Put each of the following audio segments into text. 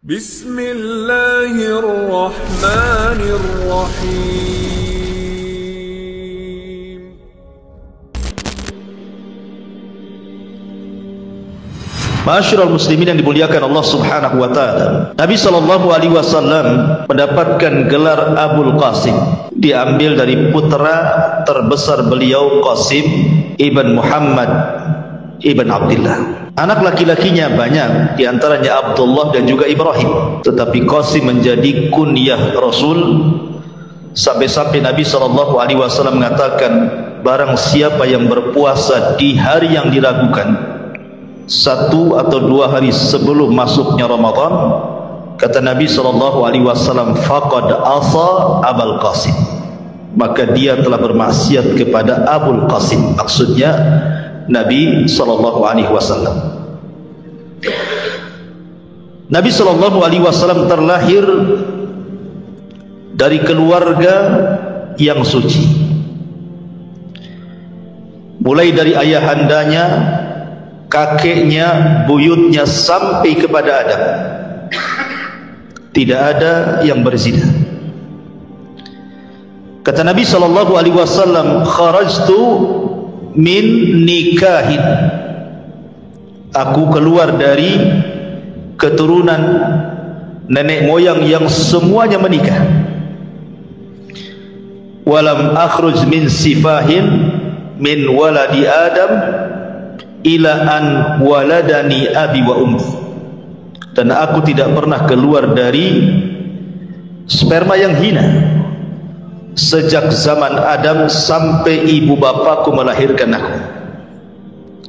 Bismillahirrahmanirrahim. Ma'asyiral muslimin yang dimuliakan Allah Subhanahu wa taala. Nabi sallallahu alaihi wasallam mendapatkan gelar Abul Qasim, diambil dari putra terbesar beliau Qasim ibn Muhammad ibn Abdullah. Anak laki-lakinya banyak, diantaranya Abdullah dan juga Ibrahim. Tetapi Qasim menjadi kunyah Rasul, sampai-sampai Nabi sallallahu alaihi wasallam mengatakan, barang siapa yang berpuasa di hari yang diragukan, 1 atau 2 hari sebelum masuknya Ramadan, kata Nabi sallallahu alaihi wasallam, faqad asa Abul Qasim, maka dia telah bermaksiat kepada Abul Qasim, maksudnya Nabi sallallahu alaihi wasallam. Nabi sallallahu alaihi wasallam terlahir dari keluarga yang suci, mulai dari ayahandanya, kakeknya, buyutnya, sampai kepada Adam. Tidak ada yang berzina. Kata Nabi sallallahu alaihi wasallam, kharajtu min nikahin, aku keluar dari keturunan nenek moyang yang semuanya menikah. Walam akhruj min sifahin min waladi Adam ila an waladani abi wa ummi, dan aku tidak pernah keluar dari sperma yang hina sejak zaman Adam sampai ibu bapakku melahirkan aku.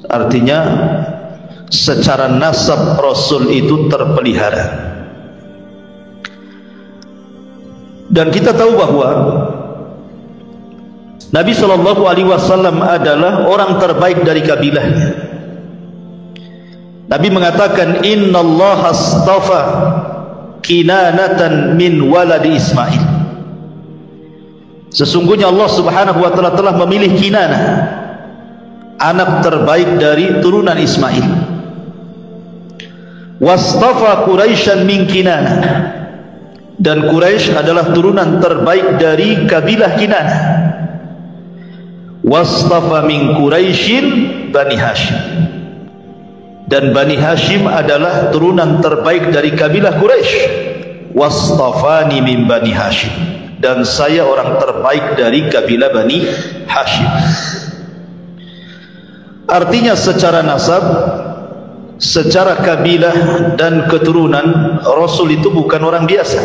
Artinya secara nasab Rasul itu terpelihara. Dan kita tahu bahwa Nabi sallallahu alaihi wasallam adalah orang terbaik dari kabilahnya. Nabi mengatakan, innallaha astafa kinanatan min waladi Ismail, sesungguhnya Allah subhanahu wa ta'ala telah memilih Kinanah, anak terbaik dari turunan Ismail. Wastafa Quraisyan min Kinanah, dan Quraisy adalah turunan terbaik dari kabilah Kinanah. Wastafa min Quraisyin Bani Hashim, dan Bani Hashim adalah turunan terbaik dari kabilah Quraisy. Wastafani min Bani Hashim, dan saya orang terbaik dari kabilah Bani Hashim. Artinya secara nasab, secara kabilah dan keturunan, Rasul itu bukan orang biasa,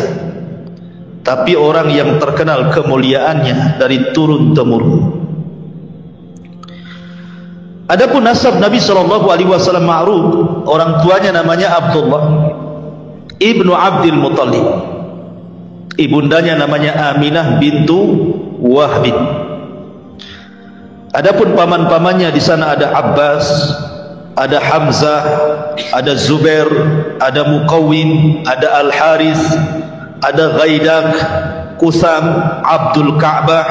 tapi orang yang terkenal kemuliaannya dari turun-temurun. Adapun nasab Nabi sallallahu alaihi wasallam ma'ruf, orang tuanya namanya Abdullah ibnu Abdul Muttalib, ibundanya namanya Aminah bintu Wahb. Adapun paman-pamannya di sana ada Abbas, ada Hamzah, ada Zubair, ada Muqawwim, ada Al-Harith, ada Ghaidak, Kusam, Abdul Ka'bah,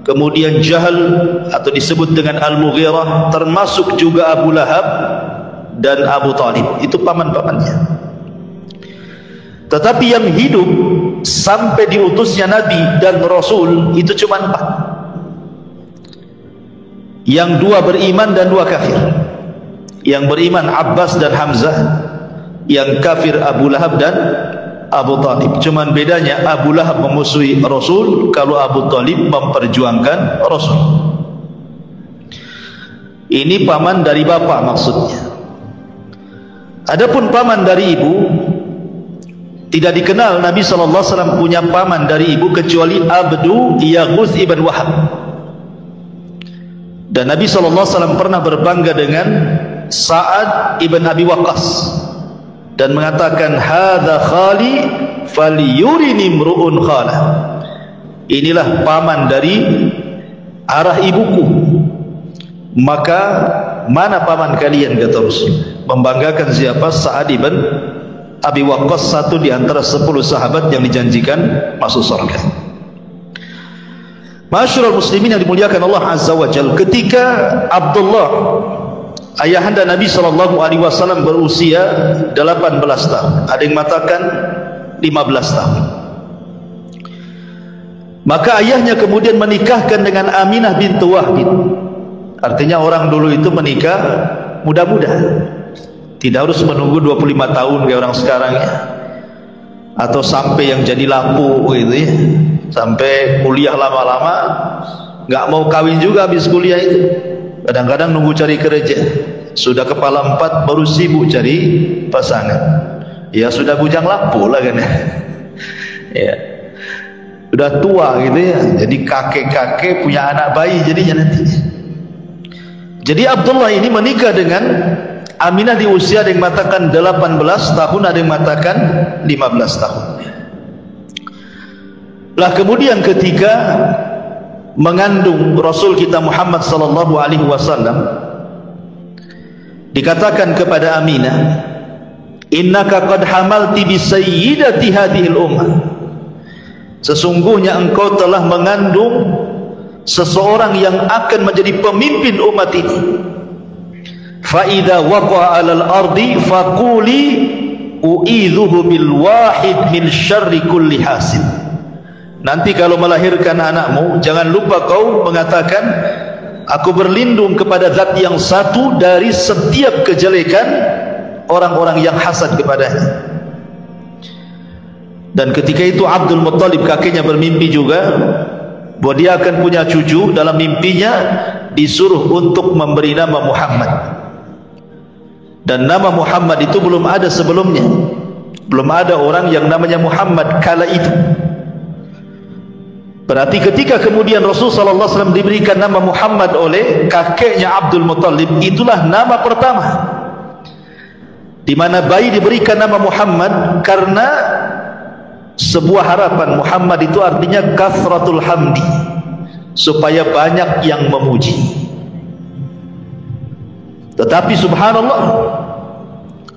kemudian Jahal atau disebut dengan Al-Mughirah, termasuk juga Abu Lahab dan Abu Talib. Itu paman-pamannya. Tetapi yang hidup sampai diutusnya Nabi dan Rasul itu cuma 4. Yang 2 beriman dan 2 kafir. Yang beriman Abbas dan Hamzah, yang kafir Abu Lahab dan Abu Talib. Cuman bedanya Abu Lahab memusuhi Rasul, kalau Abu Talib memperjuangkan Rasul. Ini paman dari bapak maksudnya. Adapun paman dari ibu, tidak dikenal Nabi sallallahu alaihi wasallam punya paman dari ibu kecuali Abdu Yaghus ibn Wahab. Dan Nabi sallallahu alaihi wasallam pernah berbangga dengan Sa'ad ibn Abi Waqqas dan mengatakan, hadza khali falyurini imru'un khala, inilah paman dari arah ibuku, maka mana paman kalian, kata Rasul. Membanggakan siapa? Sa'ad ibn Abi Waqqas, satu di antara 10 sahabat yang dijanjikan masuk surga. Ma'asyiral muslimin yang dimuliakan Allah Azza wa Jalla, ketika Abdullah ayahanda Nabi SAW berusia 18 tahun. Ada yang mengatakan 15 tahun. Maka ayahnya kemudian menikahkan dengan Aminah bintu Wahb. Artinya orang dulu itu menikah muda-muda, tidak harus menunggu 25 tahun kayak orang sekarang ya, atau sampai yang jadi lampu gitu ya, sampai kuliah lama-lama nggak mau kawin juga habis kuliah itu. Kadang-kadang nunggu cari kerja, sudah kepala 4 baru sibuk cari pasangan. Ya sudah bujang lampu lah kan ya, udah tua gitu ya, jadi kakek-kakek punya anak bayi jadinya nanti. Jadi Abdullah ini menikah dengan Aminah di usia ada yang mengatakan 18 tahun, ada yang mengatakan 15 tahun. Lah kemudian ketika mengandung Rasul kita Muhammad sallallahu alaihi wasallam, dikatakan kepada Aminah, innaka qad hamalti bi sayyidati hadhil ummah. Sesungguhnya engkau telah mengandung seseorang yang akan menjadi pemimpin umat ini. Fa idza waqa'a 'alal ardi faquli u'idzuhu bil wahid min syarri kulli hasid. Nanti kalau melahirkan anakmu, jangan lupa kau mengatakan, aku berlindung kepada zat yang satu dari setiap kejelekan orang-orang yang hasad kepadanya. Dan ketika itu Abdul Muttalib kakeknya bermimpi juga bahwa dia akan punya cucu. Dalam mimpinya disuruh untuk memberi nama Muhammad, dan nama Muhammad itu belum ada sebelumnya, belum ada orang yang namanya Muhammad kala itu. Berarti ketika kemudian Rasulullah SAW diberikan nama Muhammad oleh kakeknya Abdul Muttalib, itulah nama pertama di mana bayi diberikan nama Muhammad, karena sebuah harapan. Muhammad itu artinya kathratul hamdi, supaya banyak yang memuji. Tetapi subhanallah,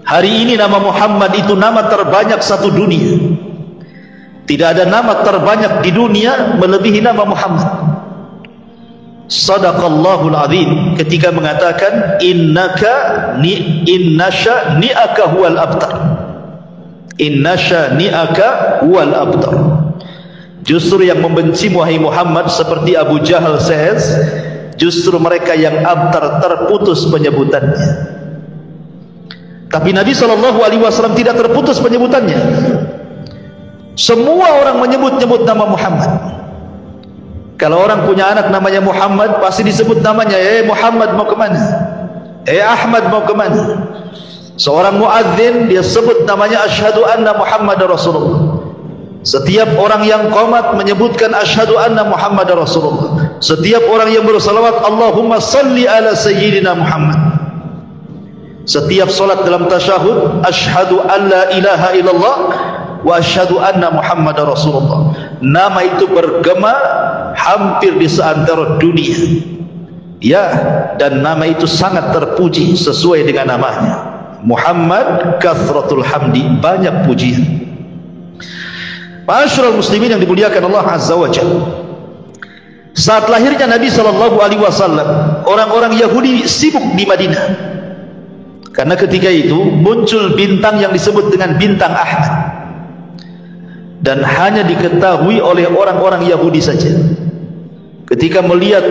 hari ini nama Muhammad itu nama terbanyak satu dunia. Tidak ada nama terbanyak di dunia melebihi nama Muhammad. Sadaqallahul azim ketika mengatakan innaka innasha ni'aka huwal abtar. Innasha ni'aka huwal abtar. Justru yang membenci wahai Muhammad seperti Abu Jahal says, justru mereka yang abtar, terputus penyebutannya. Tapi Nabi SAW tidak terputus penyebutannya. Semua orang menyebut-nyebut nama Muhammad. Kalau orang punya anak namanya Muhammad, pasti disebut namanya, Muhammad mau kemana? Ahmad mau kemana? Seorang muadzin dia sebut namanya asyhadu anna Muhammadar Rasulullah. Setiap orang yang qomat menyebutkan asyhadu anna Muhammadar Rasulullah. Setiap orang yang bersalawat Allahumma salli ala sayyidina Muhammad. Setiap solat dalam tasyahud asyhadu an la ilaha illallah wa asyhadu anna Muhammadar Rasulullah. Nama itu bergema hampir di seantero dunia. Ya, dan nama itu sangat terpuji sesuai dengan namanya. Muhammad kathratul hamdi, banyak pujian. Ma'asyiral muslimin yang dimuliakan Allah Azza wa Jalla. Saat lahirnya Nabi SAW, orang-orang Yahudi sibuk di Madinah. Karena ketika itu muncul bintang yang disebut dengan bintang Ahmad. Dan hanya diketahui oleh orang-orang Yahudi saja. Ketika melihat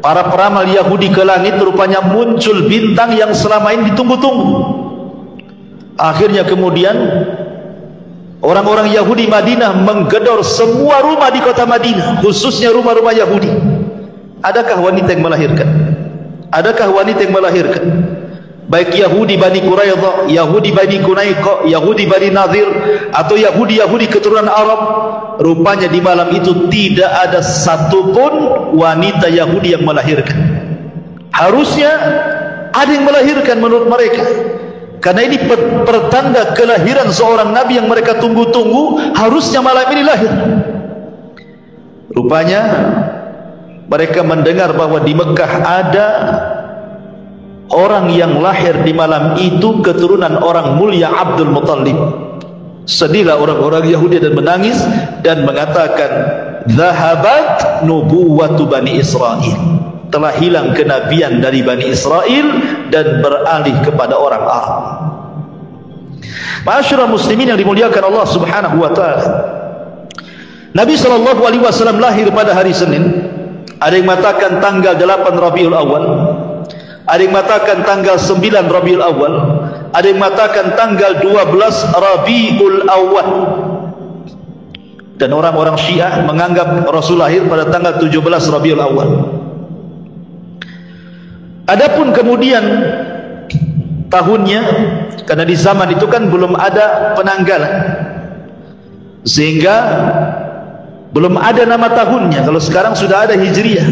para peramal Yahudi ke langit, rupanya muncul bintang yang selama ini ditunggu-tunggu. Akhirnya kemudian orang-orang Yahudi Madinah menggedor semua rumah di kota Madinah, khususnya rumah-rumah Yahudi. Adakah wanita yang melahirkan? Adakah wanita yang melahirkan? Baik Yahudi Bani Quraidah, Yahudi Bani Qunaiqa, Yahudi Bani Nadir, atau Yahudi keturunan Arab, rupanya di malam itu tidak ada satupun wanita Yahudi yang melahirkan. Harusnya ada yang melahirkan menurut mereka, karena ini pertanda kelahiran seorang nabi yang mereka tunggu-tunggu. Harusnya malam ini lahir. Rupanya mereka mendengar bahwa di Mekah ada orang yang lahir di malam itu keturunan orang mulia Abdul Muttalib. Sedihlah orang-orang Yahudi dan menangis dan mengatakan, "Zahabat nubuwatu Bani Israel." Telah hilang kenabian dari Bani Israel dan beralih kepada orang Arab. Ma'asyiral muslimin yang dimuliakan Allah Subhanahu wa taala, Nabi SAW lahir pada hari Senin. Ada yang mengatakan tanggal 8 Rabiul Awal, ada yang mengatakan tanggal 9 Rabiul Awal, ada yang mengatakan tanggal 12 Rabiul Awal. Dan orang-orang Syiah menganggap Rasul lahir pada tanggal 17 Rabiul Awal. Adapun kemudian tahunnya, karena di zaman itu kan belum ada penanggalan, sehingga belum ada nama tahunnya. Kalau sekarang sudah ada Hijriah.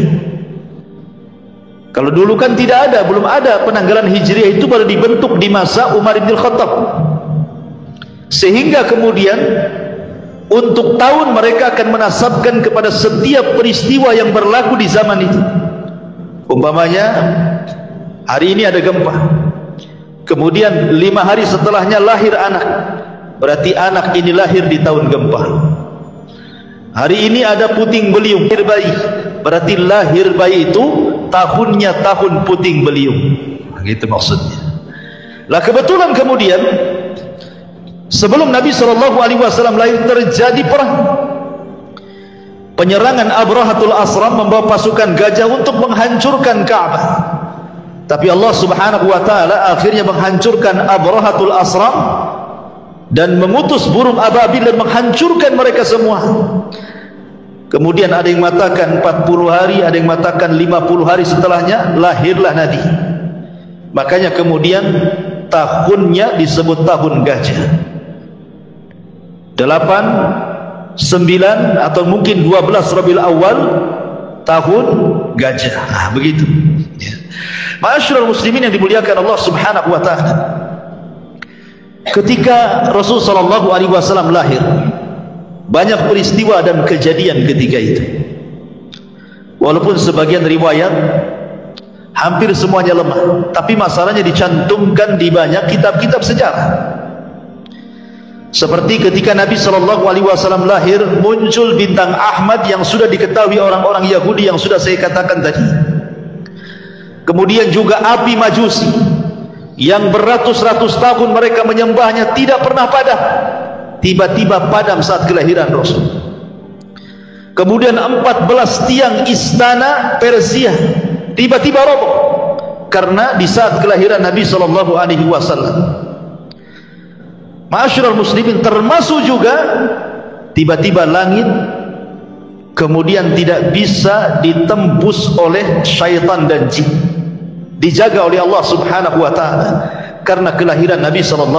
Kalau dulu kan tidak ada, belum ada penanggalan Hijriah, itu baru dibentuk di masa Umar bin Khattab. Sehingga kemudian untuk tahun mereka akan menasabkan kepada setiap peristiwa yang berlaku di zaman itu. Umpamanya hari ini ada gempa, kemudian 5 hari setelahnya lahir anak, berarti anak ini lahir di tahun gempa. Hari ini ada puting beliung, lahir bayi, berarti lahir bayi itu tahunnya tahun puting beliung. Begitu maksudnya. Lah kebetulan kemudian sebelum Nabi SAW lahir terjadi perang. Penyerangan Abrahatul Asram membawa pasukan gajah untuk menghancurkan Ka'bah. Tapi Allah Subhanahu wa taala akhirnya menghancurkan Abrahatul Asram dan mengutus burung ababil dan menghancurkan mereka semua. Kemudian ada yang mengatakan 40 hari, ada yang mengatakan 50 hari setelahnya lahirlah Nabi. Makanya kemudian tahunnya disebut tahun gajah. 8, 9 atau mungkin 12 Rabiul Awal, tahun gajah. Nah, begitu. Ma'asyiral muslimin yang dimuliakan Allah Subhanahu wa taala, ketika Rasul sallallahu alaihi wasallam lahir, banyak peristiwa dan kejadian ketika itu. Walaupun sebagian riwayat hampir semuanya lemah, tapi masalahnya dicantumkan di banyak kitab-kitab sejarah. Seperti ketika Nabi SAW lahir, muncul bintang Ahmad yang sudah diketahui orang-orang Yahudi yang sudah saya katakan tadi. Kemudian juga api Majusi yang beratus-ratus tahun mereka menyembahnya tidak pernah padam, tiba-tiba padam saat kelahiran Rasul. Kemudian 14 tiang istana Persia tiba-tiba roboh karena di saat kelahiran Nabi SAW. Ma'asyiral muslimin, termasuk juga tiba-tiba langit kemudian tidak bisa ditembus oleh syaitan dan jin, dijaga oleh Allah Subhanahu wa taala karena kelahiran Nabi SAW.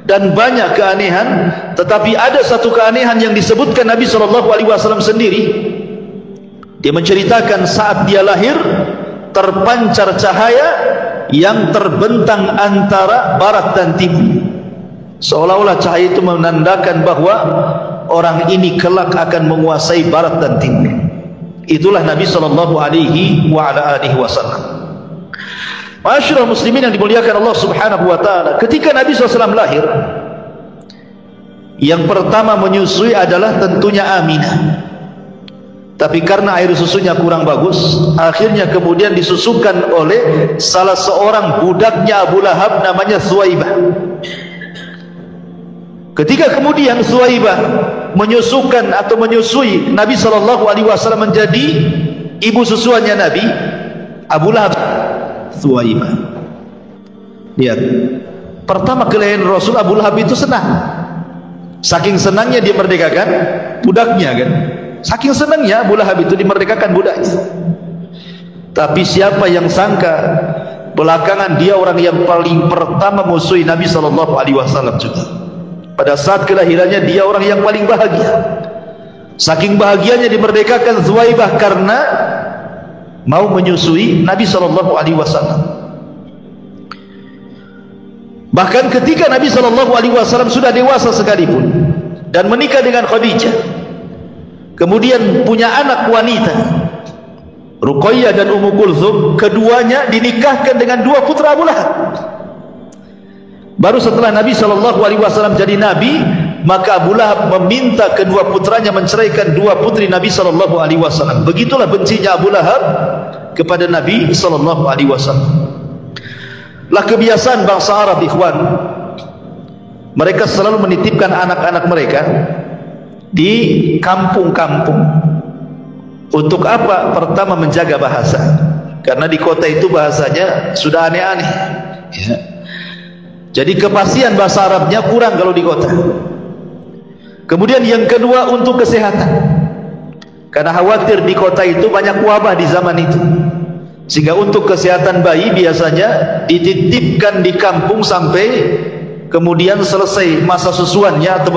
Dan banyak keanehan, tetapi ada satu keanehan yang disebutkan Nabi SAW sendiri. Dia menceritakan saat dia lahir terpancar cahaya yang terbentang antara barat dan timur, seolah-olah cahaya itu menandakan bahwa orang ini kelak akan menguasai barat dan timur. Itulah Nabi SAW. Ma'asyiral muslimin yang dimuliakan Allah Subhanahu wa taala, ketika Nabi SAW lahir, yang pertama menyusui adalah tentunya Aminah. Tapi karena air susunya kurang bagus, akhirnya kemudian disusukan oleh salah seorang budaknya Abu Lahab, namanya Thuwaibah. Ketika kemudian Thuwaibah menyusukan atau menyusui Nabi SAW menjadi ibu susuannya Nabi, Abu Lahab, Thuwaibah. Lihat, pertama kelahiran Rasul, Abu Lahab itu senang. Saking senangnya dia merdekakan budaknya kan. Saking senangnya Abu Lahab itu dimerdekakan budaknya. Tapi siapa yang sangka belakangan dia orang yang paling pertama musuhi Nabi SAW juga. Pada saat kelahirannya dia orang yang paling bahagia. Saking bahagianya dimerdekakan Thuwaibah karena mau menyusui Nabi SAW. Bahkan ketika Nabi SAW sudah dewasa sekalipun dan menikah dengan Khadijah, kemudian punya anak wanita Ruqayyah dan Ummu Kulthum, keduanya dinikahkan dengan dua putra Abu Lahab. Baru setelah Nabi SAW jadi Nabi, maka Abu Lahab meminta kedua putranya menceraikan dua putri Nabi SAW. Begitulah bencinya Abu Lahab kepada Nabi SAW. Lah kebiasaan bangsa Arab, ikhwan, mereka selalu menitipkan anak-anak mereka di kampung-kampung. Untuk apa? Pertama, menjaga bahasa, karena di kota itu bahasanya sudah aneh-aneh ya. Jadi kepastian bahasa Arabnya kurang kalau di kota. Kemudian yang kedua, untuk kesehatan, karena khawatir di kota itu banyak wabah di zaman itu, sehingga untuk kesehatan bayi biasanya dititipkan di kampung sampai kemudian selesai masa susuannya atau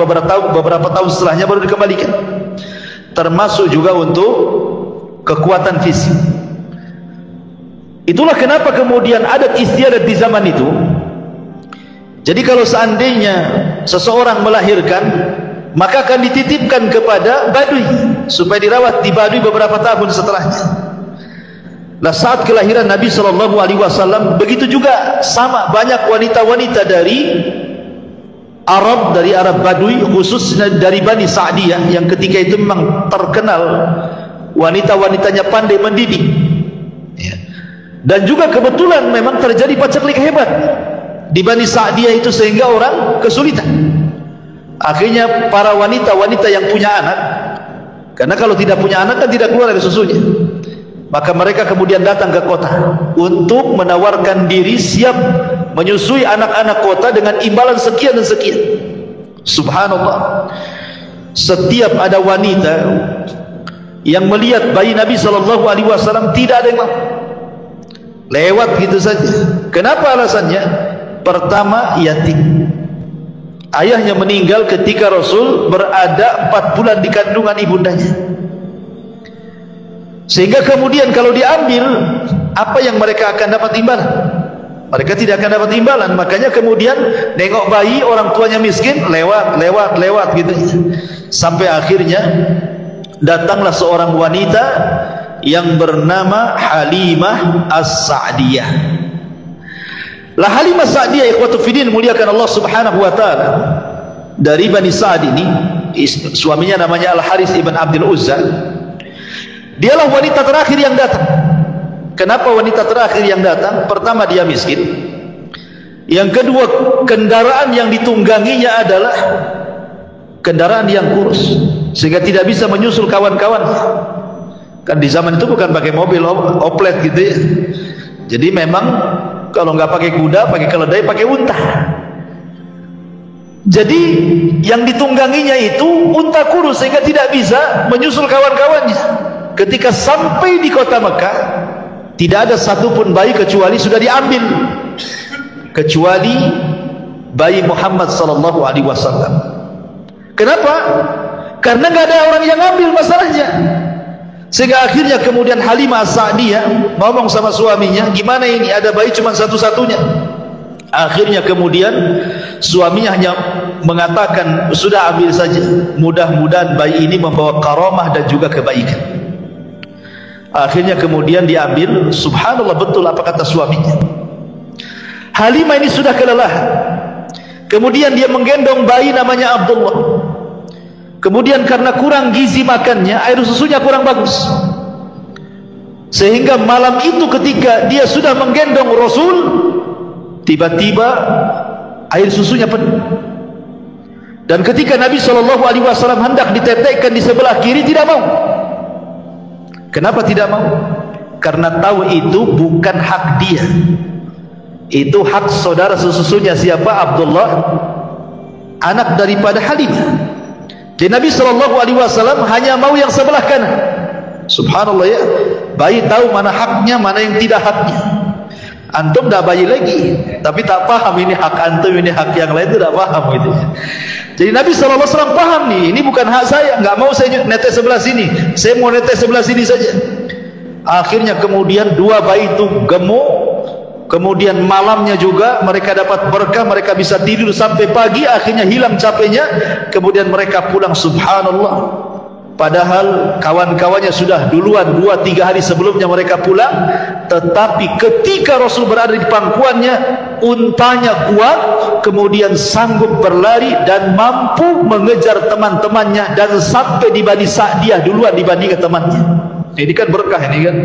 beberapa tahun setelahnya baru dikembalikan. Termasuk juga untuk kekuatan fisik. Itulah kenapa kemudian adat istiadat di zaman itu. Jadi kalau seandainya seseorang melahirkan, maka akan dititipkan kepada badui supaya dirawat di badui beberapa tahun setelahnya. Nah, saat kelahiran Nabi SAW begitu juga, sama banyak wanita-wanita dari Arab Badui, khususnya dari Bani Sa'diyah, yang ketika itu memang terkenal wanita-wanitanya pandai mendidik ya. Dan juga kebetulan memang terjadi paceklik hebat di Bani Sa'diyah itu, sehingga orang kesulitan. Akhirnya para wanita-wanita yang punya anak, karena kalau tidak punya anak kan tidak keluar dari susunya, maka mereka kemudian datang ke kota untuk menawarkan diri siap menyusui anak-anak kota dengan imbalan sekian dan sekian. Subhanallah, setiap ada wanita yang melihat bayi Nabi SAW, tidak ada yang mau, lewat gitu saja. Kenapa alasannya? Pertama, yatim, ayahnya meninggal ketika Rasul berada 4 bulan di kandungan ibundanya, sehingga kemudian kalau diambil, apa yang mereka akan dapat imbalan? Mereka tidak akan dapat imbalan. Makanya kemudian nengok bayi orang tuanya miskin, lewat gitu. Sampai akhirnya datanglah seorang wanita yang bernama Halimah As-Sa'diyah. Lah Halimah As-Sa'diyah, ikhwatu fiddin, muliakan Allah Subhanahu wa taala, dari Bani Sa'd ini, suaminya namanya Al-Haris ibn Abdul Uzza. Dialah wanita terakhir yang datang. Kenapa wanita terakhir yang datang? Pertama, dia miskin. Yang kedua, kendaraan yang ditungganginya adalah kendaraan yang kurus, sehingga tidak bisa menyusul kawan-kawan. Kan di zaman itu bukan pakai mobil oplet gitu ya. Jadi memang kalau nggak pakai kuda, pakai keledai, pakai unta. Jadi yang ditungganginya itu unta kurus, sehingga tidak bisa menyusul kawan-kawannya. Ketika sampai di kota Mekah, tidak ada satupun bayi kecuali sudah diambil, kecuali bayi Muhammad SAW. Kenapa? Karena nggak ada orang yang ambil masalahnya. Sehingga akhirnya kemudian Halimah As-Sa'diyah ngomong sama suaminya, gimana ini, ada bayi cuma satu-satunya. Akhirnya kemudian suaminya hanya mengatakan, sudah ambil saja, mudah-mudahan bayi ini membawa karamah dan juga kebaikan. Akhirnya kemudian diambil. Subhanallah, betul apa kata suaminya. Halimah ini sudah kelelahan. Kemudian dia menggendong bayi namanya Abdullah. Kemudian karena kurang gizi makannya, air susunya kurang bagus, sehingga malam itu ketika dia sudah menggendong Rasul, tiba-tiba air susunya penuh. Dan ketika Nabi SAW hendak ditetekkan di sebelah kiri, tidak mau. Kenapa tidak mau? Karena tahu itu bukan hak dia, itu hak saudara sesusunya. Siapa? Abdullah, anak daripada Halimah. Jadi Nabi SAW hanya mau yang sebelah kanan. Subhanallah ya, bayi tahu mana haknya, mana yang tidak haknya. Antum dah bayi lagi, tapi tak paham ini hak antum, ini hak yang lain, itu tak paham gitu. Jadi Nabi SAW paham nih, ini bukan hak saya, nggak mau saya netes sebelah sini, saya mau netes sebelah sini saja. Akhirnya kemudian dua bayi itu gemuk. Kemudian malamnya juga mereka dapat berkah, mereka bisa tidur sampai pagi. Akhirnya hilang capeknya, kemudian mereka pulang. Subhanallah, padahal kawan-kawannya sudah duluan 2-3 hari sebelumnya mereka pulang. Tetapi ketika Rasul berada di pangkuannya, untanya kuat, kemudian sanggup berlari dan mampu mengejar teman-temannya, dan sampai di Bani Sa'diyah duluan dibandingkan temannya. Ini kan berkah, ini kan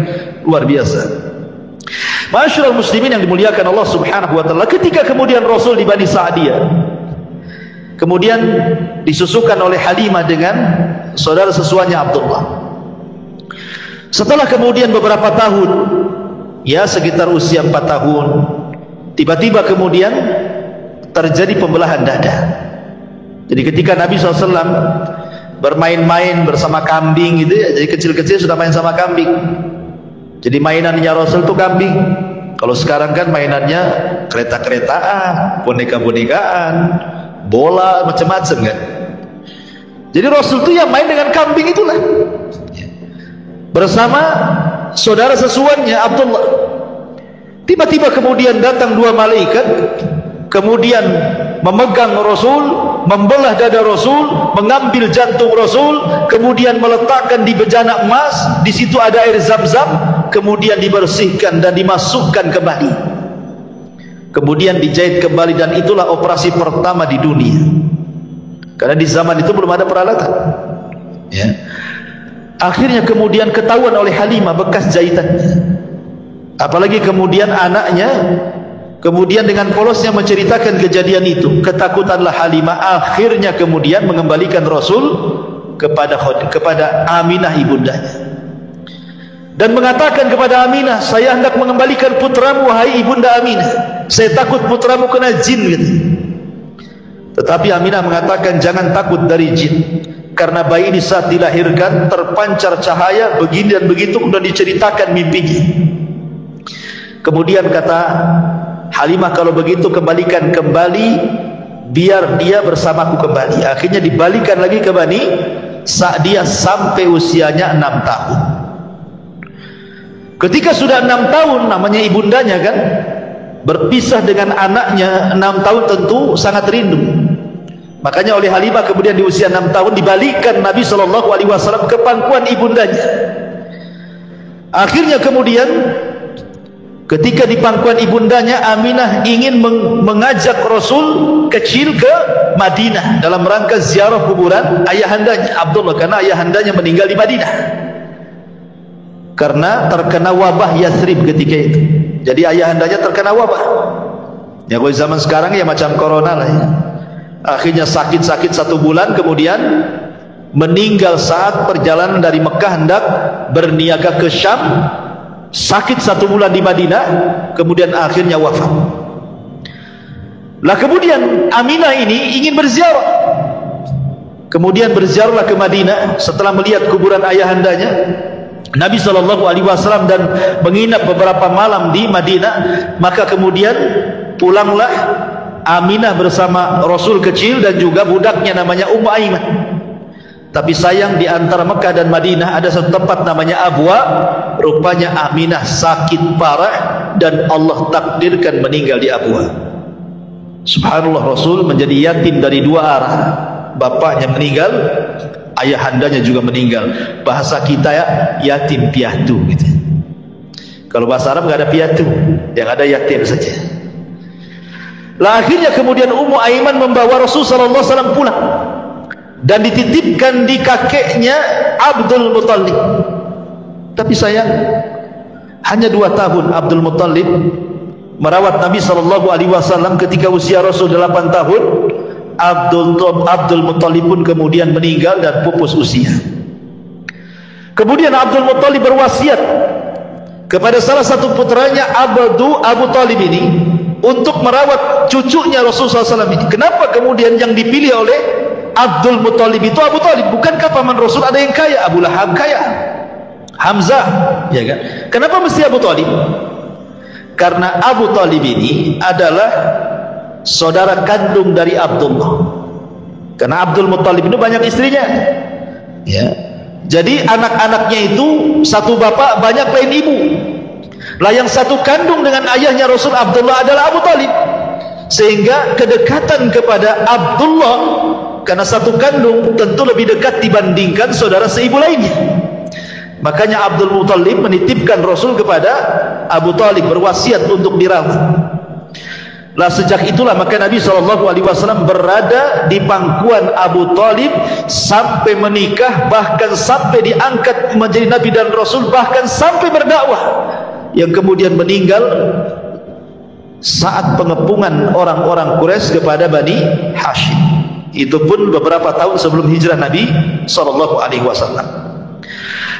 luar biasa. Ma'asyiral muslimin yang dimuliakan Allah Subhanahu wa taala, ketika kemudian Rasul di Bani Sa'diyah kemudian disusukan oleh Halimah dengan saudara sesuanya Abdullah. Setelah kemudian beberapa tahun, ya sekitar usia 4 tahun, tiba-tiba kemudian terjadi pembelahan dada. Jadi ketika Nabi SAW bermain-main bersama kambing gitu ya, jadi kecil-kecil sudah main sama kambing. Jadi mainannya Rasul itu kambing. Kalau sekarang kan mainannya kereta-keretaan, boneka-bonekaan, bola, macam-macam kan. Jadi Rasul itu yang main dengan kambing itulah, bersama saudara sesuannya Abdullah. Tiba-tiba kemudian datang 2 malaikat, kemudian memegang Rasul, membelah dada Rasul, mengambil jantung Rasul, kemudian meletakkan di bejana emas. Di situ ada air Zam-Zam, kemudian dibersihkan dan dimasukkan kembali, kemudian dijahit kembali, dan itulah operasi pertama di dunia, karena di zaman itu belum ada peralatan, ya. Akhirnya kemudian ketahuan oleh Halimah bekas jahitannya, apalagi kemudian anaknya kemudian dengan polosnya menceritakan kejadian itu. Ketakutanlah Halimah, akhirnya kemudian mengembalikan Rasul kepada Aminah ibundanya, dan mengatakan kepada Aminah, saya hendak mengembalikan putramu wahai ibunda Aminah, saya takut putramu kena jin gitu. Tetapi Aminah mengatakan, jangan takut dari jin, karena bayi ini saat dilahirkan terpancar cahaya begini dan begitu, dan diceritakan mimpinya. Kemudian kata Halimah, kalau begitu kembalikan kembali, biar dia bersamaku kembali. Akhirnya dibalikan lagi ke Bani Sa'diyah sampai usianya 6 tahun. Ketika sudah 6 tahun, namanya ibundanya kan, berpisah dengan anaknya 6 tahun, tentu sangat rindu. Makanya oleh Halimah kemudian di usia 6 tahun dibalikkan Nabi SAW ke pangkuan ibundanya. Akhirnya kemudian ketika di pangkuan ibundanya, Aminah ingin mengajak Rasul kecil ke Madinah dalam rangka ziarah kuburan ayahandanya Abdullah, karena ayahandanya meninggal di Madinah karena terkena wabah Yathrib ketika itu. Jadi ayahandanya terkena wabah. Ya kalau zaman sekarang ya macam corona lah ya. Akhirnya sakit-sakit 1 bulan, kemudian meninggal saat perjalanan dari Mekah hendak berniaga ke Syam. Sakit 1 bulan di Madinah, kemudian akhirnya wafat. Lah kemudian Aminah ini ingin berziarah, kemudian berziarahlah ke Madinah setelah melihat kuburan ayahandanya Nabi SAW dan menginap beberapa malam di Madinah. Maka kemudian pulanglah Aminah bersama Rasul kecil dan juga budaknya namanya Ummu Aiman. Tapi sayang di antara Mekah dan Madinah ada satu tempat namanya Abwa. Rupanya Aminah sakit parah dan Allah takdirkan meninggal di Abwa. Subhanallah, Rasul menjadi yatim dari 2 arah. Bapaknya meninggal, ayahandanya juga meninggal. Bahasa kita ya, yatim piatu gitu. Kalau bahasa Arab nggak ada piatu, yang ada yatim saja. Lah akhirnya kemudian Ummu Aiman membawa Rasul SAW pulang dan dititipkan di kakeknya Abdul Muttalib. Tapi sayang, hanya 2 tahun Abdul Muttalib merawat Nabi SAW. Ketika usia Rasul 8 tahun, Abdul Muttalib pun kemudian meninggal dan pupus usia. Kemudian Abdul Muttalib berwasiat kepada salah satu putranya Abu Talib ini untuk merawat cucunya Rasulullah SAW ini. Kenapa kemudian yang dipilih oleh Abdul Muttalib itu Abu Talib? Bukankah paman Rasul ada yang kaya? Abu Lahab kaya, Hamzah, ya kan? Kenapa mesti Abu Talib? Karena Abu Talib ini adalah saudara kandung dari Abdullah. Karena Abdul Muttalib itu banyak istrinya, ya. Jadi anak-anaknya itu satu bapak banyak lain ibu. Lah yang satu kandung dengan ayahnya Rasul Abdullah adalah Abu Talib, sehingga kedekatan kepada Abdullah karena satu kandung tentu lebih dekat dibandingkan saudara seibu lainnya. Makanya Abdul Muttalib menitipkan Rasul kepada Abu Talib, berwasiat untuk dirawat. Lah sejak itulah maka Nabi SAW berada di pangkuan Abu Talib sampai menikah, bahkan sampai diangkat menjadi Nabi dan Rasul, bahkan sampai berdakwah. yang kemudian meninggal saat pengepungan orang-orang Quraisy kepada Bani Hashim. Itu pun beberapa tahun sebelum hijrah Nabi SAW.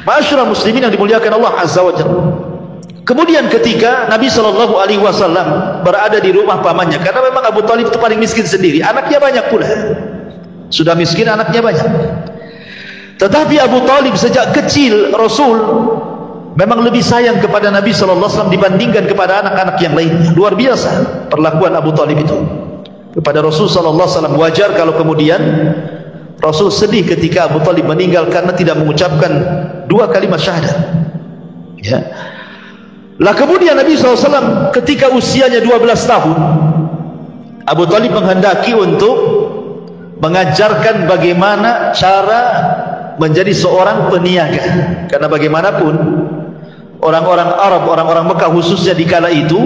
Ma'asyiral muslimin yang dimuliakan Allah Azza wa Jalla. Kemudian ketika Nabi SAW berada di rumah pamannya, karena memang Abu Talib itu paling miskin sendiri, anaknya banyak pula, sudah miskin anaknya banyak. Tetapi Abu Talib sejak kecil Rasul memang lebih sayang kepada Nabi SAW dibandingkan kepada anak-anak yang lain. Luar biasa perlakuan Abu Talib itu kepada Rasul SAW. Wajar kalau kemudian Rasul sedih ketika Abu Talib meninggal karena tidak mengucapkan 2 kalimat syahadat, ya. Lah kemudian Nabi SAW ketika usianya 12 tahun, Abu Talib menghendaki untuk mengajarkan bagaimana cara menjadi seorang peniaga. Karena bagaimanapun orang-orang Arab, orang-orang Mekah khususnya di kala itu,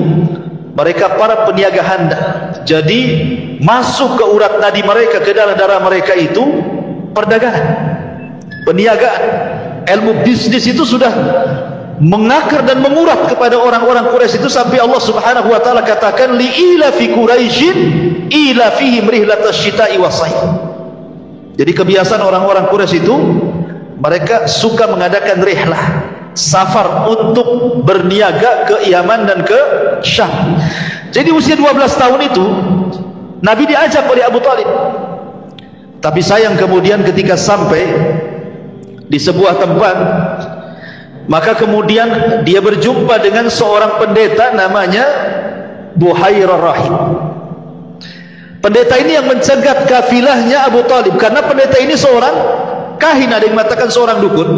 mereka para peniaga handal. Jadi masuk ke urat nadi mereka, ke darah-darah mereka itu perdagangan, peniagaan. Ilmu bisnis itu sudah mengakar dan mengurat kepada orang-orang Quraisy itu, sampai Allah Subhanahu wa taala katakan li ila fi Quraisyin ila fihim rihlatash syita'i was-sayf. Jadi kebiasaan orang-orang Quraisy itu mereka suka mengadakan rihlah, safar untuk berniaga ke Yaman dan ke Syam. Jadi usia 12 tahun itu Nabi diajak oleh Abu Talib. Tapi sayang kemudian ketika sampai di sebuah tempat, maka kemudian dia berjumpa dengan seorang pendeta namanya Buhairah Rahib. Pendeta ini yang mencegat kafilahnya Abu Talib, karena pendeta ini seorang kahin, ada yang mengatakan seorang dukun,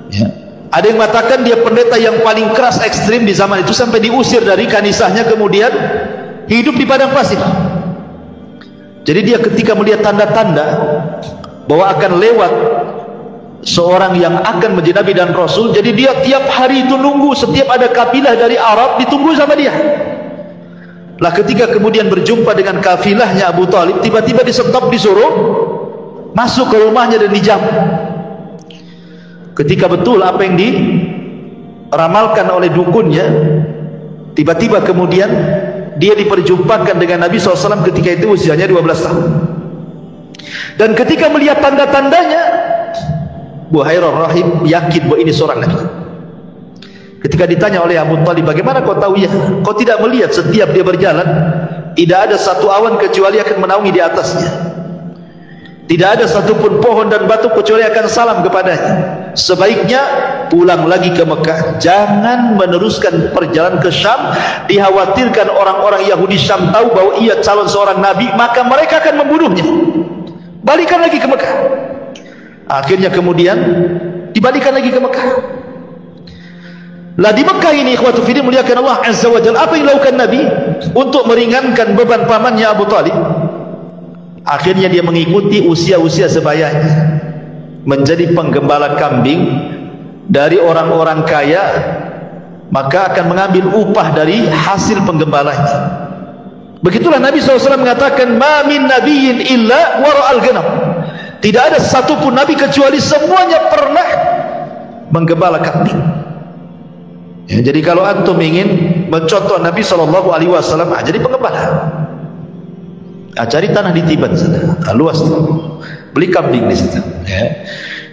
ya. Ada yang mengatakan dia pendeta yang paling keras ekstrim di zaman itu, sampai diusir dari kanisahnya, kemudian hidup di padang pasir. Jadi dia ketika melihat tanda-tanda bahwa akan lewat seorang yang akan menjadi Nabi dan Rasul, jadi dia tiap hari itu nunggu, setiap ada kafilah dari Arab ditunggu sama dia. Lah ketika kemudian berjumpa dengan kafilahnya Abu Talib, tiba-tiba disetop, disuruh masuk ke rumahnya dan dijamu. Ketika betul apa yang diramalkan oleh dukunnya, tiba-tiba kemudian dia diperjumpakan dengan Nabi SAW ketika itu usianya 12 tahun. Dan ketika melihat tanda-tandanya, Buhairah Rahib yakin bahwa ini seorang Nabi. Ketika ditanya oleh Abu Talib, bagaimana kau tahu? Ya, kau tidak melihat setiap dia berjalan tidak ada satu awan kecuali akan menaungi di atasnya, tidak ada satupun pohon dan batu kecuali akan salam kepadanya. Sebaiknya pulang lagi ke Mekah, jangan meneruskan perjalanan ke Syam. Dikhawatirkan orang-orang Yahudi Syam tahu bahwa ia calon seorang Nabi, maka mereka akan membunuhnya. Balikan lagi ke Mekah. Akhirnya kemudian dibalikan lagi ke Mekah. Lah di Mekah ini, ikhwatu fillah muliakan Allah Azza wa Jalla, apa yang dilakukan Nabi untuk meringankan beban pamannya Abu Talib? Akhirnya dia mengikuti usia-usia sebayanya, menjadi penggembala kambing dari orang-orang kaya, maka akan mengambil upah dari hasil penggembalanya. Begitulah Nabi SAW mengatakan, ma min nabiyyin illa wara'al ghanam. Tidak ada satupun Nabi kecuali semuanya pernah menggembala kambing. Ya, jadi kalau antum ingin mencontoh Nabi SAW, jadi penggembala. Cari tanah di Tiban sana, luas tuh, beli kambing di situ. Ya.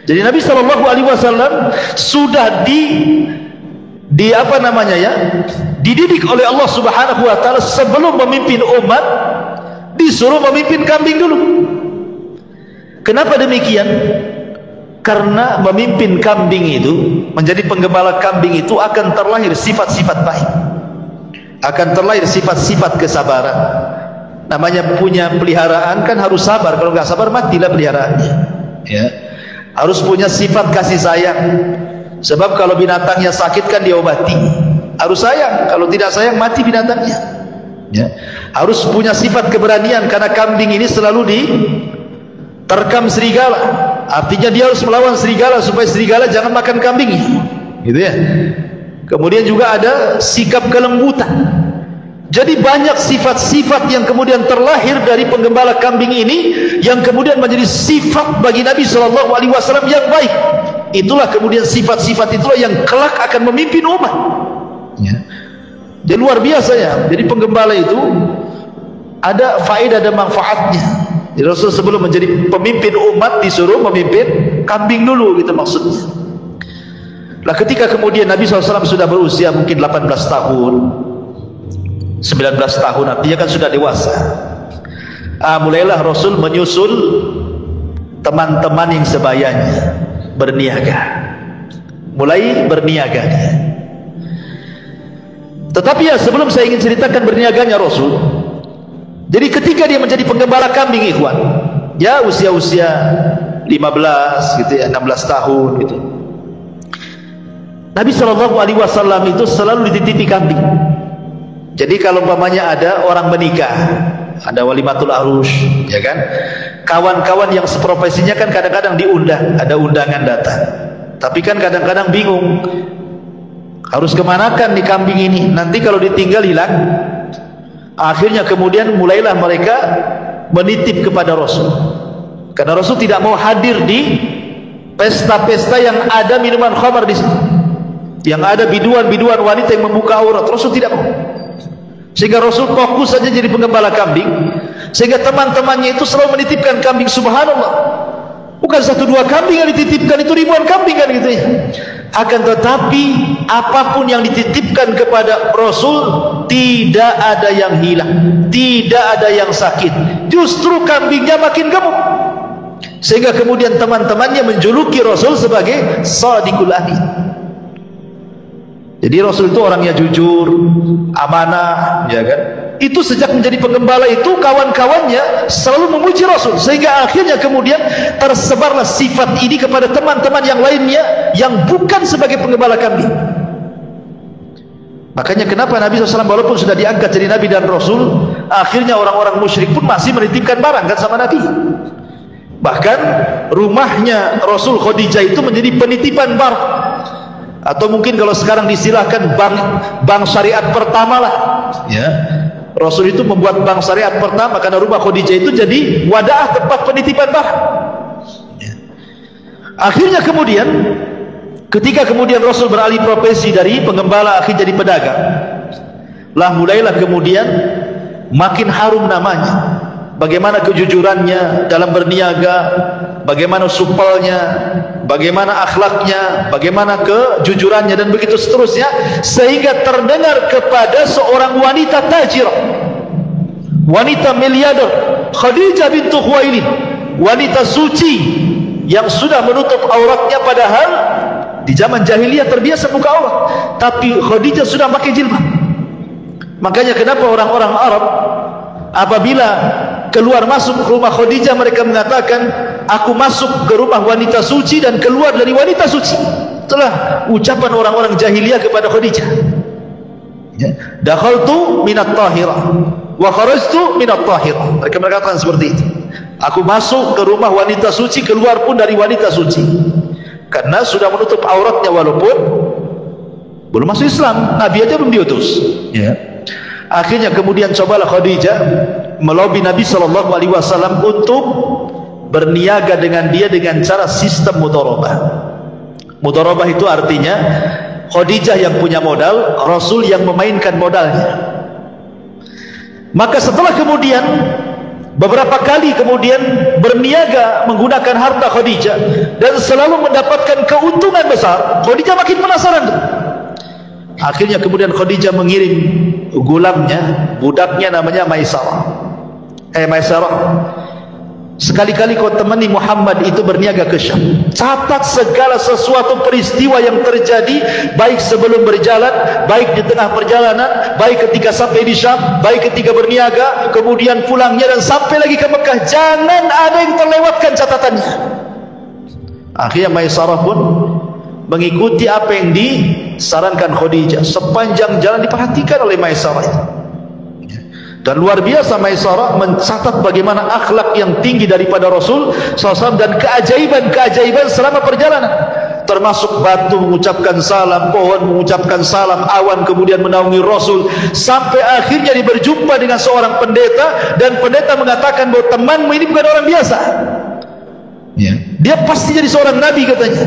Jadi Nabi SAW sudah dididik oleh Allah Subhanahu Wa Taala sebelum memimpin umat, disuruh memimpin kambing dulu. Kenapa demikian? Karena memimpin kambing itu, menjadi penggembala kambing itu akan terlahir sifat-sifat baik, akan terlahir sifat-sifat kesabaran. Namanya punya peliharaan kan harus sabar, kalau nggak sabar matilah peliharaannya, ya. Harus punya sifat kasih sayang, sebab kalau binatangnya sakit kan diobati. Harus sayang, kalau tidak sayang mati binatangnya, ya. Harus punya sifat keberanian, karena kambing ini selalu diterkam serigala, artinya dia harus melawan serigala supaya serigala jangan makan kambingnya, gitu ya. Kemudian juga ada sikap kelembutan. Jadi banyak sifat-sifat yang kemudian terlahir dari penggembala kambing ini, yang kemudian menjadi sifat bagi Nabi SAW yang baik. Itulah kemudian sifat-sifat itulah yang kelak akan memimpin umat. Ya. Jadi luar biasa ya. Jadi penggembala itu ada faedah dan manfaatnya. Jadi Rasul sebelum menjadi pemimpin umat disuruh memimpin kambing dulu, gitu maksudnya. Lah ketika kemudian Nabi SAW sudah berusia mungkin 18 tahun 19 tahun, artinya kan sudah dewasa. Mulailah Rasul menyusul teman-teman yang sebayanya berniaga, mulai berniaga. Tetapi ya sebelum saya ingin ceritakan berniaganya Rasul, jadi ketika dia menjadi penggembala kambing, ikhwan, ya usia-usia 15 gitu ya, 16 tahun gitu, Nabi SAW itu selalu dititipi kambing. Jadi kalau umpamanya ada orang menikah, ada walimatul arus, ya kan, kawan-kawan yang seprofesinya kan kadang-kadang diundang, ada undangan datang, tapi kan kadang-kadang bingung harus kemanakan di kambing ini, nanti kalau ditinggal hilang. Akhirnya kemudian mulailah mereka menitip kepada Rasul, karena Rasul tidak mau hadir di pesta-pesta yang ada minuman khamar di situ, yang ada biduan-biduan wanita yang membuka aurat. Rasul tidak mau, sehingga Rasul fokus saja jadi penggembala kambing, sehingga teman-temannya itu selalu menitipkan kambing. Subhanallah, bukan 1-2 kambing yang dititipkan, itu ribuan kambing kan gitu ya. Akan tetapi apapun yang dititipkan kepada Rasul tidak ada yang hilang, tidak ada yang sakit, justru kambingnya makin gemuk, sehingga kemudian teman-temannya menjuluki Rasul sebagai Shadiqul Amin. Jadi Rasul itu orangnya jujur, amanah, ya kan. Itu sejak menjadi penggembala itu kawan-kawannya selalu memuji Rasul, sehingga akhirnya kemudian tersebarlah sifat ini kepada teman-teman yang lainnya yang bukan sebagai penggembala kambing. Makanya kenapa Nabi SAW walaupun sudah diangkat jadi Nabi dan Rasul, akhirnya orang-orang musyrik pun masih menitipkan barang kan sama Nabi. Bahkan rumahnya Rasul Khadijah itu menjadi penitipan barang, atau mungkin kalau sekarang disilahkan bank syariat pertama lah ya. Rasul itu membuat bank syariat pertama karena rumah Khadijah itu jadi wadah tempat penitipan barang ya. Akhirnya kemudian ketika kemudian Rasul beralih profesi dari penggembala akhirnya jadi pedagang, lah mulailah kemudian makin harum namanya. Bagaimana kejujurannya dalam berniaga, bagaimana supelnya, bagaimana akhlaknya, bagaimana kejujurannya, dan begitu seterusnya, sehingga terdengar kepada seorang wanita tajir, wanita miliarder, Khadijah bintu Khuwailid, wanita suci yang sudah menutup auratnya, padahal di zaman jahiliyah terbiasa buka aurat, tapi Khadijah sudah pakai jilbab. Makanya kenapa orang-orang Arab apabila keluar masuk rumah Khadijah mereka mengatakan, aku masuk ke rumah wanita suci dan keluar dari wanita suci. Itulah ucapan orang-orang jahiliyah kepada Khadijah ya. Dakhaltu minat tahirah wa kharajtu minat tahirah. Mereka mengatakan seperti itu, aku masuk ke rumah wanita suci, keluar pun dari wanita suci, karena sudah menutup auratnya walaupun belum masuk Islam, Nabi aja belum diutus ya. Akhirnya kemudian cobalah Khadijah melobi Nabi SAW untuk berniaga dengan dia dengan cara sistem mudharabah. Mudharabah itu artinya Khadijah yang punya modal, Rasul yang memainkan modalnya. Maka setelah kemudian beberapa kali kemudian berniaga menggunakan harta Khadijah dan selalu mendapatkan keuntungan besar, Khadijah makin penasaran. Akhirnya kemudian Khadijah mengirim gulamnya, budaknya namanya Maisarah. Sekali-kali kau temani Muhammad itu berniaga ke Syam, catat segala sesuatu peristiwa yang terjadi, baik sebelum berjalan, baik di tengah perjalanan, baik ketika sampai di Syam, baik ketika berniaga, kemudian pulangnya dan sampai lagi ke Mekah. Jangan ada yang terlewatkan catatannya. Akhirnya Maisarah pun mengikuti apa yang disarankan Khadijah. Sepanjang jalan diperhatikan oleh Maisarah itu. Dan luar biasa Maisarah mencatat bagaimana akhlak yang tinggi daripada Rasul SAW dan keajaiban-keajaiban selama perjalanan, termasuk batu mengucapkan salam, pohon mengucapkan salam, awan kemudian menaungi Rasul, sampai akhirnya dia berjumpa dengan seorang pendeta, dan pendeta mengatakan bahwa temanmu ini bukan orang biasa ya. Dia pasti jadi seorang nabi katanya.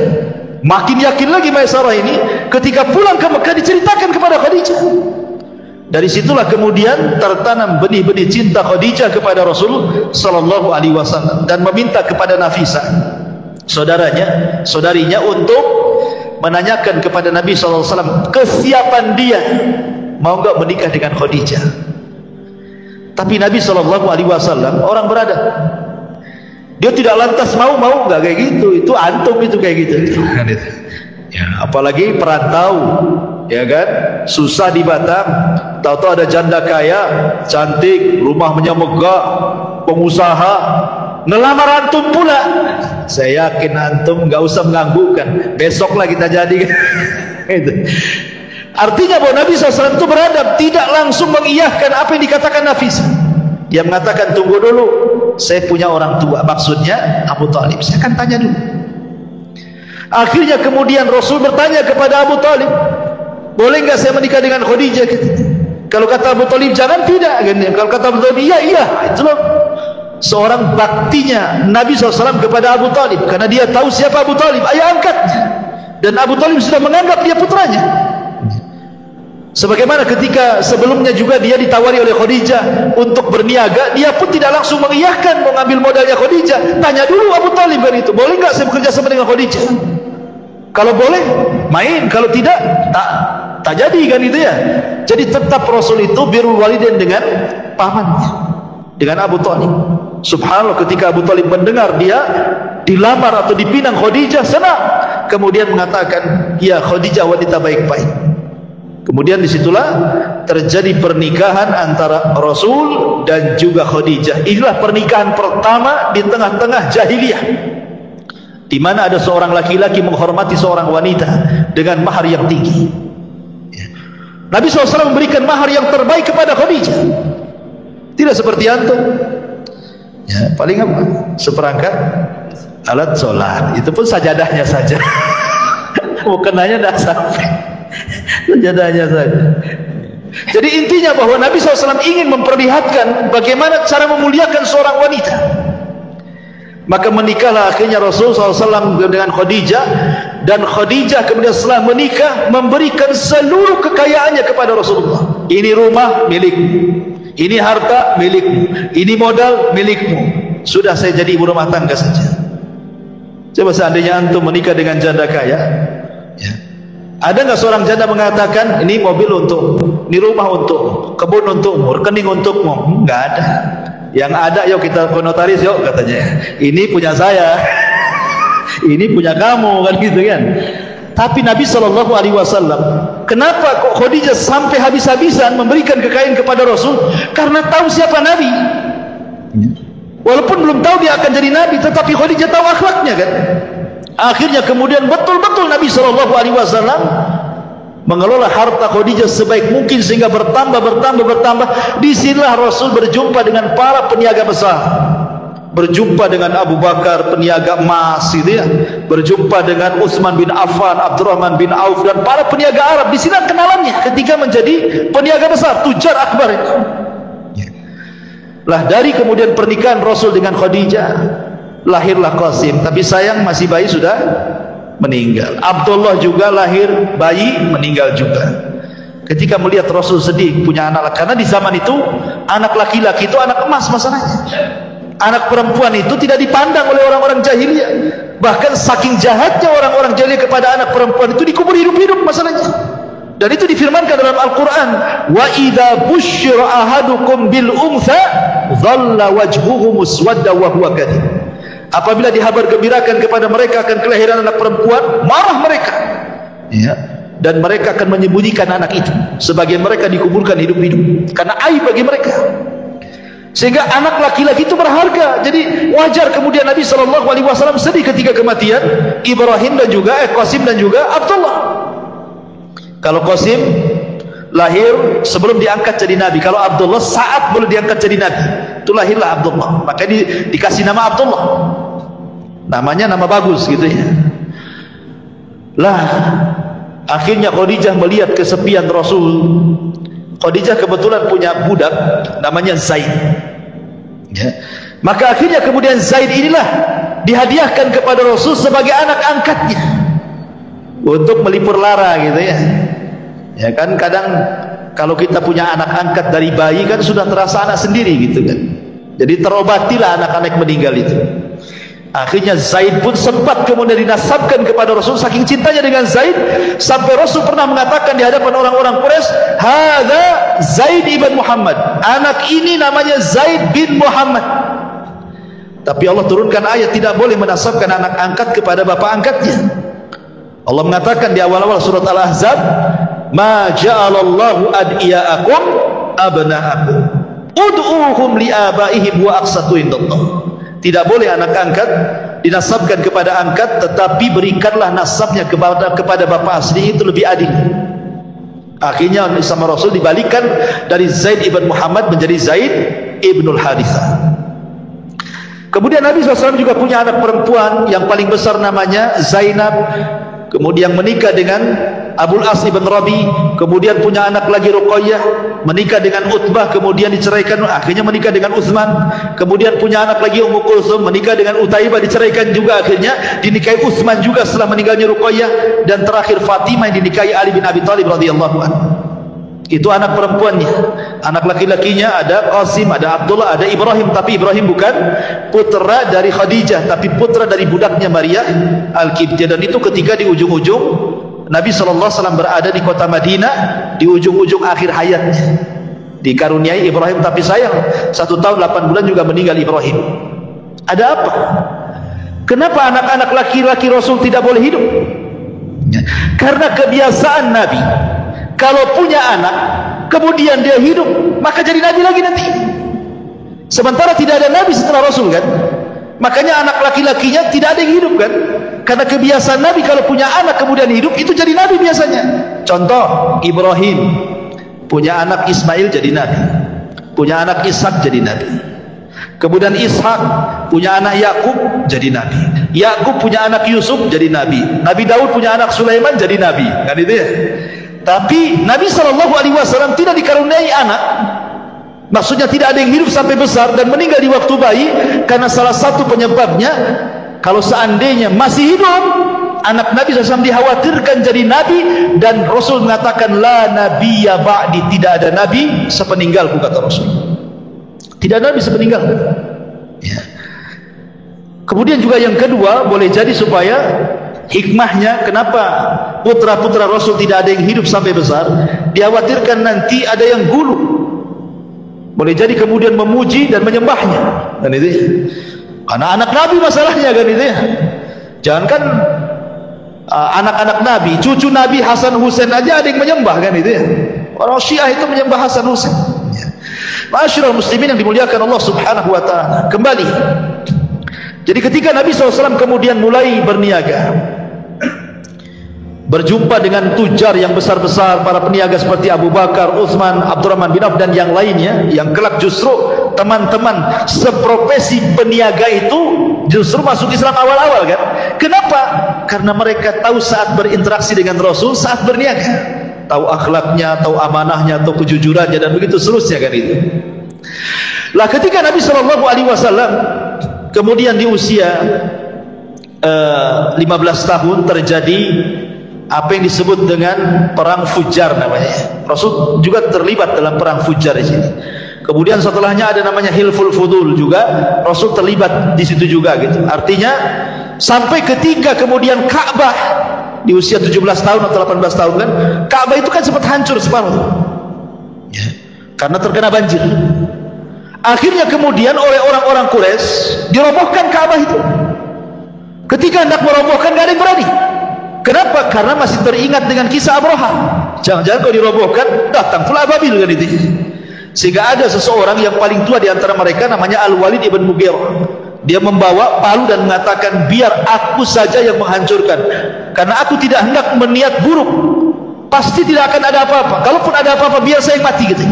Makin yakin lagi Maisarah ini ketika pulang ke Mekah diceritakan kepada Khadijah. Dari situlah kemudian tertanam benih-benih cinta Khadijah kepada Rasul sallallahu alaihi wasallam dan meminta kepada Nafisah, saudarinya untuk menanyakan kepada Nabi sallallahu alaihi wasallam kesiapan dia mau enggak menikah dengan Khadijah. Tapi Nabi sallallahu alaihi wasallam orang beradab. Dia tidak lantas mau enggak kayak gitu. Itu antum itu kayak gitu. Ya, apalagi perantau, ya kan? Susah di Batam, tahu-tahu ada janda kaya, cantik, rumahnya megah, pengusaha, ngelamar antum pula. Saya yakin antum nggak usah mengganggukan. Besoklah kita jadi. Itu. Artinya bahwa Nabi SAW itu beradab, tidak langsung mengiyahkan apa yang dikatakan Nafisah. Dia mengatakan tunggu dulu, saya punya orang tua, maksudnya Abu Talib. Saya akan tanya dulu. Akhirnya kemudian Rasul bertanya kepada Abu Talib, boleh nggak saya menikah dengan Khadijah? Kalau kata Abu Talib jangan, tidak. Kalau kata Abu Talib iya. Itulah seorang baktinya Nabi SAW kepada Abu Talib, karena dia tahu siapa Abu Talib, ayah angkatnya, dan Abu Talib sudah menganggap dia putranya. Sebagaimana ketika sebelumnya juga dia ditawari oleh Khadijah untuk berniaga, dia pun tidak langsung mengiyahkan mau ngambil modalnya Khadijah. Tanya dulu Abu Talib kan itu, boleh nggak saya bekerja sama dengan Khadijah? Kalau boleh main, kalau tidak tak jadi kan itu ya. Jadi tetap Rasul itu birrul walidain dengan pamannya, dengan Abu Talib. Subhanallah, ketika Abu Talib mendengar dia dilamar atau dipinang Khadijah, senang. Kemudian mengatakan, ya Khadijah wanita baik-baik. Kemudian disitulah terjadi pernikahan antara Rasul dan juga Khadijah. Inilah pernikahan pertama di tengah-tengah jahiliyah, di mana ada seorang laki-laki menghormati seorang wanita dengan mahar yang tinggi. Nabi SAW memberikan mahar yang terbaik kepada Khadijah. Tidak seperti antum, ya, paling apa? Seperangkat alat sholat, itu pun sajadahnya saja. Mukenanya tidak sampai, sajadahnya saja. Jadi intinya bahwa Nabi SAW ingin memperlihatkan bagaimana cara memuliakan seorang wanita. Maka menikahlah akhirnya Rasulullah SAW dengan Khadijah, dan Khadijah kemudian setelah menikah memberikan seluruh kekayaannya kepada Rasulullah. Ini rumah milikmu, ini harta milikmu, ini modal milikmu. Sudah, saya jadi ibu rumah tangga saja. Coba seandainya antum menikah dengan janda kaya, ya, ada nggak seorang janda mengatakan ini mobil untuk, ini rumah untuk, kebun untukmu, rekening untukmu? Nggak ada. Yang ada, yuk kita ke notaris yuk, katanya. Ini punya saya, ini punya kamu, kan gitu kan. Tapi Nabi SAW, kenapa kok Khadijah sampai habis-habisan memberikan kekayaan kepada Rasul? Karena tahu siapa Nabi. Walaupun belum tahu dia akan jadi Nabi, tetapi Khadijah tahu akhlaknya kan. Akhirnya kemudian betul-betul Nabi SAW mengelola harta Khadijah sebaik mungkin sehingga bertambah. Disinilah Rasul berjumpa dengan para peniaga besar, berjumpa dengan Abu Bakar peniaga emas gitu ya, berjumpa dengan Utsman bin Affan, Abdurrahman bin Auf, dan para peniaga Arab. Di sini kenalannya ketika menjadi peniaga besar, tujar akbar itu. Lah dari kemudian pernikahan Rasul dengan Khadijah lahirlah Qasim, tapi sayang masih bayi sudah meninggal. Abdullah juga lahir bayi meninggal juga. Ketika melihat Rasul sedih punya anak, karena di zaman itu anak laki-laki itu anak emas masalahnya. Anak perempuan itu tidak dipandang oleh orang-orang jahiliyah. Bahkan saking jahatnya orang-orang jahiliyah kepada anak perempuan itu dikubur hidup-hidup masalahnya. Dan itu difirmankan dalam Al-Quran, wa idza busyira ahadukum bil untha dhalla wajhuhu muswadda wa huwa kadhib. Apabila dihabar gembirakan kepada mereka akan kelahiran anak perempuan, marah mereka, ya, dan mereka akan menyembunyikan anak itu. Sebagian mereka dikuburkan hidup-hidup karena aib bagi mereka. Sehingga anak laki-laki itu berharga. Jadi wajar kemudian Nabi SAW sedih ketika kematian Ibrahim dan juga Qasim dan juga Abdullah. Kalau Qasim lahir sebelum diangkat jadi Nabi, kalau Abdullah saat belum diangkat jadi Nabi, itu lahirlah Abdullah. Maka dikasih nama Abdullah. Namanya nama bagus gitu ya. Lah akhirnya Khadijah melihat kesepian Rasul. Khadijah kebetulan punya budak namanya Zaid, ya. Maka akhirnya kemudian Zaid inilah dihadiahkan kepada Rasul sebagai anak angkatnya. untuk melipur lara gitu ya. Ya kan kadang kalau kita punya anak angkat dari bayi kan sudah terasa anak sendiri gitu kan. Jadi terobatilah anak-anak meninggal itu. Akhirnya Zaid pun sempat kemudian dinasabkan kepada Rasul, saking cintanya dengan Zaid sampai Rasul pernah mengatakan di hadapan orang-orang Quraisy, "Hadza Zaid ibn Muhammad." Anak ini namanya Zaid bin Muhammad. Tapi Allah turunkan ayat tidak boleh menasabkan anak angkat kepada bapak angkatnya. Allah mengatakan di awal-awal surat Al-Ahzab, "Ma ja'alallahu ad'iyaakum abna'akum ud'uuhum li'abaihim wa aqsatu indallah." Tidak boleh anak angkat dinasabkan kepada angkat, tetapi berikanlah nasabnya kepada bapak asli, itu lebih adil. Akhirnya sama Rasul dibalikkan dari Zaid ibn Muhammad menjadi Zaid ibnul Harithah. Kemudian Nabi SAW juga punya anak perempuan yang paling besar namanya Zainab, kemudian menikah dengan Abul As ibn Rabi, kemudian punya anak lagi Ruqayyah, menikah dengan Utbah, kemudian diceraikan, akhirnya menikah dengan Utsman, kemudian punya anak lagi Ummu Kulsum, menikah dengan Utaibah, diceraikan juga, akhirnya dinikahi Utsman juga setelah meninggalnya Ruqayyah, dan terakhir Fatimah yang dinikahi Ali bin Abi Thalib radhiyallahu anhu. Itu anak perempuannya. Anak laki-lakinya ada Qasim, ada Abdullah, ada Ibrahim, tapi Ibrahim bukan putra dari Khadijah, tapi putra dari budaknya Maria Al-Qibtiyah. Dan itu ketika di ujung-ujung Nabi SAW berada di kota Madinah, di ujung-ujung akhir hayatnya, dikaruniai Ibrahim, tapi sayang 1 tahun 8 bulan juga meninggal Ibrahim. Ada apa? Kenapa anak-anak laki-laki Rasul tidak boleh hidup? Karena kebiasaan Nabi, kalau punya anak kemudian dia hidup, maka jadi Nabi lagi nanti. Sementara tidak ada Nabi setelah Rasul kan, makanya anak laki-lakinya tidak ada yang hidup kan. Karena kebiasaan Nabi kalau punya anak kemudian hidup, itu jadi Nabi biasanya. Contoh, Ibrahim punya anak Ismail jadi Nabi, punya anak Ishak jadi Nabi. Kemudian Ishak punya anak Yakub jadi Nabi, Yakub punya anak Yusuf jadi Nabi, Nabi Daud punya anak Sulaiman jadi Nabi, kan itu ya. Tapi Nabi SAW tidak dikaruniai anak, maksudnya tidak ada yang hidup sampai besar dan meninggal di waktu bayi, karena salah satu penyebabnya, kalau seandainya masih hidup anak Nabi SAW dikhawatirkan jadi Nabi, dan Rasul mengatakan la nabiyya ba'di, tidak ada Nabi sepeninggalku, kata Rasul. Tidak ada Nabi sepeninggalku ya. Kemudian juga yang kedua, boleh jadi supaya hikmahnya kenapa putra-putra Rasul tidak ada yang hidup sampai besar, dikhawatirkan nanti ada yang gulu, boleh jadi kemudian memuji dan menyembahnya, dan itu ya. Karena anak Nabi masalahnya kan itu ya. Jangankan anak-anak Nabi, cucu Nabi Hasan Husain aja ada yang menyembah kan itu ya. Orang Syiah itu menyembah Hasan Husain ya. Ma'asyiral muslimin yang dimuliakan Allah Subhanahu wa taala. Kembali, jadi ketika Nabi SAW kemudian mulai berniaga, berjumpa dengan tujar yang besar-besar, para peniaga seperti Abu Bakar, Utsman, Abdurrahman bin Auf dan yang lainnya, yang kelak justru teman-teman seprofesi peniaga itu justru masuk Islam awal-awal kan. Kenapa? Karena mereka tahu saat berinteraksi dengan Rasul, saat berniaga, tahu akhlaknya, tahu amanahnya, tahu kejujurannya, dan begitu seterusnya kan itu. Lah ketika Nabi SAW kemudian di usia 15 tahun terjadi apa yang disebut dengan perang Fujar namanya. Rasul juga terlibat dalam perang Fujar di sini. Kemudian setelahnya ada namanya Hilful Fudul juga, Rasul terlibat di situ juga gitu. Artinya sampai ketika kemudian Ka'bah di usia 17 tahun atau 18 tahun kan, Ka'bah itu kan sempat hancur separuh ya, karena terkena banjir. Akhirnya kemudian oleh orang-orang Quraisy dirobohkan Ka'bah itu. Ketika hendak merobohkan gak ada yang berani. Kenapa? Karena masih teringat dengan kisah Abraha. Jangan-jangan kalau dirobohkan datang pula Ababil kan itu. Sehingga ada seseorang yang paling tua di antara mereka namanya Al-Walid ibn Mughirah. Dia membawa palu dan mengatakan, biar aku saja yang menghancurkan, karena aku tidak hendak berniat buruk. Pasti tidak akan ada apa-apa. Kalaupun ada apa-apa biar saya yang mati gitu.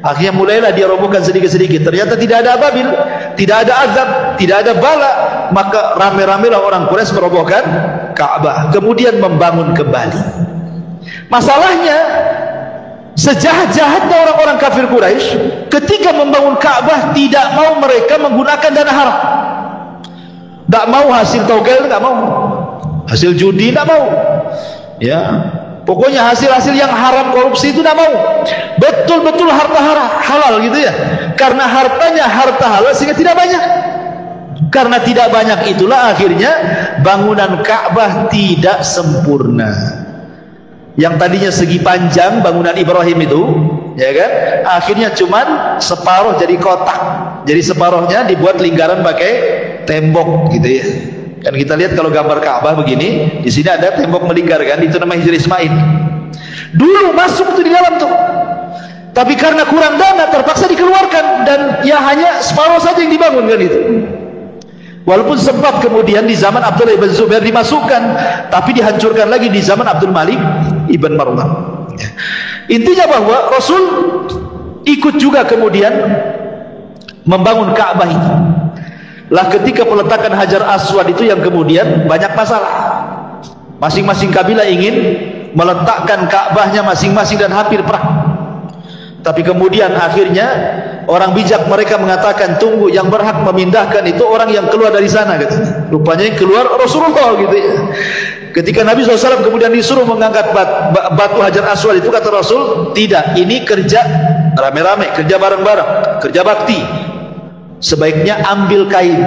Akhirnya mulailah dia robohkan sedikit-sedikit. Ternyata tidak ada Ababil, tidak ada azab, tidak ada bala. Maka rame-ramelah orang Quraisy merobohkan Ka'bah, kemudian membangun kembali. Masalahnya, sejahat-jahatnya orang-orang kafir Quraisy ketika membangun Ka'bah tidak mau mereka menggunakan dana haram. Tak mau hasil togel, tak mau hasil judi, tak mau. Ya, pokoknya hasil-hasil yang haram korupsi itu tidak mau. Betul-betul harta halal gitu ya. Karena hartanya harta halal sehingga tidak banyak. Karena tidak banyak itulah akhirnya bangunan Ka'bah tidak sempurna. Yang tadinya segi panjang bangunan Ibrahim itu, ya kan, akhirnya cuman separuh jadi kotak. Jadi separuhnya dibuat lingkaran pakai tembok gitu ya. Kan kita lihat kalau gambar Ka'bah begini, di sini ada tembok melingkar kan, itu namanya Hijr Ismail. Dulu masuk tuh di dalam tuh. Tapi karena kurang dana terpaksa dikeluarkan dan ya hanya separuh saja yang dibangun kan itu. Walaupun sempat kemudian di zaman Abdullah ibn Zubair dimasukkan, tapi dihancurkan lagi di zaman Abdul Malik ibn Marwan. Intinya bahwa Rasul ikut juga kemudian membangun Ka'bah itu. Lah ketika peletakan Hajar Aswad itu yang kemudian banyak masalah. Masing-masing kabilah ingin meletakkan Ka'bahnya masing-masing dan hampir perang. Tapi kemudian akhirnya orang bijak mereka mengatakan, tunggu, yang berhak memindahkan itu orang yang keluar dari sana gitu. Rupanya yang keluar Rasulullah gitu ya. Ketika Nabi SAW kemudian disuruh mengangkat batu Hajar Aswad itu, kata Rasul, tidak, ini kerja rame-rame, kerja bareng-bareng, kerja bakti. Sebaiknya ambil kain,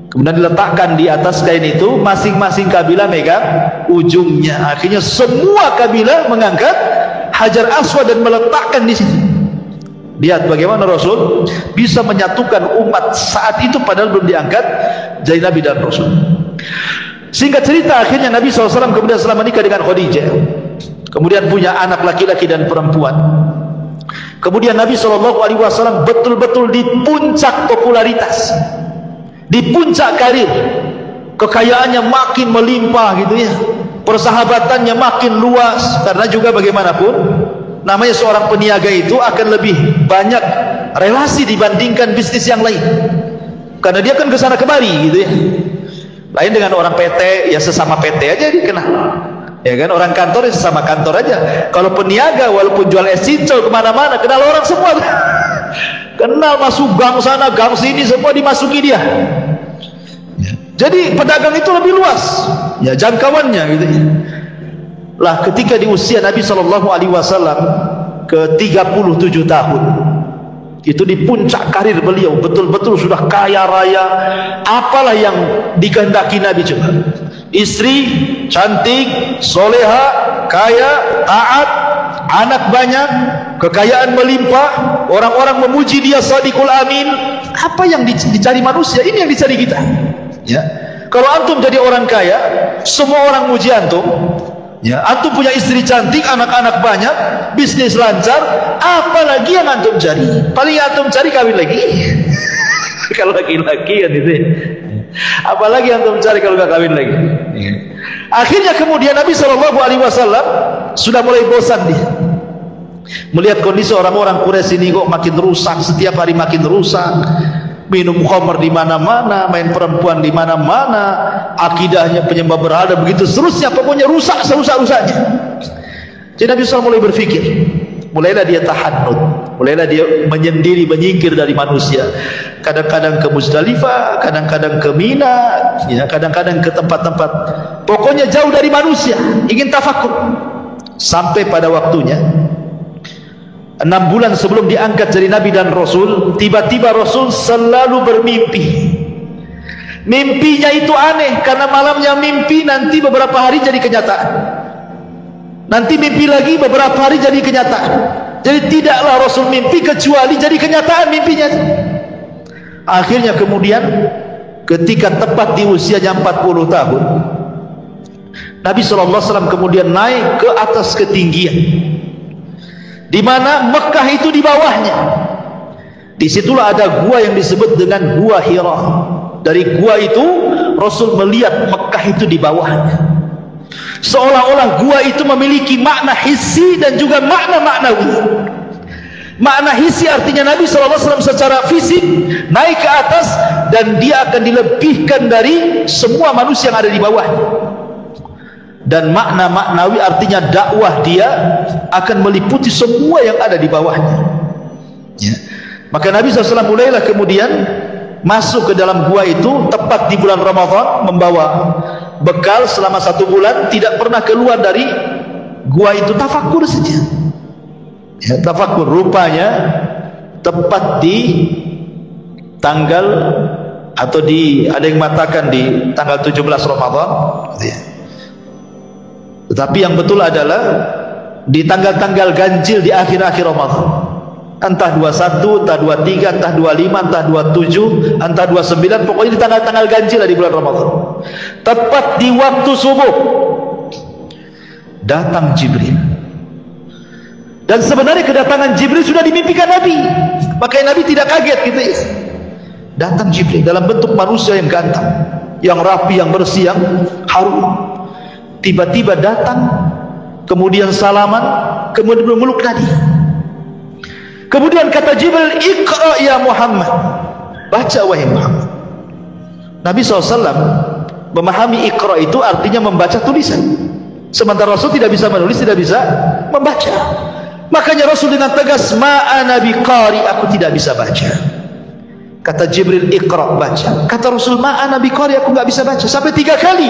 kemudian diletakkan di atas kain itu, masing-masing kabilah megang ujungnya. Akhirnya semua kabilah mengangkat Hajar Aswad dan meletakkan di situ. Lihat bagaimana Rasul bisa menyatukan umat saat itu padahal belum diangkat jadi Nabi dan Rasul. Singkat cerita, akhirnya Nabi SAW kemudian setelah menikah dengan Khadijah, kemudian punya anak laki-laki dan perempuan. Kemudian Nabi SAW betul-betul di puncak popularitas, di puncak karir, kekayaannya makin melimpah gitu ya, persahabatannya makin luas. Karena juga bagaimanapun namanya seorang peniaga itu akan lebih banyak relasi dibandingkan bisnis yang lain, karena dia kan kesana kemari gitu ya. Lain dengan orang PT, ya sesama PT aja dikenal, ya kan. Orang kantor ya sesama kantor aja. Kalau peniaga walaupun jual es cincau kemana-mana kenal orang semua. Kenal, masuk gang sana gang sini semua dimasuki dia. Jadi pedagang itu lebih luas ya jangkauannya gitu ya. Lah ketika di usia Nabi SAW ke 37 tahun itu, di puncak karir beliau, betul-betul sudah kaya raya. Apalah yang dikehendaki Nabi coba? Istri cantik, soleha, kaya, taat, anak banyak, kekayaan melimpah, orang-orang memuji dia Shadiqul Amin. Apa yang dicari manusia, ini yang dicari kita ya. Kalau antum jadi orang kaya, semua orang muji antum ya. Antum punya istri cantik, anak-anak banyak, bisnis lancar, apalagi yang antum cari? Paling antum cari kawin lagi. Kalau laki-laki kan itu, apalagi antum cari kalau gak kawin lagi. Akhirnya kemudian Nabi SAW sudah mulai bosan dia melihat kondisi orang-orang Quraisy ini kok makin rusak, setiap hari makin rusak. Minum khamr di mana-mana, main perempuan di mana-mana, akidahnya penyembah berhala, begitu seterusnya, pokoknya rusak serusak-rusaknya. Jadi Nabi SAW mulai berpikir, mulailah dia tahannut, mulailah dia menyendiri, menyingkir dari manusia. Kadang-kadang ke Muzdalifah, kadang-kadang ke Mina, ya, kadang-kadang ke tempat-tempat, pokoknya jauh dari manusia, ingin tafakur. Sampai pada waktunya 6 bulan sebelum diangkat jadi Nabi dan Rasul, tiba-tiba Rasul selalu bermimpi. Mimpinya itu aneh, karena malamnya mimpi, nanti beberapa hari jadi kenyataan, nanti mimpi lagi beberapa hari jadi kenyataan. Jadi tidaklah Rasul mimpi kecuali jadi kenyataan mimpinya. Akhirnya kemudian ketika tepat di usianya 40 tahun, Nabi SAW kemudian naik ke atas ketinggian, di mana Mekah itu di bawahnya. Disitulah ada gua yang disebut dengan Gua Hira. Dari gua itu Rasul melihat Mekah itu di bawahnya, seolah-olah gua itu memiliki makna hissi dan juga makna maknawi. Makna hissi artinya Nabi SAW secara fisik naik ke atas dan dia akan dilebihkan dari semua manusia yang ada di bawahnya. Dan makna maknawi artinya dakwah dia akan meliputi semua yang ada di bawahnya ya. Maka Nabi SAW mulailah kemudian masuk ke dalam gua itu tepat di bulan Ramadan, membawa bekal selama 1 bulan, tidak pernah keluar dari gua itu, tafakur saja. Ya, tafakur. Rupanya tepat di tanggal, atau ada yang mengatakan di tanggal 17 Ramadan, tetapi yang betul adalah di tanggal-tanggal ganjil di akhir-akhir Ramadan, entah 21, entah 23, entah 25, entah 27, entah 29, pokoknya di tanggal-tanggal ganjil di bulan Ramadan. Tepat di waktu subuh datang Jibril, dan sebenarnya kedatangan Jibril sudah dimimpikan Nabi, makanya Nabi tidak kaget gitu ya. Datang Jibril dalam bentuk manusia yang ganteng, yang rapi, yang bersih, yang harum. Tiba-tiba datang, kemudian salaman, kemudian memeluk Nabi. Kemudian kata Jibril, "Iqra ya Muhammad." Baca wahai Muhammad. Nabi SAW memahami Iqra itu artinya membaca tulisan, sementara Rasul tidak bisa menulis, tidak bisa membaca. Makanya Rasul dengan tegas, "Ma'ana biqari," aku tidak bisa baca. Kata Jibril, "Iqra," baca. Kata Rasul, "Ma'ana biqari," aku nggak bisa baca. Sampai 3 kali.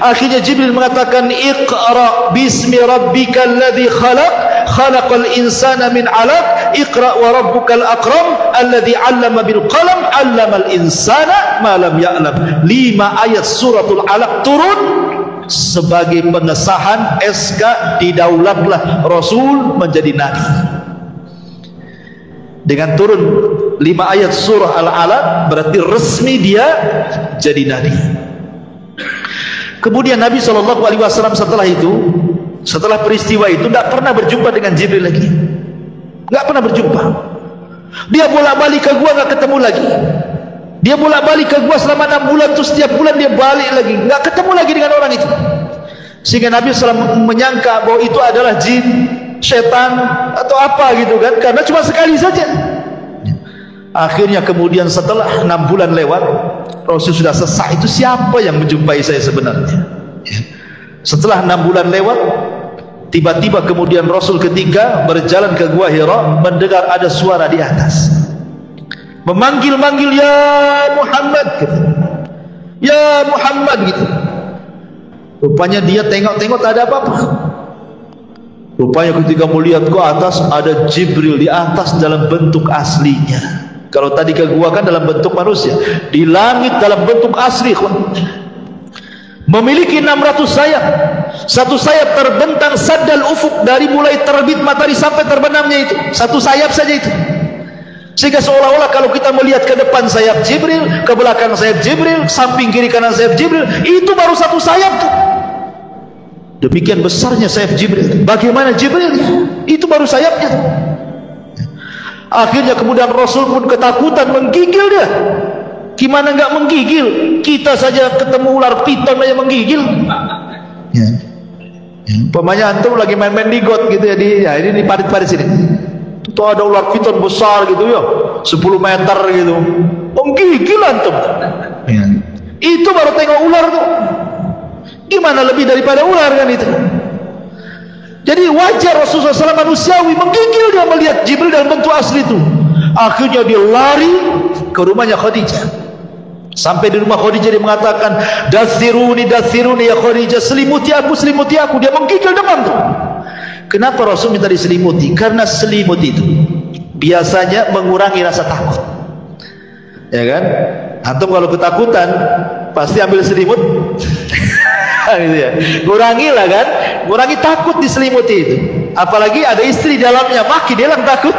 Akhirnya Jibril mengatakan, "Iqra bismi rabbikal ladzi khalaq, khalaqal insana min 'alaq, iqra wa rabbukal akram, alladzi 'allama bil qalam, 'allamal insana ma lam ya'lam." 5 ayat suratul 'alaq turun sebagai pengesahan SK didaulatlah Rasul menjadi nabi. Dengan turun 5 ayat surah Al-Alaq berarti resmi dia jadi nabi. Kemudian Nabi SAW setelah itu, setelah peristiwa itu, tidak pernah berjumpa dengan Jibril lagi, nggak pernah berjumpa. Dia bolak-balik ke gua, nggak ketemu lagi. Dia bolak-balik ke gua selama 6 bulan, terus setiap bulan dia balik lagi, nggak ketemu lagi dengan orang itu. Sehingga Nabi SAW menyangka bahwa itu adalah jin, setan atau apa gitu kan, karena cuma sekali saja. Akhirnya kemudian setelah 6 bulan lewat, Rasul sudah sesak, itu siapa yang menjumpai saya sebenarnya. Setelah 6 bulan lewat, tiba-tiba kemudian Rasul ketika berjalan ke Gua Hira mendengar ada suara di atas memanggil-manggil, "Ya Muhammad," gitu. "Ya Muhammad," gitu. Rupanya dia tengok-tengok tak ada apa-apa. Rupanya ketika melihat ke atas, ada Jibril di atas dalam bentuk aslinya. Kalau tadi ke gua kan dalam bentuk manusia, di langit dalam bentuk asli. Memiliki 600 sayap. Satu sayap terbentang saddal ufuk, dari mulai terbit matahari sampai terbenamnya itu. Satu sayap saja itu. Sehingga seolah-olah kalau kita melihat ke depan sayap Jibril, ke belakang sayap Jibril, samping kiri kanan sayap Jibril, itu baru satu sayap tuh. Demikian besarnya sayap Jibril. Bagaimana Jibril? Itu baru sayapnya. Akhirnya kemudian Rasul pun ketakutan, menggigil dia. Gimana nggak menggigil? Kita saja ketemu ular piton aja menggigil. Ya. Pemanya antum lagi main-main di got gitu ya, ini di parit-parit sini. Tuh ada ular piton besar gitu ya, 10 meter gitu. Menggigil antum. Ya. Itu baru tengok ular tuh. Gimana lebih daripada ular kan itu. Jadi wajar Rasulullah SAW manusiawi, menggigil dia melihat Jibril dalam bentuk asli itu. Akhirnya dia lari ke rumahnya Khadijah. Sampai di rumah Khadijah dia mengatakan, "Dathiruni, dathiruni ya Khadijah, selimuti aku, selimuti aku." Dia menggigil demam tuh. Kenapa Rasul minta diselimuti? Karena selimut itu biasanya mengurangi rasa takut. Ya kan? Antum kalau ketakutan pasti ambil selimut. Gitu ya. Kurangilah kan, kurangi takut diselimuti itu. Apalagi ada istri dalamnya, makin dia takut.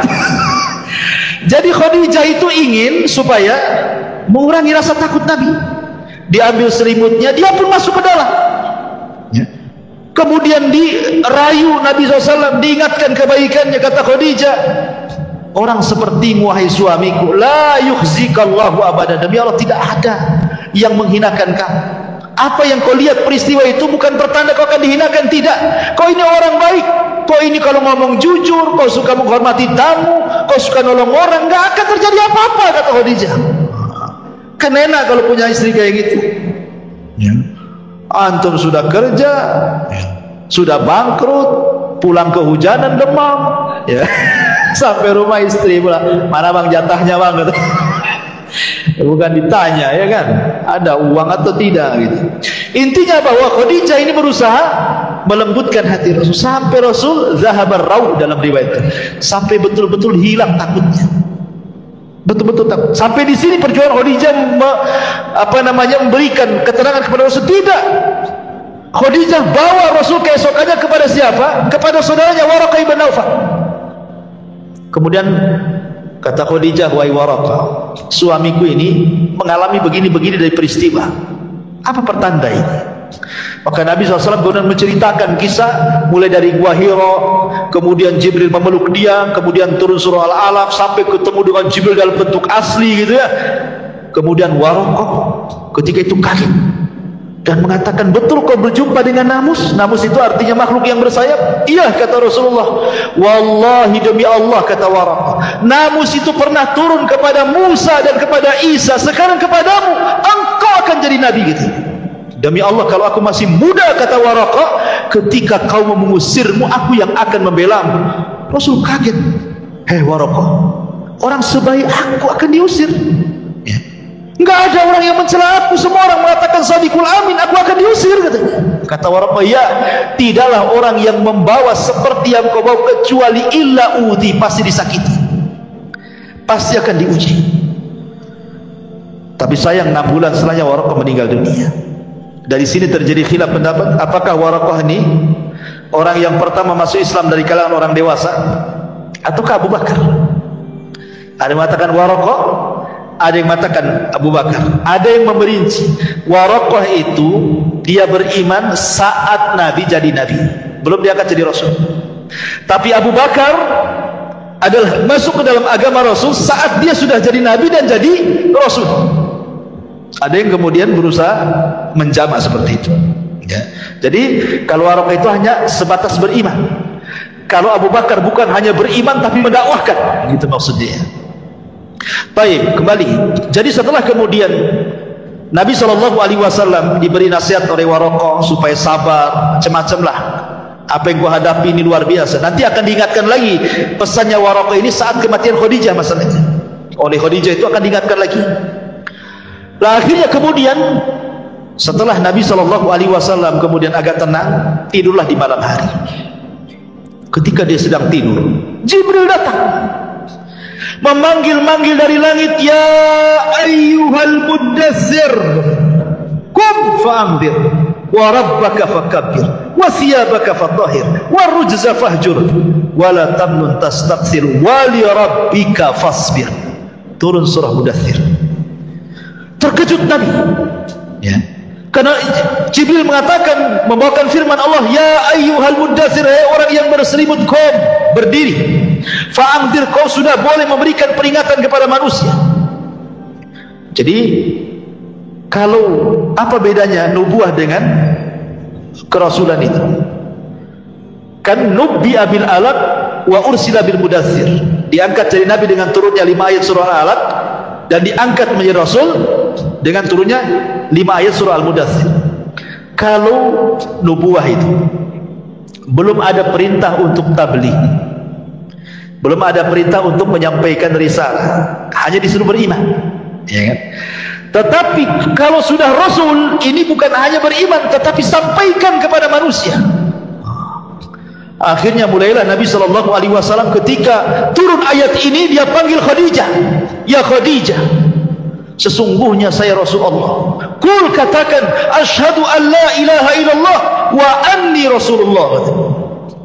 Jadi Khadijah itu ingin supaya mengurangi rasa takut Nabi. Diambil selimutnya, dia pun masuk ke dalam. Ya. Kemudian dirayu Nabi SAW, diingatkan kebaikannya. Kata Khadijah, "Orang sepertimu wahai suamiku, la yukhzikallahu abada." Demi Allah tidak ada yang menghinakan kamu. Apa yang kau lihat peristiwa itu bukan pertanda kau akan dihinakan, tidak. Kau ini orang baik, kau ini kalau ngomong jujur, kau suka menghormati tamu, kau suka nolong orang, gak akan terjadi apa-apa, kata Khadijah. Kan enak kalau punya istri kayak gitu ya. Antum sudah kerja ya, sudah bangkrut, pulang kehujanan demam ya. Sampai rumah istri pula, "Mana bang jatahnya bang?" Gitu. Bukan ditanya, ya kan, ada uang atau tidak gitu. Intinya bahwa Khadijah ini berusaha melembutkan hati Rasul sampai Rasul zahabar raw dalam riwayat, sampai betul-betul hilang takutnya, betul-betul takut. Sampai di sini perjuangan Khadijah memberikan keterangan kepada Rasul. Tidak, Khadijah bawa Rasul keesokannya kepada siapa? Kepada saudaranya Waraqah ibn Nawfal. Kemudian kata Khadijah, wahai Waraqah, suamiku ini mengalami begini-begini dari peristiwa. Apa pertanda ini? Maka Nabi SAW kemudian menceritakan kisah mulai dari Gua Hira, kemudian Jibril memeluk dia, kemudian turun surah Al-Alaq sampai ketemu dengan Jibril dalam bentuk asli gitu ya. Kemudian Waraqah ketika itu kaget dan mengatakan, betul kau berjumpa dengan namus? Namus itu artinya makhluk yang bersayap. Iya, kata Rasulullah. Wallahi, demi Allah, kata Waraqah, namus itu pernah turun kepada Musa dan kepada Isa, sekarang kepadamu, engkau akan jadi nabi gitu. Demi Allah, kalau aku masih muda, kata Waraqah, ketika kau mengusirmu, aku yang akan membelamu. Rasul kaget. Hei Waraqah, orang sebaik aku akan diusir? Enggak ada orang yang mencela aku, semua orang mengatakan Shadiqul Amin, aku akan diusir katanya. Kata Waraqah, ya, tidaklah orang yang membawa seperti yang kau bawa kecuali illa uti, pasti disakiti, pasti akan diuji. Tapi sayang 6 bulan setelahnya Waraqah meninggal dunia. Dari sini terjadi khilaf pendapat, apakah Waraqah ini orang yang pertama masuk Islam dari kalangan orang dewasa ataukah Abu Bakar? Ada yang mengatakan Waraqah, ada yang mengatakan Abu Bakar. Ada yang memperinci, Waraqah itu dia beriman saat Nabi jadi Nabi, belum diangkat jadi Rasul. Tapi Abu Bakar adalah masuk ke dalam agama Rasul saat dia sudah jadi Nabi dan jadi Rasul. Ada yang kemudian berusaha menjamak seperti itu ya. Jadi kalau Waraqah itu hanya sebatas beriman, kalau Abu Bakar bukan hanya beriman tapi mendakwahkan, gitu maksudnya. Baik, kembali. Jadi setelah kemudian Nabi SAW diberi nasihat oleh Waraqah supaya sabar, macam-macam lah. Apa yang gua hadapi ini luar biasa. Nanti akan diingatkan lagi pesannya Waraqah ini saat kematian Khadijah masalahnya. Oleh Khadijah itu akan diingatkan lagi. Nah, akhirnya kemudian setelah Nabi SAW kemudian agak tenang, tidurlah di malam hari. Ketika dia sedang tidur, Jibril datang memanggil-manggil dari langit, ya ayyuhal muddathir qum fa'anzir wa rabbaka fakabbir wa thiyabaka fatahhir wa rujza fahjur wa la tamnun tastakthir wa li rabbika fasbir. Turun surah Mudaththir. Terkejut Nabi ya, karena Jibril mengatakan, membawakan firman Allah, ya ayyuhal muddathir, hai orang yang berselimut, qum, berdiri, fa'anzir, kau sudah boleh memberikan peringatan kepada manusia. Jadi kalau apa bedanya nubuah dengan kerasulan itu? Kan nubbi'a bil alaq wa ursila bil mudaththir, diangkat jadi nabi dengan turunnya 5 ayat surah Al-Alaq, dan diangkat menjadi rasul dengan turunnya 5 ayat surah Al-Mudaththir. Kalau nubuah itu belum ada perintah untuk tabligh, belum ada perintah untuk menyampaikan risalah, hanya disuruh beriman, ya kan? Tetapi kalau sudah rasul, ini bukan hanya beriman tetapi sampaikan kepada manusia. Akhirnya mulailah Nabi SAW ketika turun ayat ini, dia panggil Khadijah, ya Khadijah, sesungguhnya saya Rasulullah. Kul, katakan, asyhadu an la ilaha illallah wa anni Rasulullah.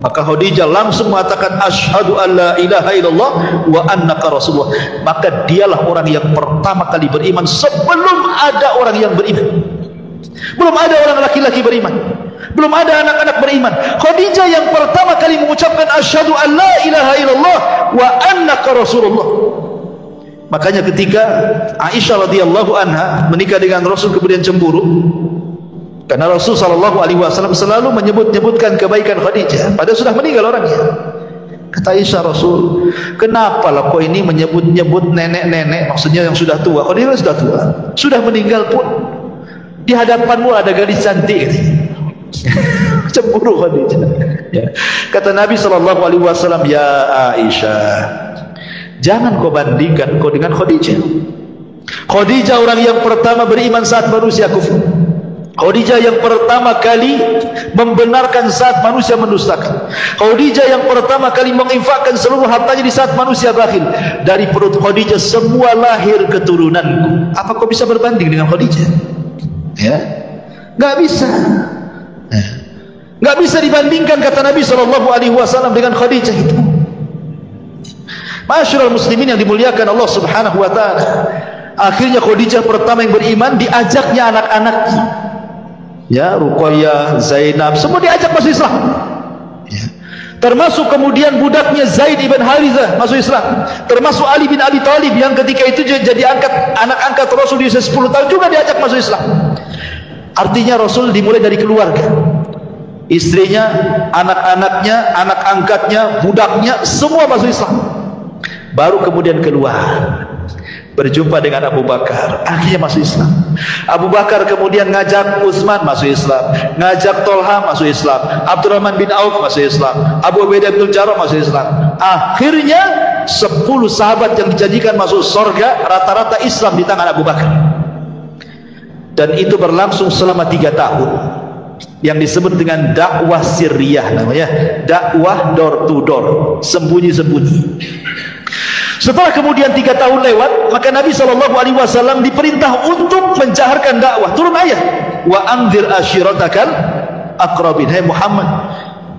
Maka Khadijah langsung mengatakan asyhadu an la ilaha illallah wa annaka Rasulullah. Maka dialah orang yang pertama kali beriman sebelum ada orang yang beriman. Belum ada orang laki-laki beriman, belum ada anak-anak beriman. Khadijah yang pertama kali mengucapkan asyhadu an la ilaha illallah wa annaka Rasulullah. Makanya ketika Aisyah radhiyallahu anha menikah dengan Rasul kemudian cemburu, karena Rasul SAW selalu menyebut-nyebutkan kebaikan Khadijah padahal sudah meninggal orangnya. Kata Aisyah, Rasul, kenapa lah kau ini menyebut-nyebut nenek-nenek, maksudnya yang sudah tua. Khadijah sudah tua, sudah meninggal pun di hadapanmu ada gadis cantik. Cemburu Khadijah ya. Kata Nabi SAW, ya Aisyah, jangan kau bandingkan kau dengan Khadijah. Khadijah orang yang pertama beriman saat manusia kufur. Khadijah yang pertama kali membenarkan saat manusia mendustakan. Khadijah yang pertama kali menginfakkan seluruh hartanya di saat manusia bakhil. Dari perut Khadijah semua lahir keturunanku. Apa kau bisa berbanding dengan Khadijah? Ya, nggak bisa. Nggak bisa dibandingkan, kata Nabi SAW, dengan Khadijah itu. Masyarul muslimin yang dimuliakan Allah Subhanahu wa ta'ala, akhirnya Khadijah pertama yang beriman, diajaknya anak-anaknya, ya, Ruqayyah, Zainab, semua diajak masuk Islam, ya. Termasuk kemudian budaknya Zaid ibn Harithah masuk Islam, termasuk Ali bin Abi Thalib yang ketika itu jadi anak angkat Rasul di usia 10 tahun juga diajak masuk Islam. Artinya Rasul dimulai dari keluarga, istrinya, anak-anaknya, anak angkatnya, budaknya, semua masuk Islam. Baru kemudian keluar, berjumpa dengan Abu Bakar, akhirnya masuk Islam. Abu Bakar kemudian ngajak Utsman masuk Islam, ngajak Tolha masuk Islam, Abdurrahman bin Auf masuk Islam, Abu Ubaidah bin Jarrah masuk Islam. Akhirnya 10 sahabat yang dijanjikan masuk surga rata-rata Islam di tangan Abu Bakar. Dan itu berlangsung selama 3 tahun, yang disebut dengan dakwah sirriyah, namanya dakwah door to door, sembunyi-sembunyi. Setelah kemudian 3 tahun lewat, maka Nabi SAW diperintah untuk menjaharkan dakwah. Turun ayat, wa anzir ashiratakal aqrabin. Hai Muhammad,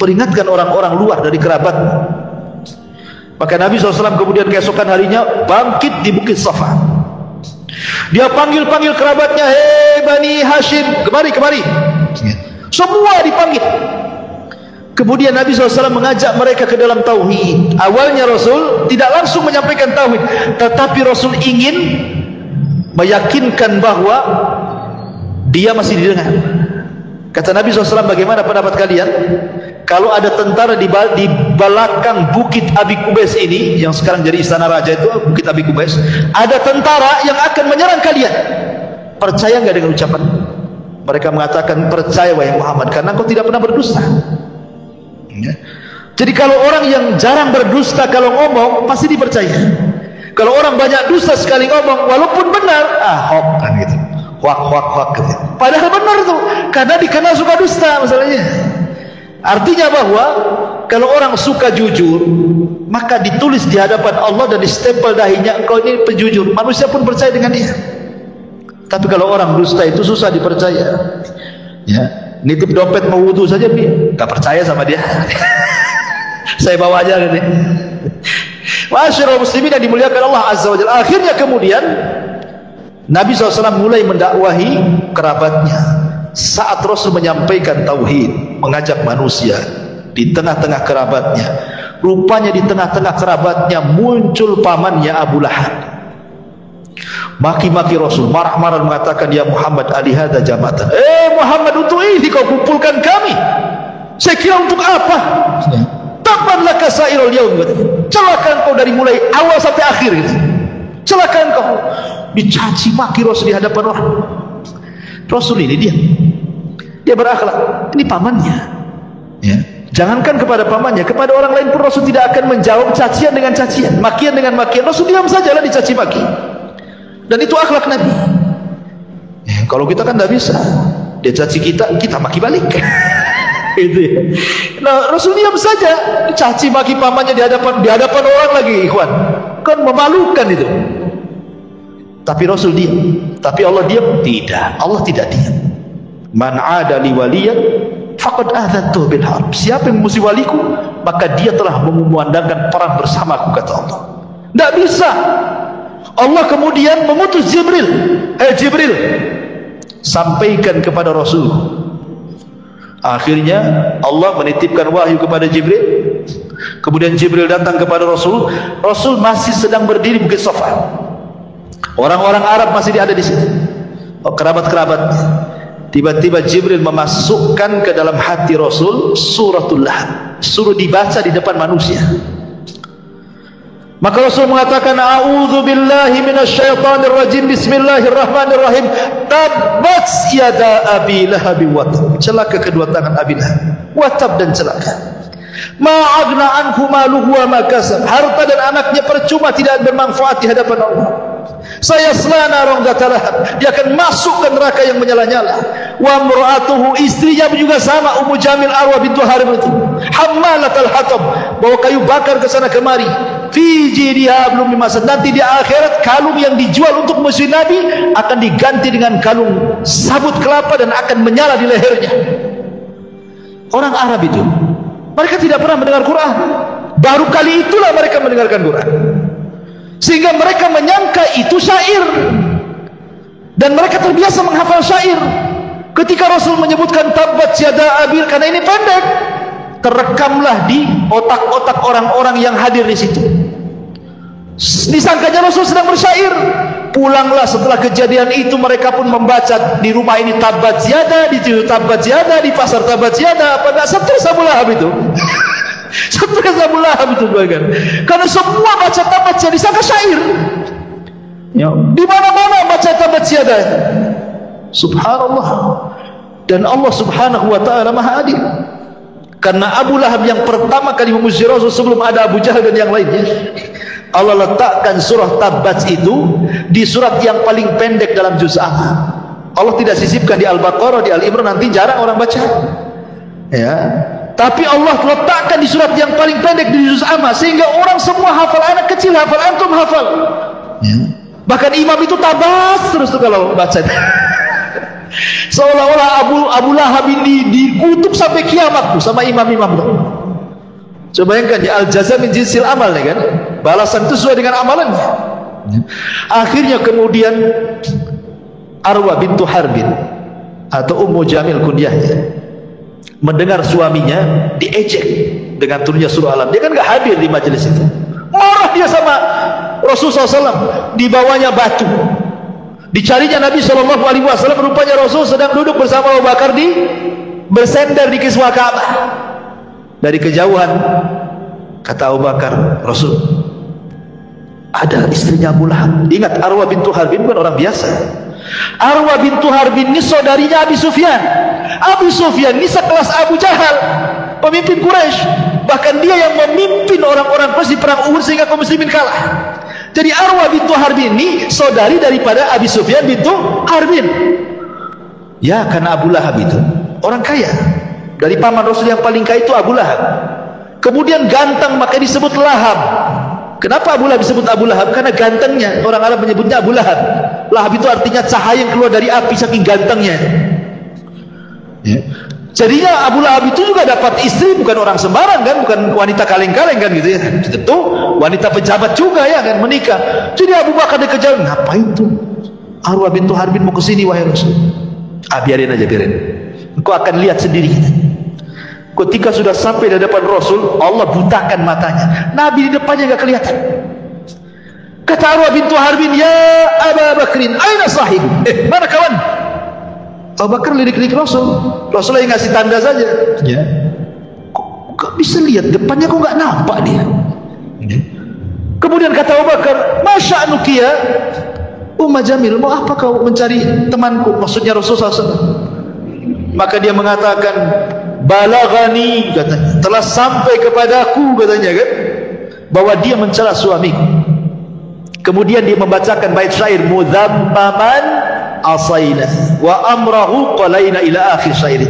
peringatkan orang-orang luar dari kerabatmu. Maka Nabi SAW kemudian keesokan harinya bangkit di Bukit Safa. Dia panggil-panggil kerabatnya, hei Bani Hashim, kemari. Semua dipanggil. Kemudian Nabi SAW mengajak mereka ke dalam tauhid. Awalnya Rasul tidak langsung menyampaikan tauhid, tetapi Rasul ingin meyakinkan bahwa dia masih didengar. Kata Nabi SAW, bagaimana pendapat kalian kalau ada tentara di belakang Bukit Abi Qubais ini, yang sekarang jadi istana raja itu Bukit Abi Qubais, ada tentara yang akan menyerang kalian, percaya nggak dengan ucapan? Mereka mengatakan, percaya wahai Muhammad, karena engkau tidak pernah berdusta. Ya. Jadi kalau orang yang jarang berdusta kalau ngomong pasti dipercaya. Kalau orang banyak dusta sekali ngomong, walaupun benar, hoax kan gitu, hoax gitu. Padahal benar tuh, karena dikenal suka dusta masalahnya. Artinya bahwa kalau orang suka jujur, maka ditulis di hadapan Allah dan distempel dahinya, engkau ini penjujur, manusia pun percaya dengan dia. Tapi kalau orang dusta itu susah dipercaya. Ya, nitip dompet mau wudu saja nggak percaya sama dia. Saya bawa aja gitu. Masyarul muslimin yang dimuliakan Allah Azza wa Jalla. Akhirnya kemudian Nabi SAW mulai mendakwahi kerabatnya. Saat Rasul menyampaikan tauhid, mengajak manusia di tengah-tengah kerabatnya, rupanya di tengah-tengah kerabatnya muncul pamannya Abu Lahab. Maki-maki Rasul, marah-marah mengatakan, ya Muhammad, alihada jamatan, Muhammad, untuk ini kau kumpulkan kami? Saya kira untuk apa? Tabban laka sairul yaum, celaka kau dari mulai awal sampai akhir gitu. Celaka kau. Dicaci maki Rasul di hadapan orang. Rasul ini dia berakhlak, ini pamannya, ya. Jangankan kepada pamannya, kepada orang lain pun Rasul tidak akan menjawab cacian dengan cacian, makian dengan makian. Rasul diam sajalah dicaci maki. Dan itu akhlak Nabi. Ya, kalau kita kan tidak bisa, dia caci kita maki balik. Gitu ya. Nah, Rasul diam saja, caci maki pamannya di hadapan orang lagi, ikhwan. Kan memalukan itu. Tapi Rasul diam. Tapi Allah diam? Tidak. Allah tidak diam. Man 'ada li waliyan faqad adzantuhu bil harb. Siapa yang memusuhi waliku, maka dia telah memandangkan perang bersamaku, kata Allah. Tidak bisa. Allah kemudian mengutus Jibril. Jibril, sampaikan kepada Rasul. Akhirnya Allah menitipkan wahyu kepada Jibril. Kemudian Jibril datang kepada Rasul. Rasul masih sedang berdiri Bukit Safa. Orang-orang Arab masih ada di situ. Kerabat-kerabatnya. Tiba-tiba Jibril memasukkan ke dalam hati Rasul suratul Lahab, suruh dibaca di depan manusia. Maka Rasul mengatakan, a'udzu billahi minasyaitonir rajim, bismillahirrahmanirrahim, tabbat yada abi lahab wa tab. Celaka kedua tangan Abi Lahab, wa tab, dan celaka. Ma aghna anhu maluhu wa ma kasab. Harta dan anaknya percuma, tidak bermanfaat di hadapan Allah. sayasla naran dzata lahab, dia akan masuk ke neraka yang menyala-nyala. Wa imra'atuhu, istrinya juga sama, Ummu Jamil Arwa bintu Harb itu, hammalatal hatab, bawa kayu bakar ke sana kemari. Fi jidha hablum min masad, nanti di akhirat kalung yang dijual untuk musuh Nabi akan diganti dengan kalung sabut kelapa dan akan menyala di lehernya. Orang Arab itu, mereka tidak pernah mendengar Quran, baru kali itulah mereka mendengarkan Quran, sehingga mereka menyangka itu syair, dan mereka terbiasa menghafal syair. Ketika Rasul menyebutkan tabbat yada abil, karena ini pendek, terekamlah di otak-otak orang-orang yang hadir di situ. Disangkanya Rasul sedang bersyair. Pulanglah setelah kejadian itu, mereka pun membaca di rumah ini tabbat yada, di situ tabbat yada, di pasar tabbat yada. Apa enggak stres Abu Lahab itu? Stres Abu Lahab itu bahkan, karena semua baca tabbat yada disangka syair. Ya, di mana-mana baca tabbat yada. Subhanallah. Dan Allah Subhanahu wa taala Maha Adil. Karena Abu Lahab yang pertama kali memuji Rasul sebelum ada Abu Jahal dan yang lainnya, Allah letakkan surah Tabbat itu di surat yang paling pendek dalam juz amma. Allah tidak sisipkan di Al-Baqarah, di Al-Imran, nanti jarang orang baca. Ya. Tapi Allah letakkan di surat yang paling pendek di juz amma, sehingga orang semua hafal, anak kecil hafal, antum hafal. Ya. Bahkan imam itu tabas terus tuh kalau baca. Seolah-olah Abu Lahab ini dikutuk sampai kiamat tuh sama imam-imam tuh. Coba bayangkan ya, al-jaza min jinsil amal nih kan, balasan itu sesuai dengan amalannya. Akhirnya kemudian Arwa bintu Harbin atau Ummu Jamil kunyahnya mendengar suaminya diejek dengan turunnya surah Alam. Dia kan gak hadir di majelis itu, marah dia sama Rasulullah SAW. Dibawanya batu, dicarinya Nabi SAW. Rupanya Rasul sedang duduk bersama Abu Bakar bersender di kiswah Ka'bah. Dari kejauhan kata Abu Bakar, Rasul, ada istrinya Abu Lahab. Ingat, Arwa bintu Harbin bukan orang biasa. Arwa bintu Harbin ini saudarinya Abi Sufyan. Abi Sufyan ini sekelas Abu Jahal, pemimpin Quraisy. Bahkan dia yang memimpin orang-orang Quraisy di perang Uhud sehingga kaum muslimin kalah. Jadi Arwa bintu Harbin ini saudari daripada Abi Sufyan bintu Harbin. Ya, karena Abu Lahab itu orang kaya. Dari paman Rasul yang paling kaya itu Abu Lahab. Kemudian ganteng, maka disebut Lahab. Kenapa Abu Lahab disebut Abu Lahab? Karena gantengnya. Orang Arab menyebutnya Abu Lahab. Lahab itu artinya cahaya yang keluar dari api, saking gantengnya. Ya. Jadinya Abu Lahab itu juga dapat istri, bukan orang sembarang kan, bukan wanita kaleng-kaleng kan gitu ya. Tentu wanita pejabat juga ya kan, menikah. Jadi Abu Bakar dikejar, ngapain tuh Arwa bintu Harbin mau kesini wahai Rasul? Biarin aja, biarin. Engkau akan lihat sendiri. Ketika sudah sampai di hadapan Rasul, Allah butakan matanya. Nabi di depannya enggak kelihatan. Kata Arwa bintu Harbin, ya Abu Bakrin, aina sahib? Mana kawan? Abu Bakar lirik-lirik Rasul. Rasul yang ngasih tanda saja. Ya. Kok bisa lihat depannya, kok enggak nampak dia? Ya. Kemudian kata Abu Bakar, masya'nuki ya Ummu Jamil, mau apa kau mencari temanku? Maksudnya Rasulullah SAW. Maka dia mengatakan, balagani, katanya, telah sampai kepadaku, katanya kan, bahwa dia mencela suamiku. Kemudian dia membacakan bait syair, mudhammaman asaina wa amrahu qalaina, ila akhir syair.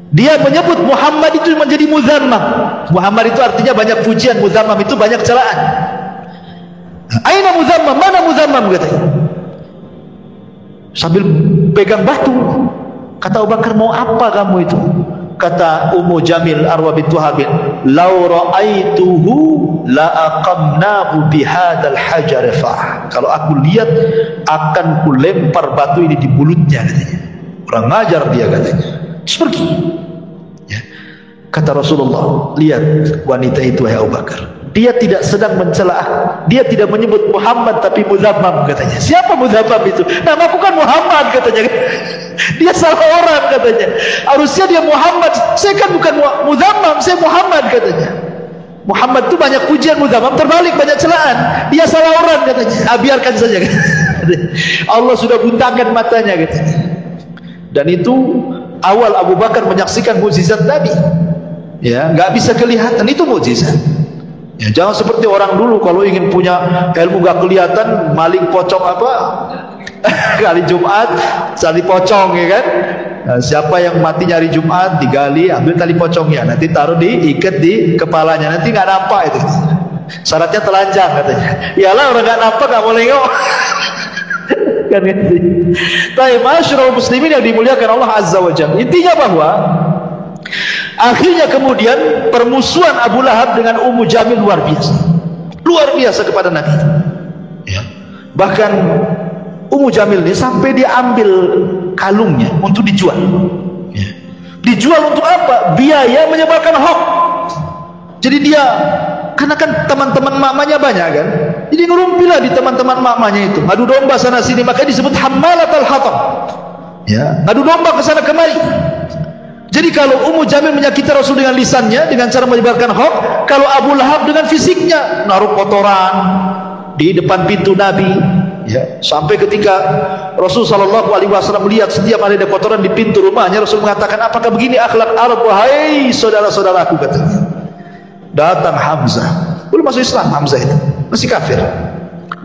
Dia menyebut Muhammad itu menjadi mudhammam. Muhammad itu artinya banyak pujian, mudhammam itu banyak celaan. Aina mudhammam, mana mudhammam, katanya, sambil pegang batu. Kata Abu Bakar, mau apa kamu itu? Kata Ummu Jamil Arwa bintu Harbin, lau ra'aituhu la aqamnahu bihadzal hajar fa. Kalau aku lihat, akan ku lempar batu ini di mulutnya, katanya. Orang ngajar dia, katanya. Terus pergi. Ya. Kata Rasulullah, lihat wanita itu wahai Abu Bakar, dia tidak sedang mencela, dia tidak menyebut Muhammad tapi mudhammam, katanya. Siapa mudhammam itu? Namaku kan Muhammad, katanya. Dia salah orang, katanya. Harusnya dia Muhammad. Saya kan bukan mudhammam, saya Muhammad, katanya. Muhammad itu banyak pujian, mudhammam terbalik, banyak celaan. Dia salah orang, katanya. Biarkan saja, katanya. Allah sudah butakan matanya, katanya. Dan itu awal Abu Bakar menyaksikan mukjizat Nabi. Ya, nggak bisa kelihatan, itu mukjizat. Ya, jangan seperti orang dulu kalau ingin punya ilmu gak kelihatan, maling pocong apa kali Jumat tali pocong, ya kan. Nah, siapa yang mati nyari Jumat digali, ambil tali pocongnya, nanti taruh diikat di kepalanya, nanti nggak nampak itu. Syaratnya telanjang katanya. Iyalah, orang nggak nampak nggak boleh ngomong. Kan gitu. Tapi masyarakat muslimin yang dimuliakan Allah Azza wa Jalla, intinya bahwa akhirnya kemudian permusuhan Abu Lahab dengan Ummu Jamil luar biasa kepada Nabi. Ya. Bahkan Ummu Jamil ini sampai diambil kalungnya untuk dijual. Ya. Dijual untuk apa? Biaya menyebarkan hoax. Jadi dia, karena kan teman-teman mamanya banyak kan, jadi ngerumpilah di teman-teman mamanya itu, ngadu domba sana sini, makanya disebut hammalatul hatab. Ya, ngadu domba ke sana kemari. Jadi kalau Ummu Jamil menyakiti Rasul dengan lisannya, dengan cara menyebarkan hoax, kalau Abu Lahab dengan fisiknya, naruh kotoran di depan pintu Nabi, ya, sampai ketika Rasul SAW melihat setiap ada kotoran di pintu rumahnya, Rasul mengatakan, apakah begini akhlak Arab, wahai saudara-saudaraku, katanya. Datang Hamzah, belum masuk Islam Hamzah itu, masih kafir,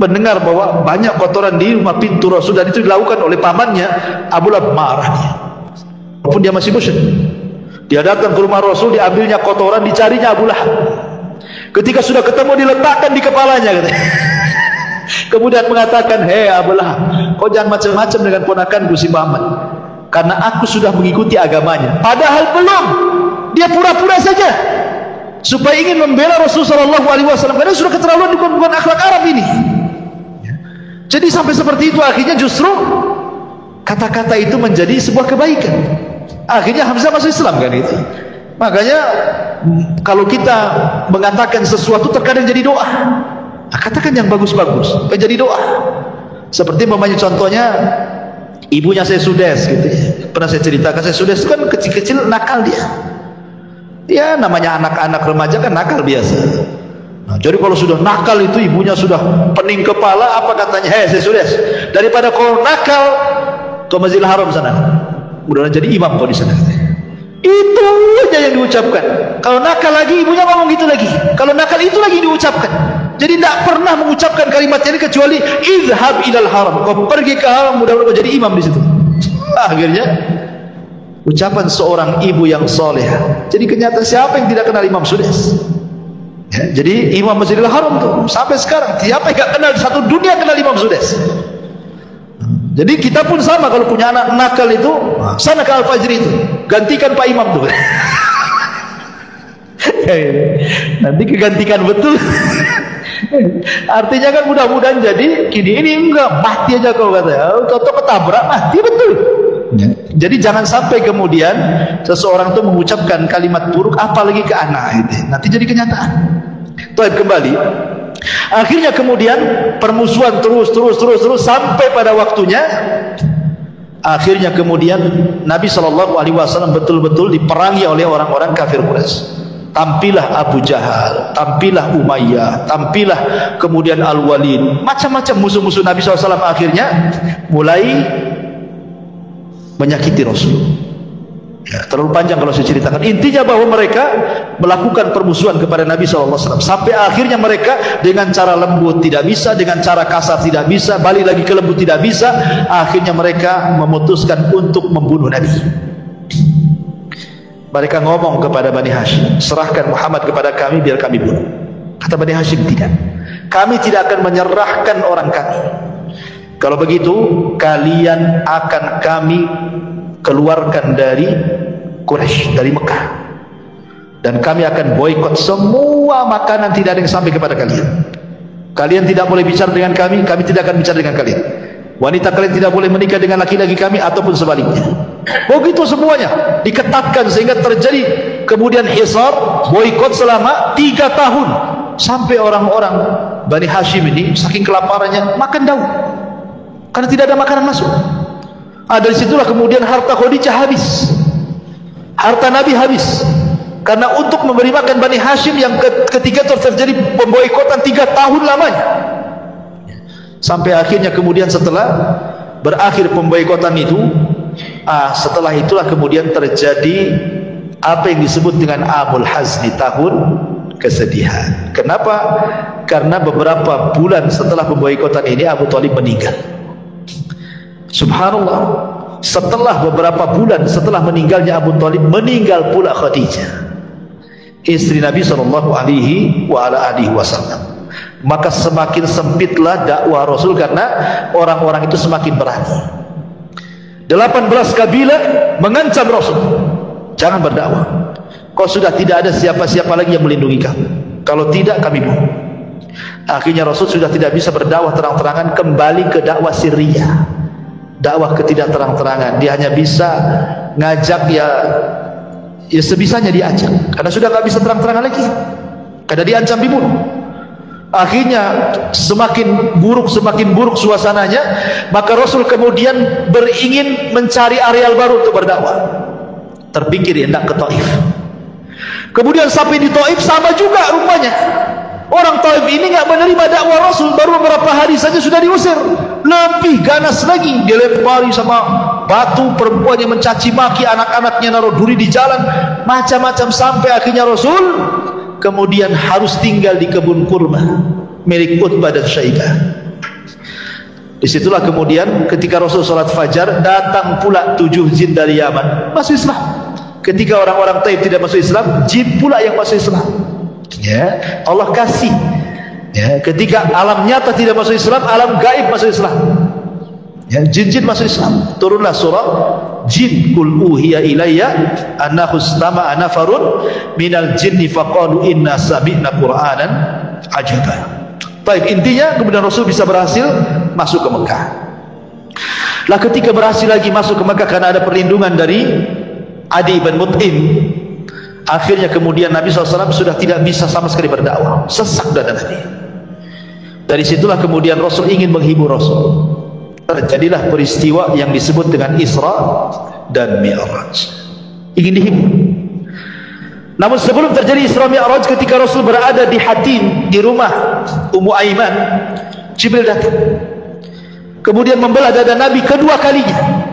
mendengar bahwa banyak kotoran di rumah pintu Rasul, dan itu dilakukan oleh pamannya. Abu Lahab marah dia, walaupun dia masih musyrik. Dia datang ke rumah Rasul, diambilnya kotoran, dicarinya Abu Lahab. Ketika sudah ketemu, diletakkan di kepalanya, katanya. Kemudian mengatakan, hei Abu Lahab, kau jangan macam-macam dengan ponakanku si Muhammad, karena aku sudah mengikuti agamanya. Padahal belum, dia pura-pura saja supaya ingin membela Rasulullah SAW, karena sudah keterlaluan, bukan akhlak Arab ini. Jadi sampai seperti itu, akhirnya justru kata-kata itu menjadi sebuah kebaikan. Akhirnya Hamzah masuk Islam kan itu. Makanya kalau kita mengatakan sesuatu terkadang jadi doa. Nah, katakan yang bagus-bagus, jadi doa. Seperti memangnya contohnya ibunya saya Sudes gitu ya. Pernah saya ceritakan, saya Sudes itu kan kecil-kecil nakal dia. Ya namanya anak-anak remaja kan nakal biasa. Nah, jadi kalau sudah nakal itu ibunya sudah pening kepala, apa katanya? Hei saya Sudes, daripada kau nakal ke Masjidil Haram sana, udah jadi imam kau di sana. Itu aja yang diucapkan. Kalau nakal lagi ibunya ngomong gitu lagi. Kalau nakal itu lagi diucapkan. Jadi tidak pernah mengucapkan kalimat ini kecuali izhab ilal haram. Kau pergi ke haram, mudah-mudahan kau jadi imam di situ. Akhirnya ucapan seorang ibu yang soleh. Jadi kenyataan siapa yang tidak kenal Imam Sudes? Ya, jadi Imam Masjidil Haram tuh sampai sekarang siapa yang tidak kenal, satu dunia kenal Imam Sudes. Jadi kita pun sama, kalau punya anak nakal itu, sana ke Al-Fajri itu, gantikan Pak Imam tuh. Nanti kegantikan betul. Artinya kan mudah-mudahan jadi gini, ini enggak mati aja kau kata. Toto ketabrak mati betul. Ya. Jadi jangan sampai kemudian seseorang itu mengucapkan kalimat buruk apalagi ke anak itu, nanti jadi kenyataan. Taib kembali. Akhirnya kemudian permusuhan terus sampai pada waktunya. Akhirnya kemudian Nabi SAW betul-betul diperangi oleh orang-orang kafir Quraisy. Tampillah Abu Jahal, tampillah Umayyah, tampillah kemudian Al-Walid, macam-macam musuh-musuh Nabi SAW. Akhirnya mulai menyakiti Rasul. Ya, terlalu panjang kalau saya ceritakan. Intinya bahwa mereka melakukan permusuhan kepada Nabi SAW sampai akhirnya mereka dengan cara lembut tidak bisa, dengan cara kasar tidak bisa, balik lagi ke lembut tidak bisa. Akhirnya mereka memutuskan untuk membunuh Nabi. Mereka ngomong kepada Bani Hashim, serahkan Muhammad kepada kami biar kami bunuh. Kata Bani Hashim, tidak, kami tidak akan menyerahkan orang kami. Kalau begitu kalian akan kami keluarkan dari Quraisy, dari Mekah, dan kami akan boikot semua makanan, tidak ada yang sampai kepada kalian. Kalian tidak boleh bicara dengan kami, kami tidak akan bicara dengan kalian. Wanita kalian tidak boleh menikah dengan laki-laki kami ataupun sebaliknya. Begitu semuanya diketatkan sehingga terjadi kemudian hisar, boikot selama 3 tahun, sampai orang-orang Bani Hashim ini saking kelaparannya makan daun karena tidak ada makanan masuk. Dari situlah kemudian harta Khadijah habis, harta Nabi habis, karena untuk memberi makan Bani Hashim yang ketiga terjadi pemboikotan 3 tahun lamanya. Sampai akhirnya kemudian setelah berakhir pemboikotan itu, setelah itulah kemudian terjadi apa yang disebut dengan Amul Hazni tahun kesedihan. Kenapa? Karena beberapa bulan setelah pemboikotan ini Abu Thalib meninggal. Subhanallah, setelah beberapa bulan setelah meninggalnya Abu Thalib, meninggal pula Khadijah, istri Nabi SAW. Maka semakin sempitlah dakwah Rasul karena orang-orang itu semakin berani. 18 kabilah mengancam Rasul, jangan berdakwah, kau sudah tidak ada siapa-siapa lagi yang melindungi kamu, kalau tidak kami bunuh. Akhirnya Rasul sudah tidak bisa berdakwah terang-terangan, kembali ke dakwah sirriyah, dakwah ketidak terang-terangan. Dia hanya bisa ngajak ya sebisanya diajak, karena sudah nggak bisa terang-terangan lagi, karena diancam dibunuh. Akhirnya semakin buruk suasananya, maka Rasul kemudian beringin mencari areal baru untuk berdakwah. Terpikir hendak ke Taif. Kemudian sampai di Taif sama juga rupanya. Orang Taif ini nggak menerima dakwah Rasul, baru beberapa hari saja sudah diusir. Lebih ganas lagi, dilempari sama batu, perempuan yang mencaci maki, anak-anaknya naruh duri di jalan, macam-macam, sampai akhirnya Rasul kemudian harus tinggal di kebun kurma milik Utbah dan Syaibah. Disitulah kemudian ketika Rasul salat fajar, datang pula 7 jin dari Yaman masuk Islam. Ketika orang-orang Taif tidak masuk Islam, jin pula yang masuk Islam. Ya, Allah kasih. Ya, ketika alam nyata tidak masuk Islam, alam gaib masuk Islam. Ya, jin-jin masuk Islam. Turunlah surah Jin, qul uhiya ilayya annahu istama'a nafarun minal jinni faqalu inna sami'na qur'anan ajaba. Baik, intinya kemudian Rasul bisa berhasil masuk ke Mekah. Lah ketika berhasil lagi masuk ke Mekah karena ada perlindungan dari Adi bin Mut'im, akhirnya kemudian Nabi SAW sudah tidak bisa sama sekali berdakwah, sesak dada Nabi. Dari situlah kemudian Rasul ingin menghibur Rasul. Terjadilah peristiwa yang disebut dengan Isra dan Mi'raj, ingin dihibur. Namun sebelum terjadi Isra Mi'raj, ketika Rasul berada di Hatim, di rumah Ummu Aiman, Jibril datang, kemudian membelah dada Nabi kedua kalinya,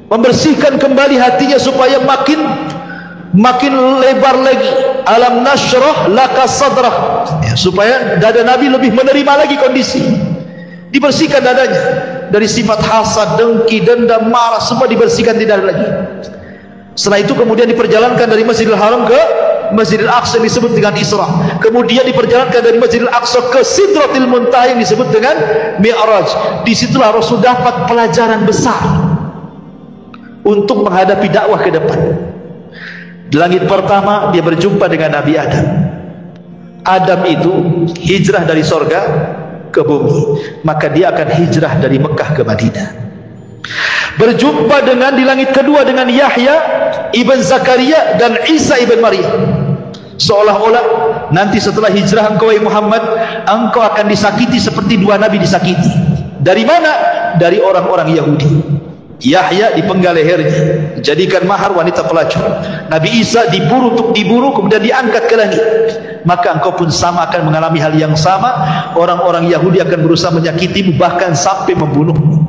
membersihkan kembali hatinya supaya makin lebar lagi. Alam nashrah laka sadrah, ya, supaya dada Nabi lebih menerima lagi kondisi. Dibersihkan dadanya dari sifat hasad, dengki, dendam, marah, semua dibersihkan, tidak ada lagi. Setelah itu kemudian diperjalankan dari Masjidil Haram ke Masjidil Aqsa yang disebut dengan Isra. Kemudian diperjalankan dari Masjidil Aqsa ke Sidratil Muntaha yang disebut dengan Mi'raj. Disitulah Rasul dapat pelajaran besar untuk menghadapi dakwah ke depan. Di langit pertama dia berjumpa dengan Nabi Adam. Adam itu hijrah dari sorga ke bumi, maka dia akan hijrah dari Mekah ke Madinah. Berjumpa dengan di langit kedua dengan Yahya ibn Zakaria dan Isa ibn Maryam. Seolah-olah nanti setelah hijrah engkau Muhammad, engkau akan disakiti seperti dua nabi disakiti. Dari mana? Dari orang-orang Yahudi. Yahya dipenggal lehernya, jadikan mahar wanita pelacur. Nabi Isa diburu kemudian diangkat ke langit. Maka engkau pun sama akan mengalami hal yang sama. Orang-orang Yahudi akan berusaha menyakitimu, bahkan sampai membunuhmu.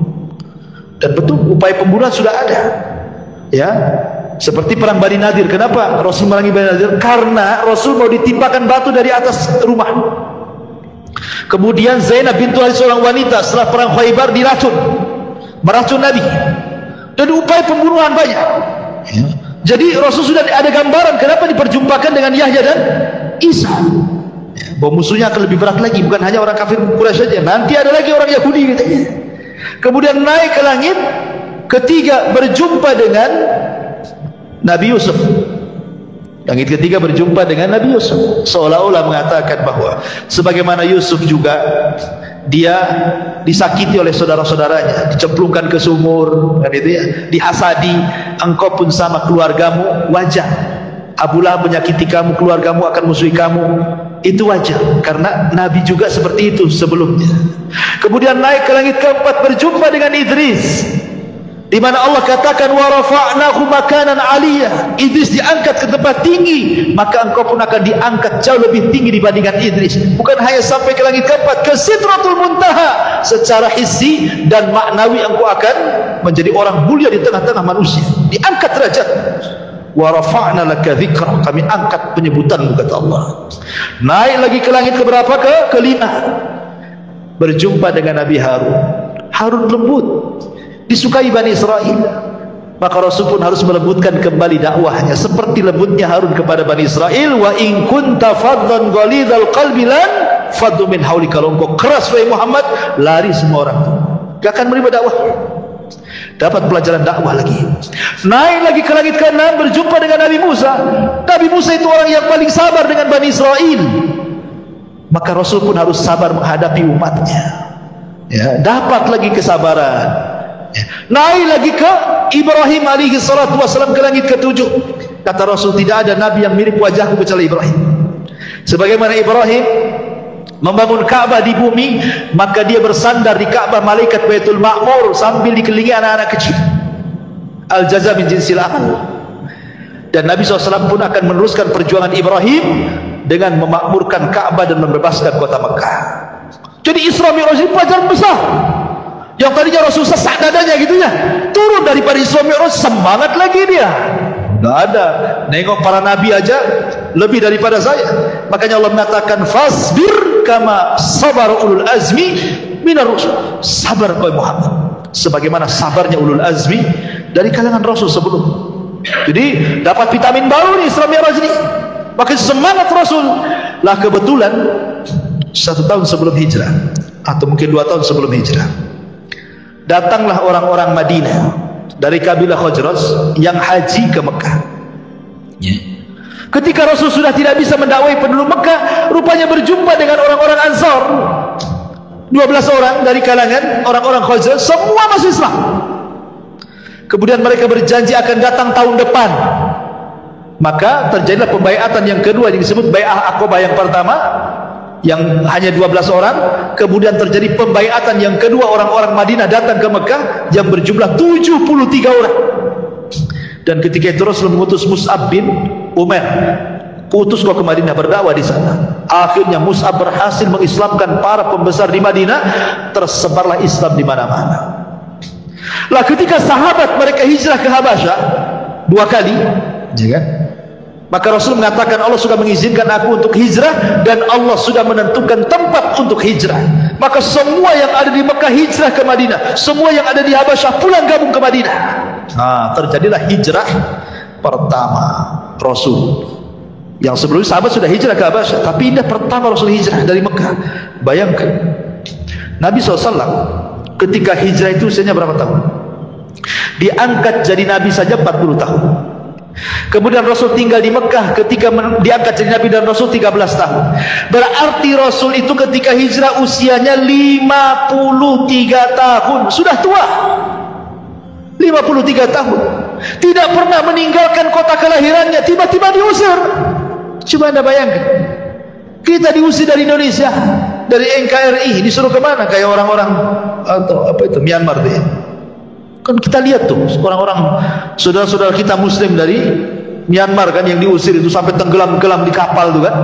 Dan betul, upaya pembunuhan sudah ada, ya, seperti perang Bani Nadir. Kenapa Rasul memerangi Bani Nadir? Karena Rasul mau ditimpakan batu dari atas rumah. Kemudian Zainab bintu Harith, seorang wanita, setelah perang Khaybar diracun, meracun Nabi. Dan upaya pembunuhan banyak, ya. Jadi Rasul sudah ada gambaran kenapa diperjumpakan dengan Yahya dan Isa, ya, bahwa musuhnya akan lebih berat lagi, bukan hanya orang kafir Quraisy saja, nanti ada lagi orang Yahudi katanya. Kemudian naik ke langit ketiga, berjumpa dengan Nabi Yusuf. Langit ketiga berjumpa dengan Nabi Yusuf, seolah-olah mengatakan bahwa sebagaimana Yusuf juga dia disakiti oleh saudara-saudaranya, dicemplungkan ke sumur, kan itu ya, dihasadi, engkau pun sama, keluargamu wajar. Abu Lahab menyakiti kamu, keluargamu akan musuhi kamu, itu wajar, karena Nabi juga seperti itu sebelumnya. Kemudian naik ke langit keempat, berjumpa dengan Idris, di mana Allah katakan wa rafa'nahu makanan 'aliyya. Idris diangkat ke tempat tinggi, maka engkau pun akan diangkat jauh lebih tinggi dibandingkan Idris. Bukan hanya sampai ke langit keempat, ke Sidratul Muntaha, secara hissi dan maknawi engkau akan menjadi orang mulia di tengah-tengah manusia, diangkat derajat. wa rafa'na laka dzikra, kami angkat penyebutanmu, kata Allah. Naik lagi ke langit keberapa? Kelima. Berjumpa dengan Nabi Harun. Harun lembut, disukai Bani Israel. Maka Rasul pun harus melembutkan kembali dakwahnya seperti lembutnya Harun kepada Bani Israel. Wa in kunta faddan ghalidhal qalbi lan faddu min hawli. Kalau engkau keras wahai Muhammad, lari semua orang, gak akan menerima dakwah. Dapat pelajaran dakwah lagi. Naik lagi ke langit ke-6, berjumpa dengan Nabi Musa. Nabi Musa itu orang yang paling sabar dengan Bani Israel. Maka Rasul pun harus sabar menghadapi umatnya. Ya, dapat lagi kesabaran. Ya. Naik lagi ke Ibrahim alaihi salatu wassalam, ke langit ke-7. Kata Rasul, tidak ada nabi yang mirip wajahku kecuali Ibrahim. Sebagaimana Ibrahim membangun Ka'bah di bumi, maka dia bersandar di Ka'bah malaikat Baitul Ma'mur sambil dikelilingi anak-anak kecil. Al-jaza min jinsil amal. Dan Nabi SAW pun akan meneruskan perjuangan Ibrahim dengan memakmurkan Ka'bah dan membebaskan kota Mekah. Jadi Isra Mi'raj ini pelajaran besar. Yang tadinya Rasul sesak dadanya gitu ya, turun daripada Isra Mi'raj semangat lagi dia. Tidak ada, nengok para nabi aja lebih daripada saya. Makanya Allah mengatakan fasbir kama sabar ulul azmi minar rusul. Sabar kau Muhammad sebagaimana sabarnya ulul azmi dari kalangan Rasul sebelum. Jadi dapat vitamin baru nih Isra Mi'raj ini. Maka semangat Rasul. Lah kebetulan 1 tahun sebelum hijrah atau mungkin 2 tahun sebelum hijrah, datanglah orang-orang Madinah dari kabilah Khazraj yang haji ke Mekah. Ketika Rasul sudah tidak bisa mendakwai penduduk Mekah, rupanya berjumpa dengan orang-orang Ansar. 12 orang dari kalangan orang-orang Khazraj, semua masuk Islam. Kemudian mereka berjanji akan datang tahun depan. Maka terjadilah pembaiatan yang kedua yang disebut Bai'ah Aqabah yang pertama, yang hanya 12 orang. Kemudian terjadi pembaiatan yang kedua, orang-orang Madinah datang ke Mekah yang berjumlah 73 orang. Dan ketika itu Rasul mengutus Mus'ab bin Umair, utus kau ke Madinah berdakwah di sana. Akhirnya Mus'ab berhasil mengislamkan para pembesar di Madinah, tersebarlah Islam di mana-mana. Lah ketika sahabat mereka hijrah ke Habasyah 2 kali, ya kan? Maka Rasul mengatakan Allah sudah mengizinkan aku untuk hijrah dan Allah sudah menentukan tempat untuk hijrah. Maka semua yang ada di Mekah hijrah ke Madinah, semua yang ada di Habasyah pulang gabung ke Madinah. Nah, terjadilah hijrah pertama Rasul. Yang sebelumnya sahabat sudah hijrah ke Habasyah, tapi ini pertama Rasul hijrah dari Mekah. Bayangkan Nabi SAW ketika hijrah itu usianya berapa tahun? Diangkat jadi Nabi saja 40 tahun. Kemudian Rasul tinggal di Mekah ketika diangkat jadi Nabi dan Rasul 13 tahun. Berarti Rasul itu ketika hijrah usianya 53 tahun. Sudah tua 53 tahun. Tidak pernah meninggalkan kota kelahirannya, tiba-tiba diusir. Coba anda bayangkan, kita diusir dari Indonesia, dari NKRI, disuruh kemana? Kayak orang-orang atau apa itu Myanmar deh. Kan kita lihat tuh orang-orang saudara-saudara kita Muslim dari Myanmar kan yang diusir itu sampai tenggelam-gelam di kapal tuh kan,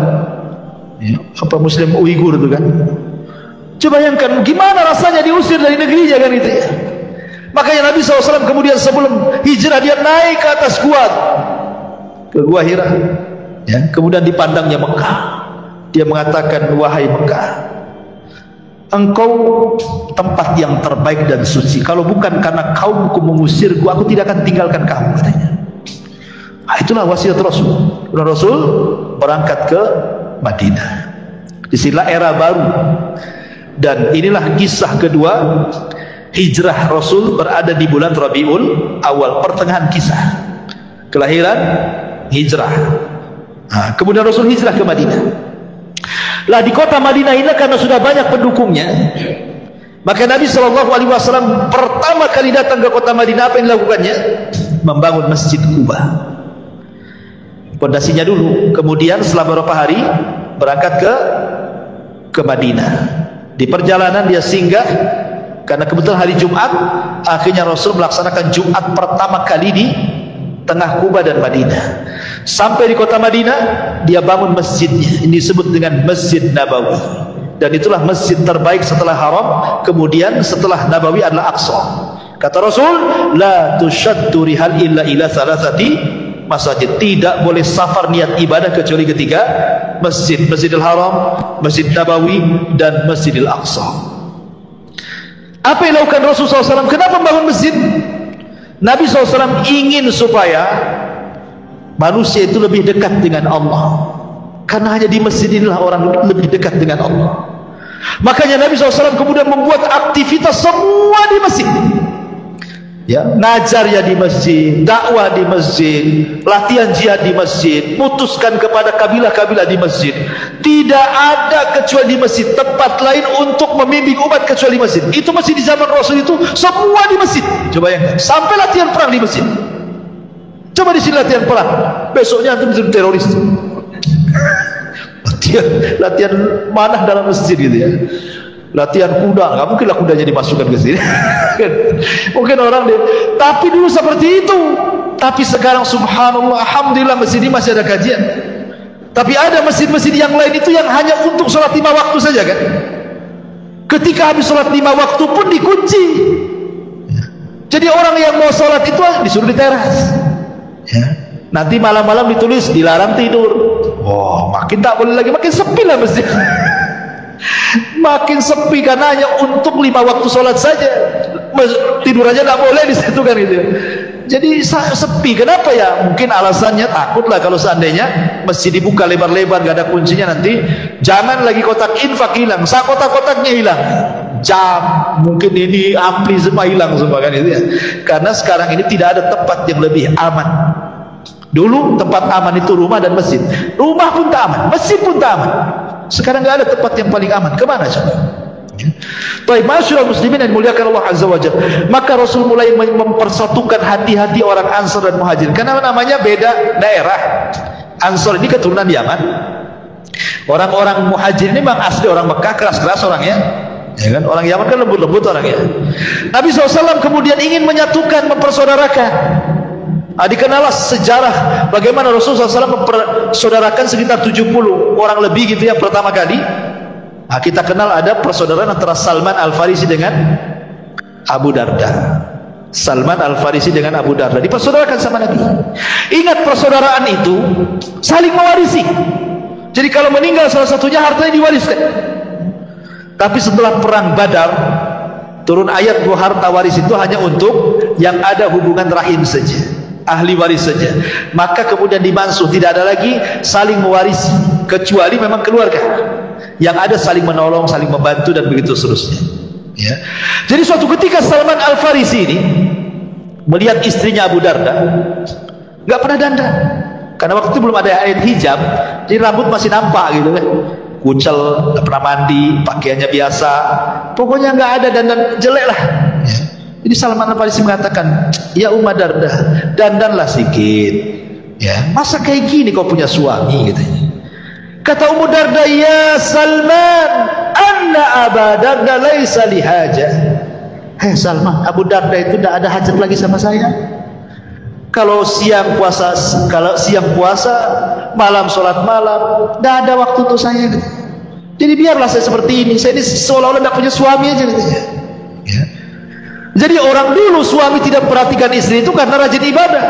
ya, apa Muslim Uighur tuh kan. Coba bayangkan gimana rasanya diusir dari negerinya kan itu ya. Makanya Nabi SAW kemudian sebelum hijrah dia naik ke atas gua, ke Gua Hira, ya, kemudian dipandangnya Mekah. Dia mengatakan, wahai Mekah, engkau tempat yang terbaik dan suci. Kalau bukan karena kaumku mengusirku, aku tidak akan tinggalkan kamu, katanya. Nah, itulah wasiat Rasul. Rasul berangkat ke Madinah. Disinilah era baru. Dan inilah kisah kedua hijrah Rasul, berada di bulan Rabiul Awal, pertengahan kisah kelahiran hijrah. Nah, kemudian Rasul hijrah ke Madinah. Lah di kota Madinah ini karena sudah banyak pendukungnya, maka Nabi SAW pertama kali datang ke kota Madinah, apa yang dilakukannya? Membangun Masjid Quba. Pondasinya dulu, kemudian setelah beberapa hari berangkat ke Madinah. Di perjalanan dia singgah, karena kebetulan hari Jumat, akhirnya Rasul melaksanakan Jumat pertama kali di tengah Quba dan Madinah. Sampai di kota Madinah, dia bangun masjidnya. Ini disebut dengan Masjid Nabawi. Dan itulah masjid terbaik setelah Haram. Kemudian setelah Nabawi adalah Aqsa. Kata Rasul, la tushaddu rihal illa ila thalathati masjid. Tidak boleh safar niat ibadah kecuali ketiga masjid, Masjidil Haram, Masjid Nabawi, dan Masjidil Aqsa. Apa yang dilakukan Rasulullah SAW? Kenapa membangun masjid? Nabi SAW ingin supaya manusia itu lebih dekat dengan Allah, karena hanya di masjid inilah orang lebih dekat dengan Allah. Makanya Nabi SAW kemudian membuat aktivitas semua di masjid, ya, ngajar ya di masjid, dakwah di masjid, latihan jihad di masjid, putuskan kepada kabilah-kabilah di masjid. Tidak ada kecuali di masjid tempat lain untuk membimbing umat kecuali masjid. Itu masjid di zaman Rasul itu semua di masjid. Coba yang sampai latihan perang di masjid. Coba di sini latihan perang, besoknya antum jadi teroris. Latihan manah dalam masjid gitu ya. Latihan kuda, nggak mungkin lah kudanya dimasukkan ke sini. Mungkin orang dia, tapi dulu seperti itu. Tapi sekarang subhanallah, alhamdulillah masjid ini masih ada kajian. Tapi ada masjid-masjid yang lain itu yang hanya untuk sholat 5 waktu saja kan. Ketika habis sholat 5 waktu pun dikunci. Jadi orang yang mau sholat itu disuruh di teras. Ya. Nanti malam-malam ditulis dilarang tidur. Wah, makin tak boleh lagi, makin sepi lah masjid. Makin sepi karena hanya untuk 5 waktu sholat saja. Tidur aja tak boleh di situ kan gitu. Jadi sepi. Kenapa ya? Mungkin alasannya takutlah kalau seandainya masjid dibuka lebar-lebar gak ada kuncinya, nanti jangan lagi kotak infak hilang, kotak-kotaknya hilang, jam mungkin ini ampli semua hilang semua kan itu ya. Karena sekarang ini tidak ada tempat yang lebih aman. Dulu tempat aman itu rumah dan masjid. Rumah pun tak aman, masjid pun tak aman. Sekarang nggak ada tempat yang paling aman. Kemana coba? Baik, masyaallah muslimin yang dimuliakan Allah Azza wa Jalla. Maka Rasul mulai mempersatukan hati-hati orang Ansar dan Muhajirin. Karena namanya beda daerah. Ansar ini keturunan Yaman. Orang-orang Muhajirin ini memang asli orang Mekah, keras-keras orangnya. Ya kan? Orang Yaman kan lembut-lembut orangnya. Nabi SAW kemudian ingin menyatukan, mempersaudarakan. Dikenallah sejarah bagaimana Rasulullah SAW mempersaudarakan sekitar 70 orang lebih gitu ya pertama kali. Kita kenal ada persaudaraan antara Salman Al-Farisi dengan Abu Darda. Salman Al-Farisi dengan Abu Darda dipersaudarakan sama Nabi. Ingat, persaudaraan itu saling mewarisi. Jadi kalau meninggal salah satunya hartanya diwariskan. Tapi setelah perang Badar turun ayat bahwa harta waris itu hanya untuk yang ada hubungan rahim saja, ahli waris saja. Maka kemudian dimansuh, tidak ada lagi saling mewarisi kecuali memang keluarga. Yang ada saling menolong, saling membantu dan begitu seterusnya. Ya. Jadi suatu ketika Salman Al-Farisi ini melihat istrinya Abu Darda nggak pernah dandan, karena waktu itu belum ada ayat hijab, jadi rambut masih nampak gitu kan, kucel, nggak pernah mandi, pakaiannya biasa, pokoknya nggak ada dandan, jelek lah. Ya. Jadi Salman Al-Farisi mengatakan, ya Umma Darda, dandanlah sedikit. Ya, masa kayak gini kau punya suami katanya. Kata Ummu Darda, ya Salman, anna Abu Darda laisa lihaja. Hei Salman, Abu Darda itu tidak ada hajat lagi sama saya. Kalau siang puasa, malam sholat malam, tidak ada waktu untuk saya. Jadi biarlah saya seperti ini. Saya ini seolah-olah tidak punya suami aja. Ya. Jadi orang dulu suami tidak perhatikan istri itu karena rajin ibadah.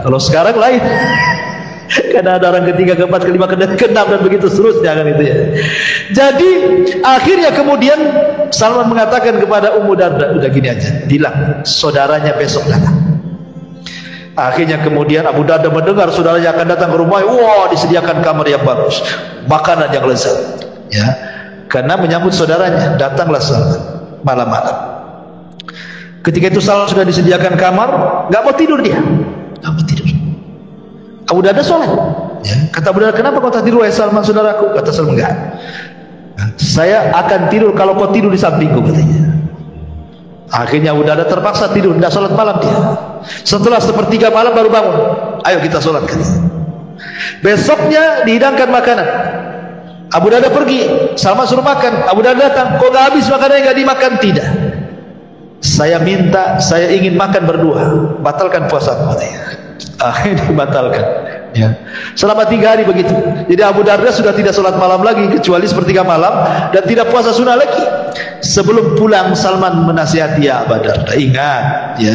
Kalau sekarang lain. Karena ada orang ketiga, keempat, kelima, keenam dan begitu seterusnya kan itu ya. Jadi akhirnya kemudian Salman mengatakan kepada Ummu Darda, udah gini aja, bilang saudaranya besok datang. Akhirnya kemudian Abu Darda mendengar saudaranya akan datang ke rumahnya. Wah, disediakan kamar yang bagus, makanan yang lezat. Ya, karena menyambut saudaranya, datanglah Salman malam-malam. Ketika itu Salman sudah disediakan kamar, nggak mau tidur dia, nggak mau tidur. Abu Darda sholat. Ya. Kata Abu Darda, kenapa kau tak tidur wahai Salman saudaraku? Kata Salman, enggak. Saya akan tidur kalau kau tidur di sampingku katanya. Akhirnya Abu Darda terpaksa tidur, tidak sholat malam dia. Setelah sepertiga malam baru bangun. Ayo kita sholat katanya. Besoknya dihidangkan makanan. Abu Darda pergi, Salman suruh makan. Abu Darda datang, kok nggak habis makanannya, nggak dimakan? Tidak. Saya ingin makan berdua. Batalkan puasaku katanya. Akhirnya dibatalkan. Ya. Selama 3 hari begitu. Jadi Abu Darda sudah tidak sholat malam lagi kecuali sepertiga malam dan tidak puasa sunnah lagi. Sebelum pulang Salman menasihati, ya Abu Darda, ingat ya,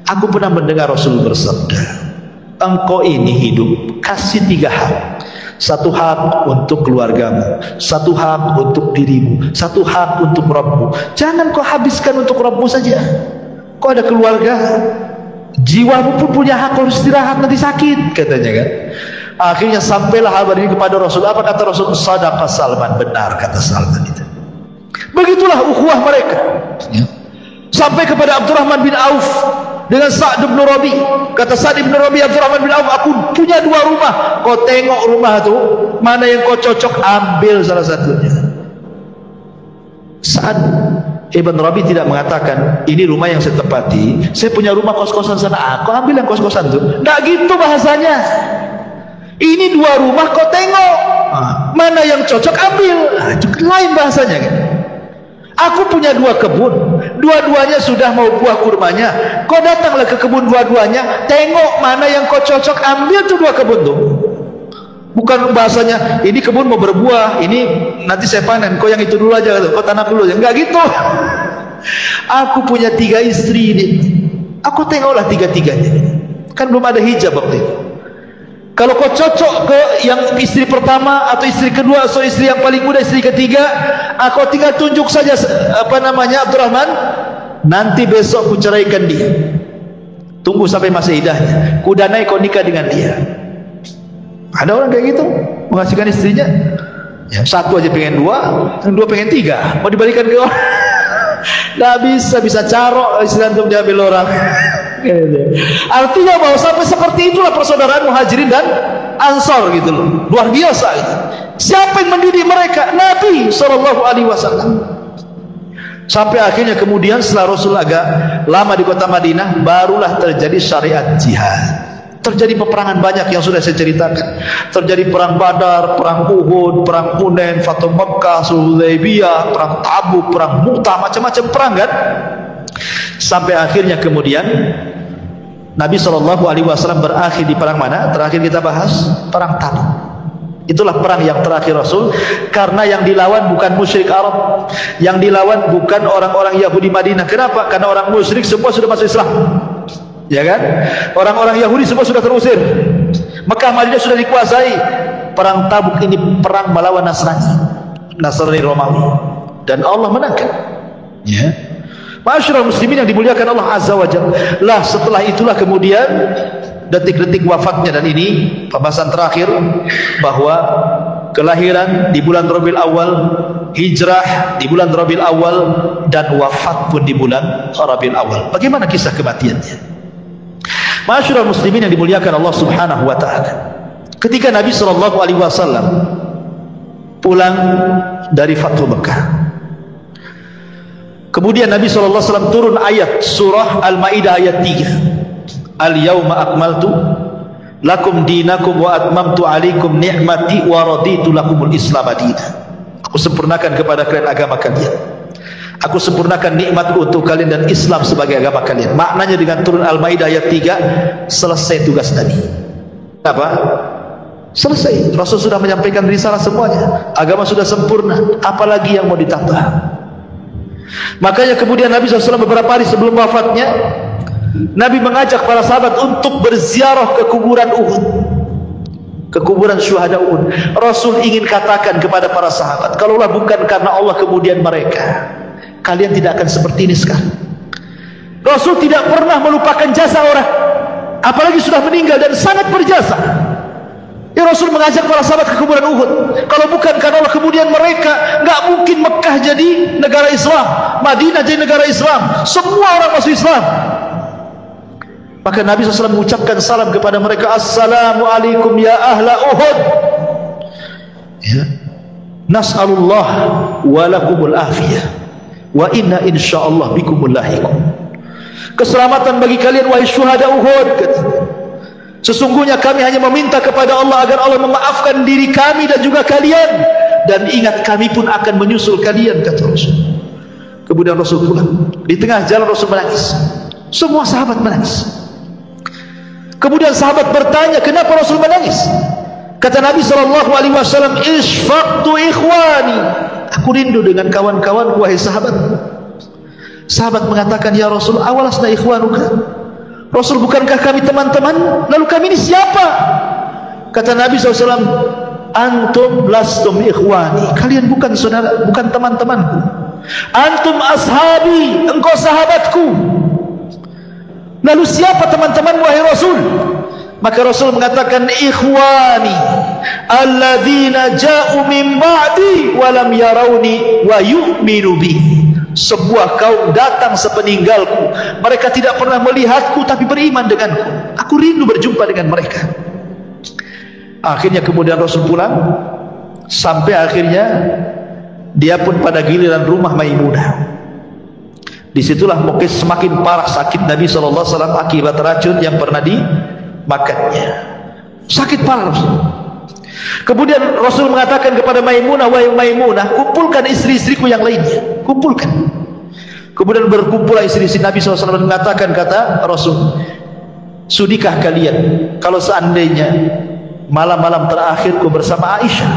aku pernah mendengar Rasul bersabda, engkau ini hidup, kasih 3 hak. 1 hak untuk keluargamu, 1 hak untuk dirimu, 1 hak untuk Rabbmu. Jangan kau habiskan untuk Rabbmu saja. Kau ada keluarga, jiwamu pun punya hak, kalau istirahat nanti sakit, katanya kan. Akhirnya sampailah kabar ini kepada Rasul. Apa kata Rasul? Shadaqa Salman, benar kata Salman itu. Begitulah ukhuwah mereka. Sampai kepada Abdurrahman bin Auf dengan Sa'd bin Rabi. Kata Sa'd bin Rabi, Abdurrahman bin Auf, aku punya 2 rumah. Kau tengok rumah itu, mana yang kau cocok, ambil salah satunya. Sa'd Ibn Rabi tidak mengatakan, ini rumah yang saya tempati, saya punya rumah kos-kosan sana, aku ambil yang kos-kosan itu. Tidak gitu bahasanya. Ini 2 rumah, kau tengok mana yang cocok, ambil. Itu lain bahasanya kan. Aku punya 2 kebun, dua-duanya sudah mau buah kurmanya. Kau datanglah ke kebun dua-duanya, tengok mana yang kau cocok, ambil tuh 2 kebun tuh. Bukan bahasanya, ini kebun mau berbuah, ini nanti saya panen, kau yang itu dulu aja, kau tanam dulu aja. Enggak gitu. Aku punya 3 istri ini, aku tengoklah 3-tiganya. Kan belum ada hijab waktu itu. Kalau kau cocok ke yang istri pertama atau istri kedua atau istri yang paling muda, istri ketiga, aku tinggal tunjuk saja Abdurrahman, nanti besok ku ceraikan dia. Tunggu sampai masa idahnya, ku danai kau nikah dengan dia. Ada orang kayak gitu, menghasilkan istrinya. Ya, 1 aja pengen 2, yang 2 pengen 3, mau dibalikan ke orang. Nggak bisa carok istilah untuk diambil orang. Artinya bahwa sampai seperti itulah persaudaraan Muhajirin dan Ansor gitu loh, luar biasa gitu. Siapa yang mendidik mereka? Nabi SAW. Sampai akhirnya kemudian setelah Rasul agak lama di kota Madinah, barulah terjadi syariat jihad. Terjadi peperangan banyak yang sudah saya ceritakan. Terjadi perang Badar, perang Uhud, perang Hunain, Fathu Makkah, Hudaybiyah, perang Tabuk, perang Mu'tah, macam-macam perang kan. Sampai akhirnya kemudian Nabi SAW berakhir di perang mana? Terakhir kita bahas perang Tabuk. Itulah perang yang terakhir Rasul, karena yang dilawan bukan musyrik Arab, yang dilawan bukan orang-orang Yahudi Madinah. Kenapa? Karena orang musyrik semua sudah masuk Islam, ya kan? Orang-orang Yahudi semua sudah terusir, Mekah Madinah sudah dikuasai. Perang Tabuk ini perang melawan Nasrani Romawi, dan Allah menangkan. Ya, Ma'asyiral muslimin yang dimuliakan Allah Azza wa Jalla. Lah setelah itulah kemudian detik-detik wafatnya, dan ini pembahasan terakhir, bahwa kelahiran di bulan Rabiul Awal, hijrah di bulan Rabiul Awal, dan wafat pun di bulan Rabiul Awal. Bagaimana kisah kematiannya? Ma'asyiral muslimin yang dimuliakan Allah Subhanahu wa taala. Ketika Nabi SAW pulang dari Fathu Mekah, kemudian Nabi SAW turun ayat surah Al-Ma'idah ayat 3. Al-yawma akmaltu lakum dinakum wa atmamtu alaikum ni'mati wa raditu lakumul islam madinah. Aku sempurnakan kepada kalian agama kalian, aku sempurnakan nikmatku untuk kalian dan Islam sebagai agama kalian. Maknanya dengan turun Al-Ma'idah ayat 3, selesai tugas Nabi. Apa? Selesai. Rasul sudah menyampaikan risalah semuanya, agama sudah sempurna, apalagi yang mau ditambah. Makanya kemudian Nabi SAW beberapa hari sebelum wafatnya, Nabi mengajak para sahabat untuk berziarah ke kuburan Uhud, ke kuburan syuhada Uhud. Rasul ingin katakan kepada para sahabat, kalaulah bukan karena Allah kemudian mereka, kalian tidak akan seperti ini sekarang. Rasul tidak pernah melupakan jasa orang, apalagi sudah meninggal dan sangat berjasa. Ya, Rasul mengajak para sahabat ke kuburan Uhud. Kalau bukan karena Allah kemudian mereka, nggak mungkin Mekah jadi negara Islam, Madinah jadi negara Islam, semua orang masuk Islam. Maka Nabi SAW mengucapkan salam kepada mereka, Assalamualaikum ya ahla Uhud, ya, nas'alullah wa lakumul afiyah wa inna insyaallah bikumul lahiqun. Keselamatan bagi kalian wahai syuhada Uhud, katanya. Sesungguhnya kami hanya meminta kepada Allah agar Allah memaafkan diri kami dan juga kalian, dan ingat kami pun akan menyusul kalian, kata Rasul. Kemudian Rasul pulang. Di tengah jalan Rasul menangis, semua sahabat menangis. Kemudian sahabat bertanya, kenapa Rasul menangis? Kata Nabi SAW, Ishfaqtu ikhwani, aku rindu dengan kawan-kawan wahai sahabat. Sahabat mengatakan, ya Rasul, awalasna ikhwanuka, Rasul, bukankah kami teman-teman? Lalu kami ini siapa? Kata Nabi SAW, antum lastum ikhwani, kalian bukan saudara, bukan teman-temanku. Antum ashabi, engkau sahabatku. Lalu siapa teman-teman wahai Rasul? Maka Rasul mengatakan, ikhwani alladzina ja'u min ba'di wa lam yarawni wa yu'minu bi. Sebuah kaum datang sepeninggalku, mereka tidak pernah melihatku tapi beriman denganku. Aku rindu berjumpa dengan mereka. Akhirnya kemudian Rasul pulang, sampai akhirnya dia pun pada giliran rumah Maimunah. Disitulah mungkin semakin parah sakit Nabi SAW akibat racun yang pernah dimakannya. Sakit parah Rasul. Kemudian Rasul mengatakan kepada Maimunah, wahai Maimunah, kumpulkan istri-istriku yang lainnya, kumpulkan. Kemudian berkumpul istri-istri Nabi SAW, mengatakan, kata Rasul, sudikah kalian kalau seandainya malam-malam terakhirku bersama Aisyah?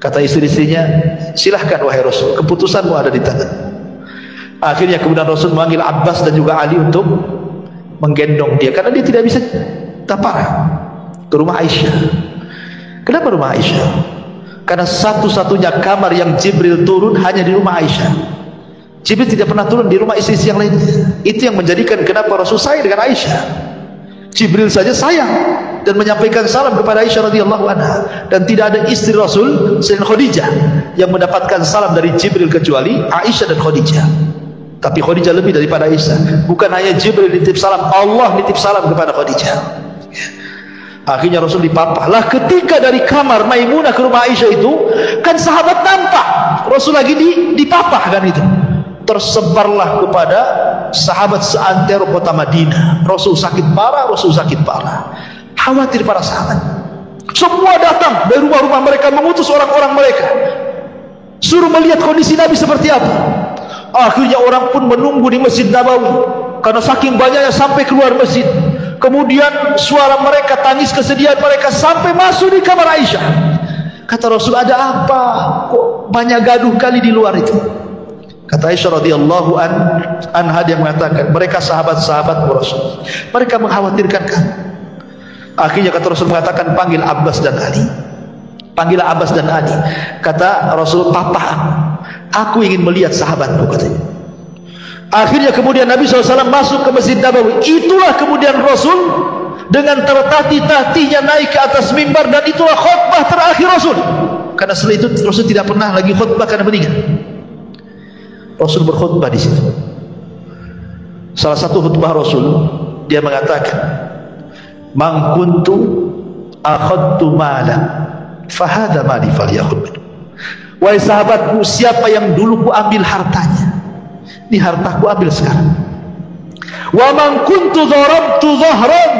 Kata istri-istrinya, silahkan wahai Rasul, keputusanmu ada di tangan. Akhirnya kemudian Rasul memanggil Abbas dan juga Ali untuk menggendong dia, karena dia tidak bisa taparah ke rumah Aisyah. Kenapa rumah Aisyah? Karena satu-satunya kamar yang Jibril turun hanya di rumah Aisyah. Jibril tidak pernah turun di rumah istri yang lainnya. Itu yang menjadikan kenapa Rasul sayang dengan Aisyah. Jibril saja sayang dan menyampaikan salam kepada Aisyah radhiyallahu anha, dan tidak ada istri Rasul selain Khadijah yang mendapatkan salam dari Jibril kecuali Aisyah dan Khadijah. Tapi Khadijah lebih daripada Aisyah. Bukan hanya Jibril nitip salam, Allah nitip salam kepada Khadijah. Akhirnya Rasul dipapah. Lah ketika dari kamar Maimunah ke rumah Aisyah itu, kan sahabat nampak Rasul lagi dipapah kan itu. Tersebarlah kepada sahabat seantero kota Madinah. Rasul sakit parah, Rasul sakit parah. Khawatir para sahabat. Semua datang dari rumah-rumah mereka, mengutus orang-orang mereka, suruh melihat kondisi Nabi seperti apa. Akhirnya orang pun menunggu di Masjid Nabawi, karena saking banyaknya sampai keluar masjid. Kemudian suara mereka, tangis kesedihan mereka sampai masuk di kamar Aisyah. Kata Rasul, ada apa? Kok banyak gaduh kali di luar itu? Kata Aisyah radhiyallahu anha, dia mengatakan, mereka sahabat-sahabat Rasul, mereka mengkhawatirkan kamu. Akhirnya kata Rasul mengatakan, panggil Abbas dan Ali. Panggil Abbas dan Ali. Kata Rasul, papa aku ingin melihat sahabatmu, katanya. Akhirnya kemudian Nabi SAW masuk ke Masjid Nabawi. Itulah kemudian Rasul dengan tertatih-tatihnya naik ke atas mimbar, dan itulah khutbah terakhir Rasul. Karena setelah itu Rasul tidak pernah lagi khutbah karena meninggal. Rasul berkhutbah di situ. Salah satu khutbah Rasul, dia mengatakan, "Man kuntu akhadtu mala, fahada mali falyakhud." Wahai sahabatku, siapa yang dulu ku ambil hartanya, ini hartaku ambil sekarang. Wa man kuntu darabtu dhahran,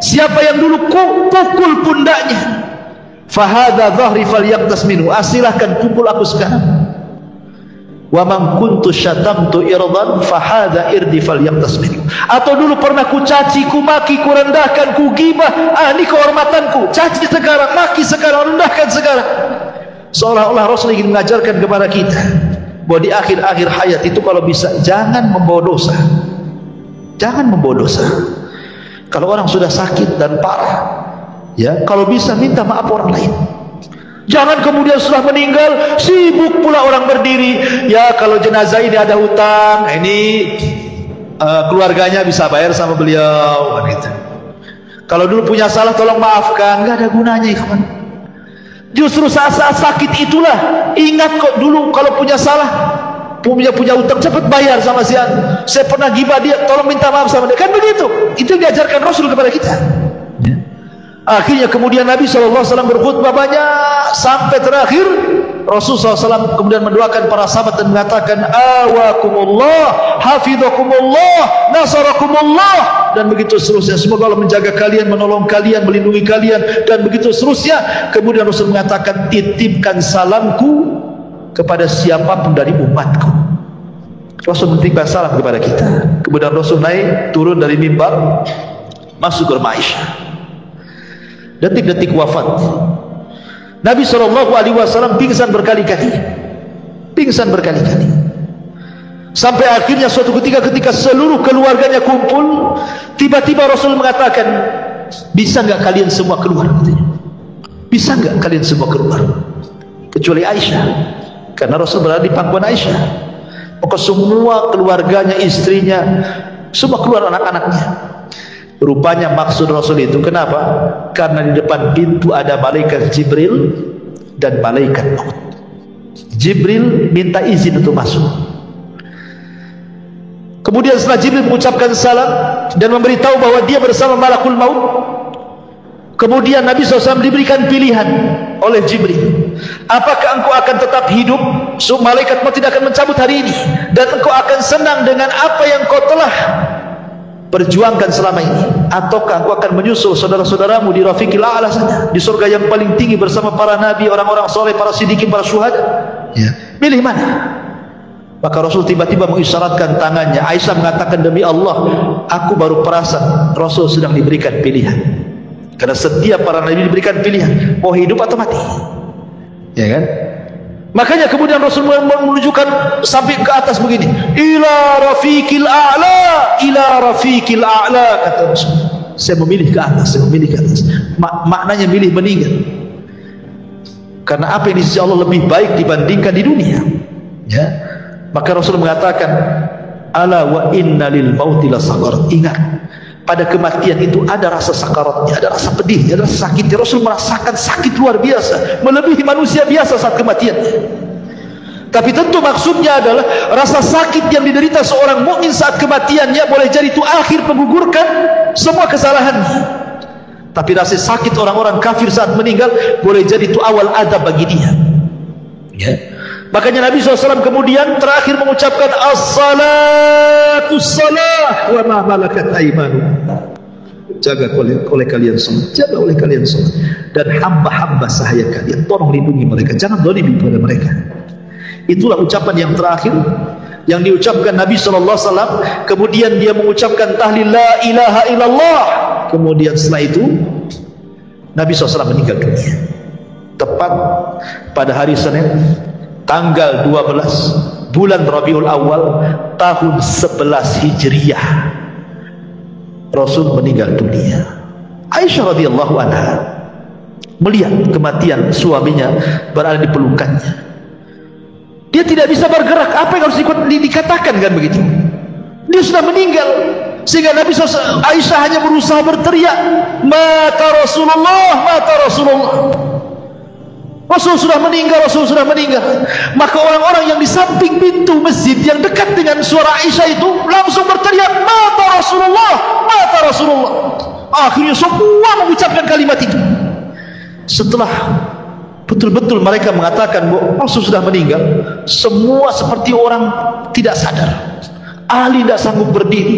siapa yang dulu ku pukul pundaknya, fahada dhahri falyaqtas minhu, silahkan pukul aku sekarang. Wa man kuntu syatamtu irdan, fahada irdi falyaqtas minhu, atau dulu pernah ku caci, ku maki, ku rendahkan, ku gibah, ini kehormatanku, caci sekarang, maki sekarang, rendahkan sekarang. Seolah-olah Rasul ingin mengajarkan kepada kita bahwa di akhir-akhir hayat itu kalau bisa jangan membawa dosa. Jangan membawa dosa. Kalau orang sudah sakit dan parah, ya, kalau bisa minta maaf orang lain. Jangan kemudian setelah meninggal sibuk pula orang berdiri, ya kalau jenazah ini ada hutang, ini keluarganya bisa bayar sama beliau, gitu. Kalau dulu punya salah tolong maafkan, nggak ada gunanya, ikhwan. Justru saat-saat sakit itulah ingat kok dulu kalau punya salah, punya hutang, cepat bayar sama si an. Saya pernah gibah dia, tolong minta maaf sama dia. Kan begitu. Itu yang diajarkan Rasul kepada kita. Akhirnya kemudian Nabi SAW berkhutbah banyak sampai terakhir Rasul SAW kemudian mendoakan para sahabat dan mengatakan, awakumullah, hafidhakumullah, nasarakumullah, dan begitu seterusnya. Semoga Allah menjaga kalian, menolong kalian, melindungi kalian, dan begitu seterusnya. Kemudian Rasul mengatakan, titipkan salamku kepada siapapun dari umatku. Rasul menitipkan salam kepada kita. Kemudian Rasul naik turun dari mimbar, masuk ke rumah Aisyah. Detik-detik wafat, Nabi SAW pingsan berkali-kali. Pingsan berkali-kali. Sampai akhirnya suatu ketika seluruh keluarganya kumpul, tiba-tiba Rasul mengatakan, bisa nggak kalian semua keluar? Bisa nggak kalian semua keluar? Kecuali Aisyah, karena Rasul berada di pangkuan Aisyah. Maka semua keluarganya, istrinya, semua keluar, anak-anaknya. Rupanya maksud Rasul itu kenapa? Karena di depan pintu ada malaikat Jibril dan malaikat maut. Jibril minta izin untuk masuk. Kemudian setelah Jibril mengucapkan salam dan memberitahu bahwa dia bersama malakul maut, kemudian Nabi SAW diberikan pilihan oleh Jibril. Apakah engkau akan tetap hidup, so malaikat maut tidak akan mencabut hari ini, dan engkau akan senang dengan apa yang kau telah perjuangkan selama ini, ataukah engkau akan menyusul saudara-saudaramu di Rafiqil A'la saja, di surga yang paling tinggi bersama para nabi, orang-orang soleh, para siddiqin, para syuhada? Ya, pilih mana? Maka Rasul tiba-tiba mengisyaratkan tangannya. Aisyah mengatakan, demi Allah, aku baru perasan Rasul sedang diberikan pilihan. Karena setiap para nabi diberikan pilihan, mau hidup atau mati, ya kan? Makanya kemudian Rasul menunjukkan sampai ke atas begini, ila rafiqil a'la, ila rafiqil a'la, kata Rasul. Saya memilih ke atas, saya memilih ke atas. Maknanya milih meninggal. Karena apa yang di sisi Allah lebih baik dibandingkan di dunia, ya. Maka Rasul mengatakan, ala wa inna lil mauti la sakarat. Ingat, pada kematian itu ada rasa sakaratnya, ada rasa pedihnya, ada rasa sakitnya. Rasul merasakan sakit luar biasa, melebihi manusia biasa saat kematiannya. Tapi tentu maksudnya adalah rasa sakit yang diderita seorang mukmin saat kematiannya boleh jadi itu akhir menggugurkan semua kesalahannya. Tapi rasa sakit orang-orang kafir saat meninggal boleh jadi itu awal adab bagi dia, ya. Makanya Nabi SAW kemudian terakhir mengucapkan as-salatu salah wa ma malakat aymanu. Jaga oleh kalian semua, jaga oleh kalian semua, dan hamba-hamba sahaya kalian, tolong lindungi mereka, jangan zalimi pada mereka. Itulah ucapan yang terakhir yang diucapkan Nabi SAW. Kemudian dia mengucapkan tahlil la ilaha illallah. Kemudian setelah itu Nabi SAW meninggal dunia tepat pada hari Senin tanggal 12 bulan Rabiul Awal tahun 11 Hijriah. Rasul meninggal dunia. Aisyah radhiyallahu anha melihat kematian suaminya berada di pelukannya. Dia tidak bisa bergerak. Apa yang harus dikatakan kan begitu? Dia sudah meninggal. Sehingga Nabi SAW, Aisyah hanya berusaha berteriak, mata Rasulullah, mata Rasulullah. Rasul sudah meninggal, Rasul sudah meninggal. Maka orang-orang yang di samping pintu masjid yang dekat dengan suara Aisyah itu langsung berteriak, mata Rasulullah, mata Rasulullah. Akhirnya semua mengucapkan kalimat itu. Setelah betul-betul mereka mengatakan bahwa Rasul sudah meninggal, semua seperti orang tidak sadar. Ali tidak sanggup berdiri,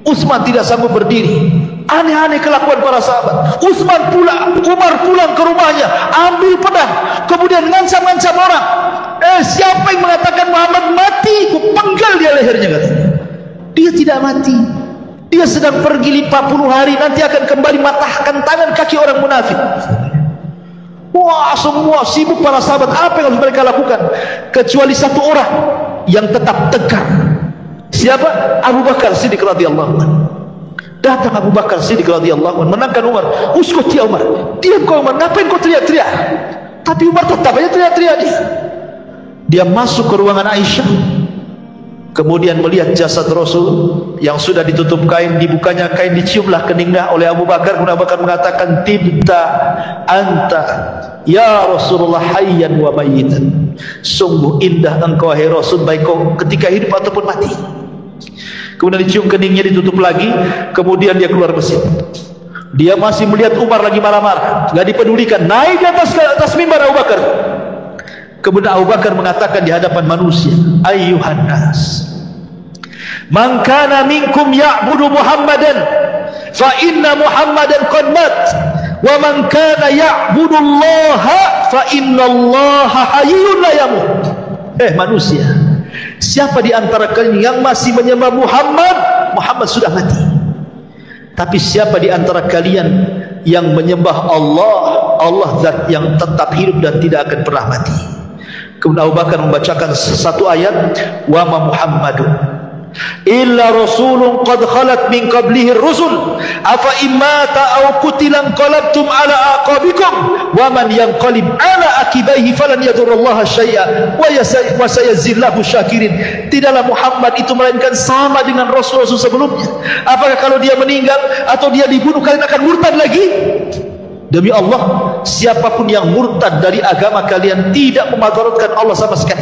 Utsman tidak sanggup berdiri. Aneh-aneh kelakuan para sahabat. Utsman pulang, Umar pulang ke rumahnya, ambil pedang, kemudian ngancam-ngancam orang. Siapa yang mengatakan Muhammad mati, ku penggal dia lehernya, katanya. Dia tidak mati. Dia sedang pergi 40 hari, nanti akan kembali matahkan tangan kaki orang munafik. Wah, semua sibuk para sahabat. Apa yang harus mereka lakukan? Kecuali satu orang yang tetap tegar. Siapa? Abu Bakar Siddiq radhiyallahu anhu. Datang Abu Bakar Siddiq radhiyallahu anhu menangkan Umar. Uskut ya Umar, diam kau Umar, ngapain kau teriak-teriak? Tapi Umar tetap aja teriak-teriak dia. Dia masuk ke ruangan Aisyah, kemudian melihat jasad Rasul yang sudah ditutup kain, dibukanya kain, diciumlah keningnya oleh Abu Bakar. Kemudian Abu Bakar mengatakan, tibta anta ya Rasulullah hayyan wa mayyitan. Sungguh indah engkau hai Rasul, baik kau ketika hidup ataupun mati. Kemudian dicium keningnya, ditutup lagi. Kemudian dia keluar masjid. Dia masih melihat Umar lagi marah-marah, gak dipedulikan. Naik di atas mimbar Abu Bakar. Kemudian Abu Bakar mengatakan di hadapan manusia, ayyuhan nas, man kana minkum ya'budu Muhammadan fa inna Muhammadan qad mat, wa man kana ya'budu Allah fa inna Allah hayyun la yamut. Manusia, siapa di antara kalian yang masih menyembah Muhammad, Muhammad sudah mati. Tapi siapa di antara kalian yang menyembah Allah, Allah zat yang tetap hidup dan tidak akan pernah mati. Kemudian Abu Bakar membacakan satu ayat, wa ma Muhammadun illa rasulun qad khalat min qablihi ar-rusul afa immata aw qutilan qalabtum ala aqabikum wa man yanqalib ala akibaihi falan yadurrallaha syai'a wa sayazillahu syakirin. Tidaklah Muhammad itu melainkan sama dengan rasul-rasul sebelumnya. Apakah kalau dia meninggal atau dia dibunuh kalian akan murtad lagi? Demi Allah, siapapun yang murtad dari agama kalian tidak memadaratkan Allah sama sekali,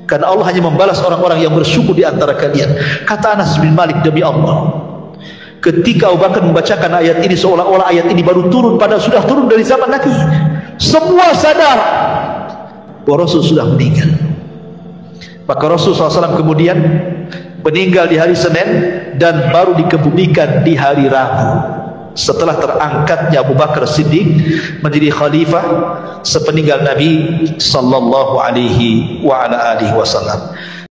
karena Allah hanya membalas orang-orang yang bersyukur di antara kalian. Kata Anas bin Malik, demi Allah, ketika Abu Bakar membacakan ayat ini, seolah-olah ayat ini baru turun, padahal sudah turun dari zaman Nabi. Semua sadar bahwa Rasul sudah meninggal. Maka Rasul SAW kemudian meninggal di hari Senin dan baru dikebumikan di hari Rabu, setelah terangkatnya Abu Bakar Siddiq menjadi khalifah sepeninggal Nabi sallallahu alaihi wa ala alihi wasallam.